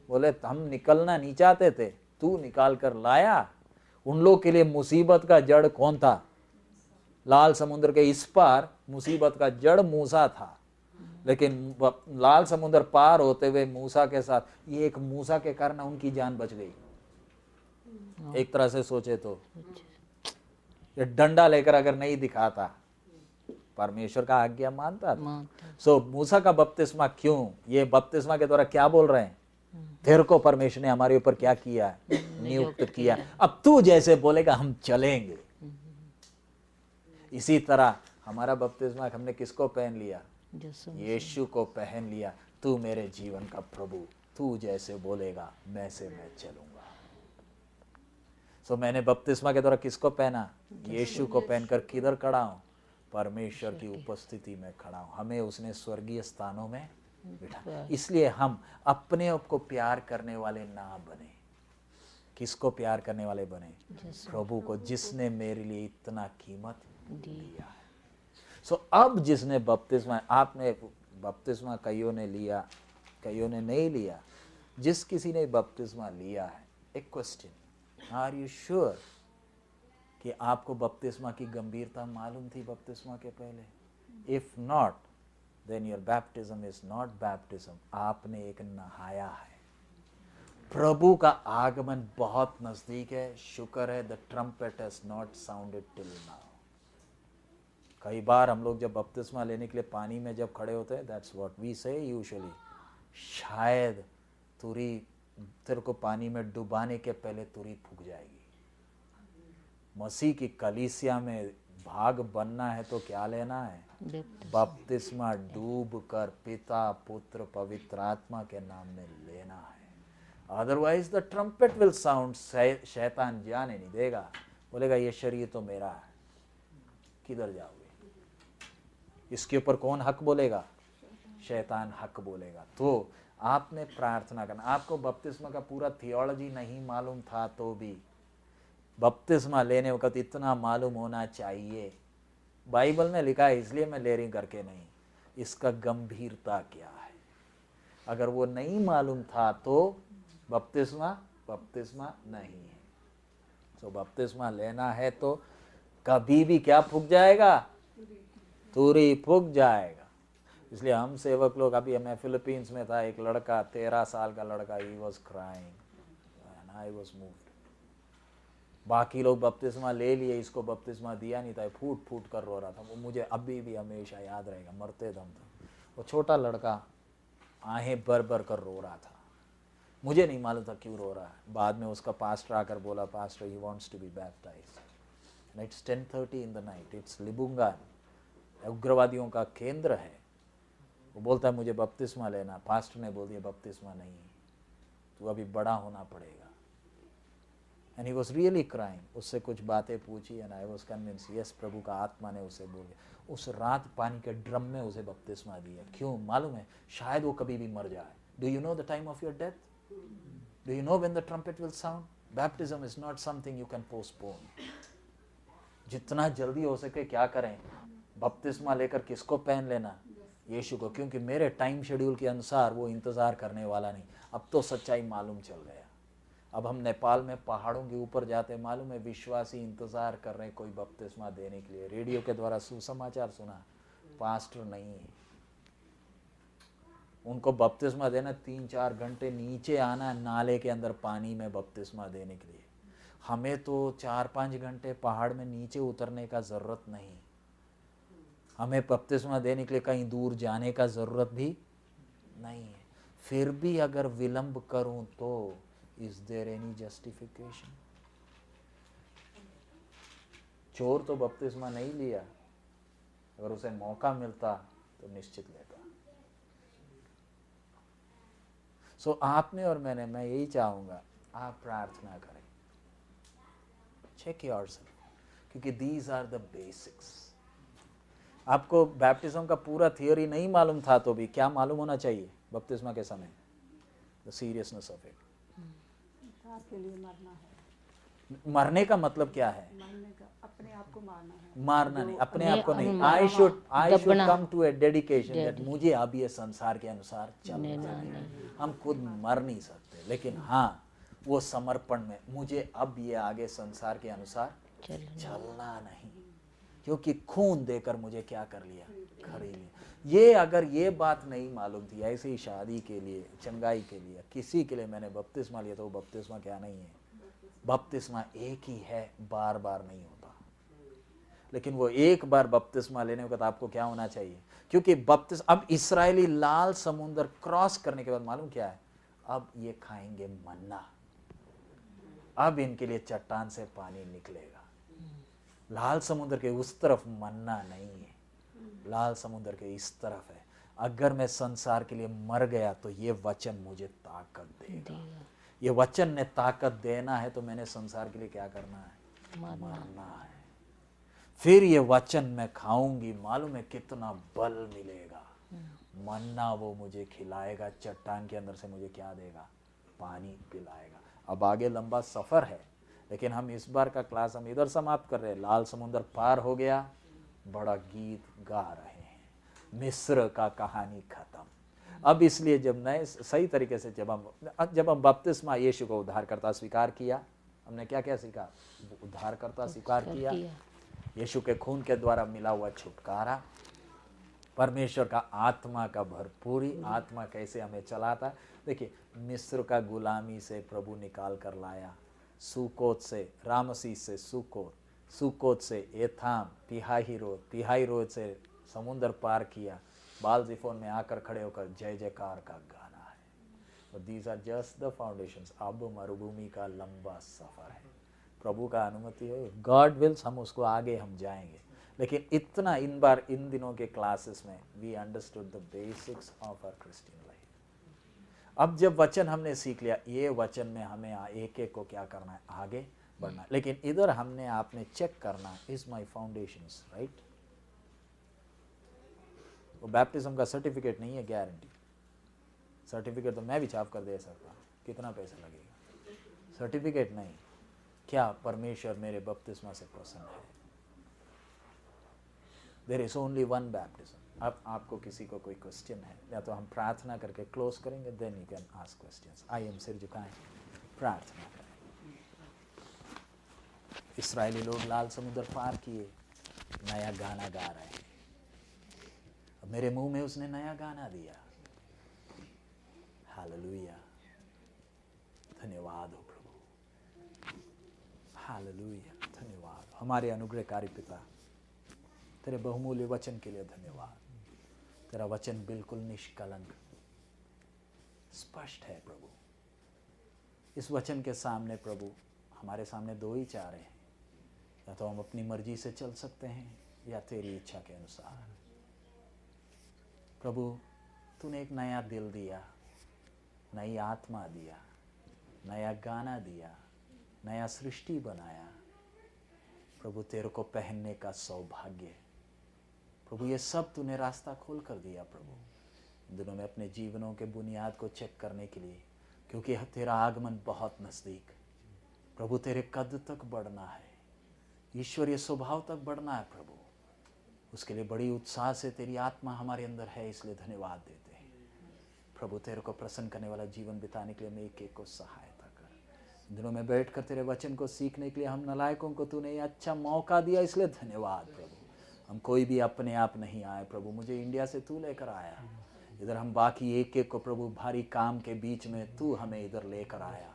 बोले हम निकलना नहीं चाहते थे, तू निकाल कर लाया। उन लोग के लिए मुसीबत का जड़ कौन था? लाल समुद्र के इस पार मुसीबत का जड़ मूसा था, लेकिन लाल समुद्र पार होते हुए मूसा के साथ, ये एक मूसा के कारण उनकी जान बच गई। एक तरह से सोचे तो ये डंडा लेकर अगर नहीं दिखाता, परमेश्वर का आज्ञा मानता था। सो मूसा का बपतिस्मा क्यों? ये बपतिस्मा के द्वारा क्या बोल रहे हैं? तेरे को परमेश्वर ने हमारे ऊपर क्या किया है? नियुक्त किया। अब तू जैसे बोलेगा हम चलेंगे। इसी तरह हमारा बपतिस्मा हमने किसको पहन लिया? यीशु को पहन लिया। तू मेरे जीवन का प्रभु, तू जैसे बोलेगा वैसे मैं चलूंगा। सो मैंने बपतिस्मा के द्वारा किसको पहना? यीशु को पहनकर किधर खड़ा हूं? परमेश्वर की उपस्थिति में खड़ा हूं। हमें उसने स्वर्गीय स्थानों में बिठा। इसलिए हम अपने आप को प्यार करने वाले ना बने। किसको प्यार करने वाले बने? प्रभु को, जिसने मेरे लिए इतना कीमत दिया है। सो अब जिसने बपतिस्मा, आपने बपतिस्मा कईयों ने लिया, कईयों ने नहीं लिया। जिस किसी ने बपतिस्मा लिया है, एक क्वेश्चन, आर यू श्योर कि आपको बपतिस्मा की गंभीरता मालूम थी बपतिस्मा के पहले? If not, then your baptism is not baptism. आपने एक नहाया है। प्रभु का आगमन बहुत नजदीक है। शुक्र है the trumpet has not sounded till now. कई बार हम लोग जब बपतिस्मा लेने के लिए पानी में जब खड़े होते हैं, दैट्स व्हाट वी से यूजुअली, शायद तुरी तेरे को पानी में डुबाने के पहले तुरी फूक जाएगी। मसीह की कलीसिया में भाग बनना है तो क्या लेना है? बपतिस्मा डूब कर पिता, पुत्र, पवित्र आत्मा के नाम में लेना है। Otherwise the trumpet will sound. शैतान जाने नहीं देगा, बोलेगा ये शरीर तो मेरा है, किधर जाओगे? इसके ऊपर कौन हक बोलेगा? शैतान हक बोलेगा। तो आपने प्रार्थना करना। आपको बपतिस्मा का पूरा थियोलॉजी नहीं मालूम था तो भी बपतिस्मा लेने वक्त इतना मालूम होना चाहिए। बाइबल में लिखा है, इसलिए मैं ले रही करके नहीं, इसका गंभीरता क्या है। अगर वो नहीं मालूम था तो बपतिस्मा नहीं है। तो बपतिस्मा लेना है तो कभी भी क्या फूक जाएगा? तुरी फूक जाएगा। इसलिए हम सेवक लोग, अभी मैं फिलीपींस में था, एक लड़का 13 साल का लड़का, he was crying and I was moved. बाकी लोग बपतिस्मा ले लिए, इसको बपतिस्मा दिया नहीं था, फूट फूट कर रो रहा था। वो मुझे अभी भी हमेशा याद रहेगा, मरते दम तक। वो छोटा लड़का आहें भर भर कर रो रहा था। मुझे नहीं मालूम था क्यों रो रहा है। बाद में उसका पास्टर आकर बोला, pastor he wants to be baptized. It's 10:30 in the night. It's Libungan, उग्रवादियों का केंद्र है। वो बोलता है मुझे बपतिस्मा लेना। पास्टर ने बोल दिया बपतिस्मा नहीं, तू अभी बड़ा होना पड़ेगा। And he was really crying. उससे कुछ बातें पूछी and I was convince, yes, प्रभु का आत्मा ने उसे बोल दिया। उस रात पानी के ड्रम में उसे बपतिस्मा दिया। क्यों मालूम है? शायद वो कभी भी मर जाए। Do you know the time of your death? Do you know when the trumpet will sound? Baptism is not something you can postpone. जितना जल्दी हो सके क्या करें, बपतिस्मा लेकर किसको पहन लेना, यीशु को, क्योंकि मेरे टाइम शेड्यूल के अनुसार वो इंतजार करने वाला नहीं। अब तो सच्चाई मालूम चल गया। अब हम नेपाल में पहाड़ों के ऊपर जाते, मालूम है विश्वासी इंतजार कर रहे हैं कोई बपतिस्मा देने के लिए। रेडियो के द्वारा सुसमाचार सुना, पास्टर नहीं है, उनको बपतिस्मा देना 3-4 घंटे नीचे आना नाले के अंदर पानी में बपतिस्मा देने के लिए। हमें तो 4-5 घंटे पहाड़ में नीचे उतरने का ज़रूरत नहीं, हमें बपतिस्मा देने के लिए कहीं दूर जाने का ज़रूरत भी नहीं है। फिर भी अगर विलंब करूं तो इज देयर एनी जस्टिफिकेशन? चोर तो बपतिस्मा नहीं लिया, अगर उसे मौका मिलता तो निश्चित लेता। सो आपने और मैंने, मैं यही चाहूंगा आप प्रार्थना करें, चेक योरसेल्फ, क्योंकि दीज आर द बेसिक्स। आपको बैप्टिज्म का पूरा थियोरी नहीं मालूम था तो भी क्या मालूम होना चाहिए बपतिस्मा के समय? The seriousness of it. आपके लिए मरना है। मरने का मतलब क्या है? मरने का अपने आप को मारना है। मारना नहीं, अपने आप को नहीं। I should come to a dedication that मुझे अब ये संसार के अनुसार चलना है। हम खुद मर नहीं सकते, लेकिन हाँ वो समर्पण में, मुझे अब ये आगे संसार के अनुसार चलना नहीं, क्योंकि खून देकर मुझे क्या कर लिया, खरीद लिया। ये अगर ये बात नहीं मालूम थी, ऐसे ही शादी के लिए, चंगाई के लिए, किसी के लिए मैंने बपतिस्मा लिया, तो वो बपतिस्मा क्या नहीं है? बपतिस्मा एक ही है, बार बार नहीं होता। लेकिन वो एक बार बपतिस्मा लेने के बाद आपको क्या होना चाहिए? क्योंकि अब इस्राएली लाल समुद्र क्रॉस करने के बाद मालूम क्या है? अब ये खाएंगे मन्ना। अब इनके लिए चट्टान से पानी निकलेगा। लाल समुद्र के उस तरफ मन्ना नहीं है, लाल समुद्र के इस तरफ है। अगर मैं संसार के लिए मर गया तो ये वचन मुझे ताकत देगा। ये वचन ने ताकत देना है तो मैंने संसार के लिए क्या करना है? मरना है। फिर ये वचन मैं खाऊंगी, मालूम है कितना बल मिलेगा। मन्ना वो मुझे खिलाएगा, चट्टान के अंदर से मुझे क्या देगा? पानी पिलाएगा। अब आगे लंबा सफर है, लेकिन हम इस बार का क्लास हम इधर समाप्त कर रहे हैं। लाल समुद्र पार हो गया, बड़ा गीत गा रहे हैं, मिस्र का कहानी खत्म। अब इसलिए जब नए सही तरीके से जब हम बपतिस्मा यीशु को उद्धारकर्ता स्वीकार किया, हमने क्या क्या सीखा? उद्धारकर्ता स्वीकार किया, यीशु के खून के द्वारा मिला हुआ छुटकारा, परमेश्वर का आत्मा का भरपूरी, आत्मा कैसे हमें चलाता। देखिए, मिस्र का गुलामी से प्रभु निकाल कर लाया, सुकोत से, रामसीस से सुकोत, सुकोत से एथाम, पिहाहिरोत से समुद्र पार किया, बाल जिफोन में आकर खड़े होकर जय जयकार का गाना है। These are just the foundations. अब मरुभूमि का लंबा सफर है, प्रभु का अनुमति हो, गॉड विल्स, हम उसको आगे हम जाएंगे। लेकिन इतना इन दिनों के क्लासेस में we understood the basics of our Christian life. अब जब वचन हमने सीख लिया, ये वचन में हमें एक एक को क्या करना है? आगे बढ़ना। लेकिन इधर हमने आपने चेक करना, इज माई फाउंडेशंस राइट? वो बैप्टिज्म का सर्टिफिकेट नहीं है गारंटी। सर्टिफिकेट तो मैं भी छाप कर दे सकता हूँ, कितना पैसा लगेगा? सर्टिफिकेट नहीं, क्या परमेश्वर मेरे बपतिस्मा से प्रसन्न है? There is only one baptism. अब आपको किसी को कोई क्वेश्चन है, या तो हम प्रार्थना करके क्लोज करेंगे, then you can ask questions. आइए हम सिर झुकाएं, प्रार्थना करें। इस्राएली लोग लाल समुद्र पार किए, नया गाना गा रहे हैं। अब मेरे मुंह में उसने नया गाना दिया। हालेलुया, धन्यवाद हो प्रभु, हालेलुया, धन्यवाद। हमारे अनुग्रहकारी पिता, तेरे बहुमूल्य वचन के लिए धन्यवाद। तेरा वचन बिल्कुल निष्कलंक स्पष्ट है प्रभु। इस वचन के सामने प्रभु, हमारे सामने दो ही चारे हैं, या तो हम अपनी मर्जी से चल सकते हैं या तेरी इच्छा के अनुसार। प्रभु, तूने एक नया दिल दिया, नई आत्मा दिया, नया गाना दिया, नया सृष्टि बनाया। प्रभु, तेरे को पहनने का सौभाग्य प्रभु, ये सब तूने रास्ता खोल कर दिया प्रभु। इन दिनों में अपने जीवनों के बुनियाद को चेक करने के लिए, क्योंकि तेरा आगमन बहुत नज़दीक, प्रभु तेरे कद तक बढ़ना है, ईश्वरीय स्वभाव तक बढ़ना है प्रभु। उसके लिए बड़ी उत्साह से तेरी आत्मा हमारे अंदर है, इसलिए धन्यवाद देते हैं प्रभु। तेरे को प्रसन्न करने वाला जीवन बिताने के लिए हमें एक एक को सहायता कर। इन दिनों में बैठकर तेरे वचन को सीखने के लिए हम नलायकों को तूने ये अच्छा मौका दिया, इसलिए धन्यवाद प्रभु। हम कोई भी अपने आप नहीं आए प्रभु, मुझे इंडिया से तू लेकर आया, इधर हम बाकी एक एक को प्रभु भारी काम के बीच में तू हमें इधर लेकर आया,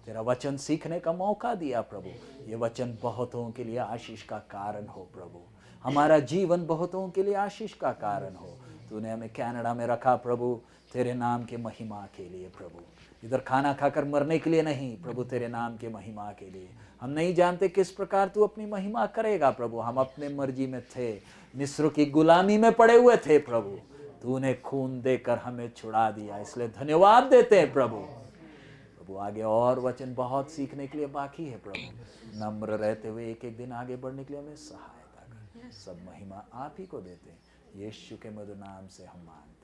तेरा वचन सीखने का मौका दिया प्रभु। ये वचन बहुतों के लिए आशीष का कारण हो प्रभु, हमारा जीवन बहुतों के लिए आशीष का कारण हो। तूने हमें कनाडा में रखा प्रभु तेरे नाम के महिमा के लिए प्रभु, इधर खाना खाकर मरने के लिए नहीं प्रभु, तेरे नाम के महिमा के लिए। हम नहीं जानते किस प्रकार तू अपनी महिमा करेगा प्रभु, हम अपने मर्जी में थे, मिस्र की गुलामी में पड़े हुए थे प्रभु, तूने खून देकर हमें छुड़ा दिया, इसलिए धन्यवाद देते हैं प्रभु। प्रभु आगे और वचन बहुत सीखने के लिए बाकी है प्रभु, नम्र रहते हुए एक एक दिन आगे बढ़ने के लिए हमें सहायता कर। सब महिमा आप ही को देते हैं, यीशु के मधुर नाम से हम मांगते हैं।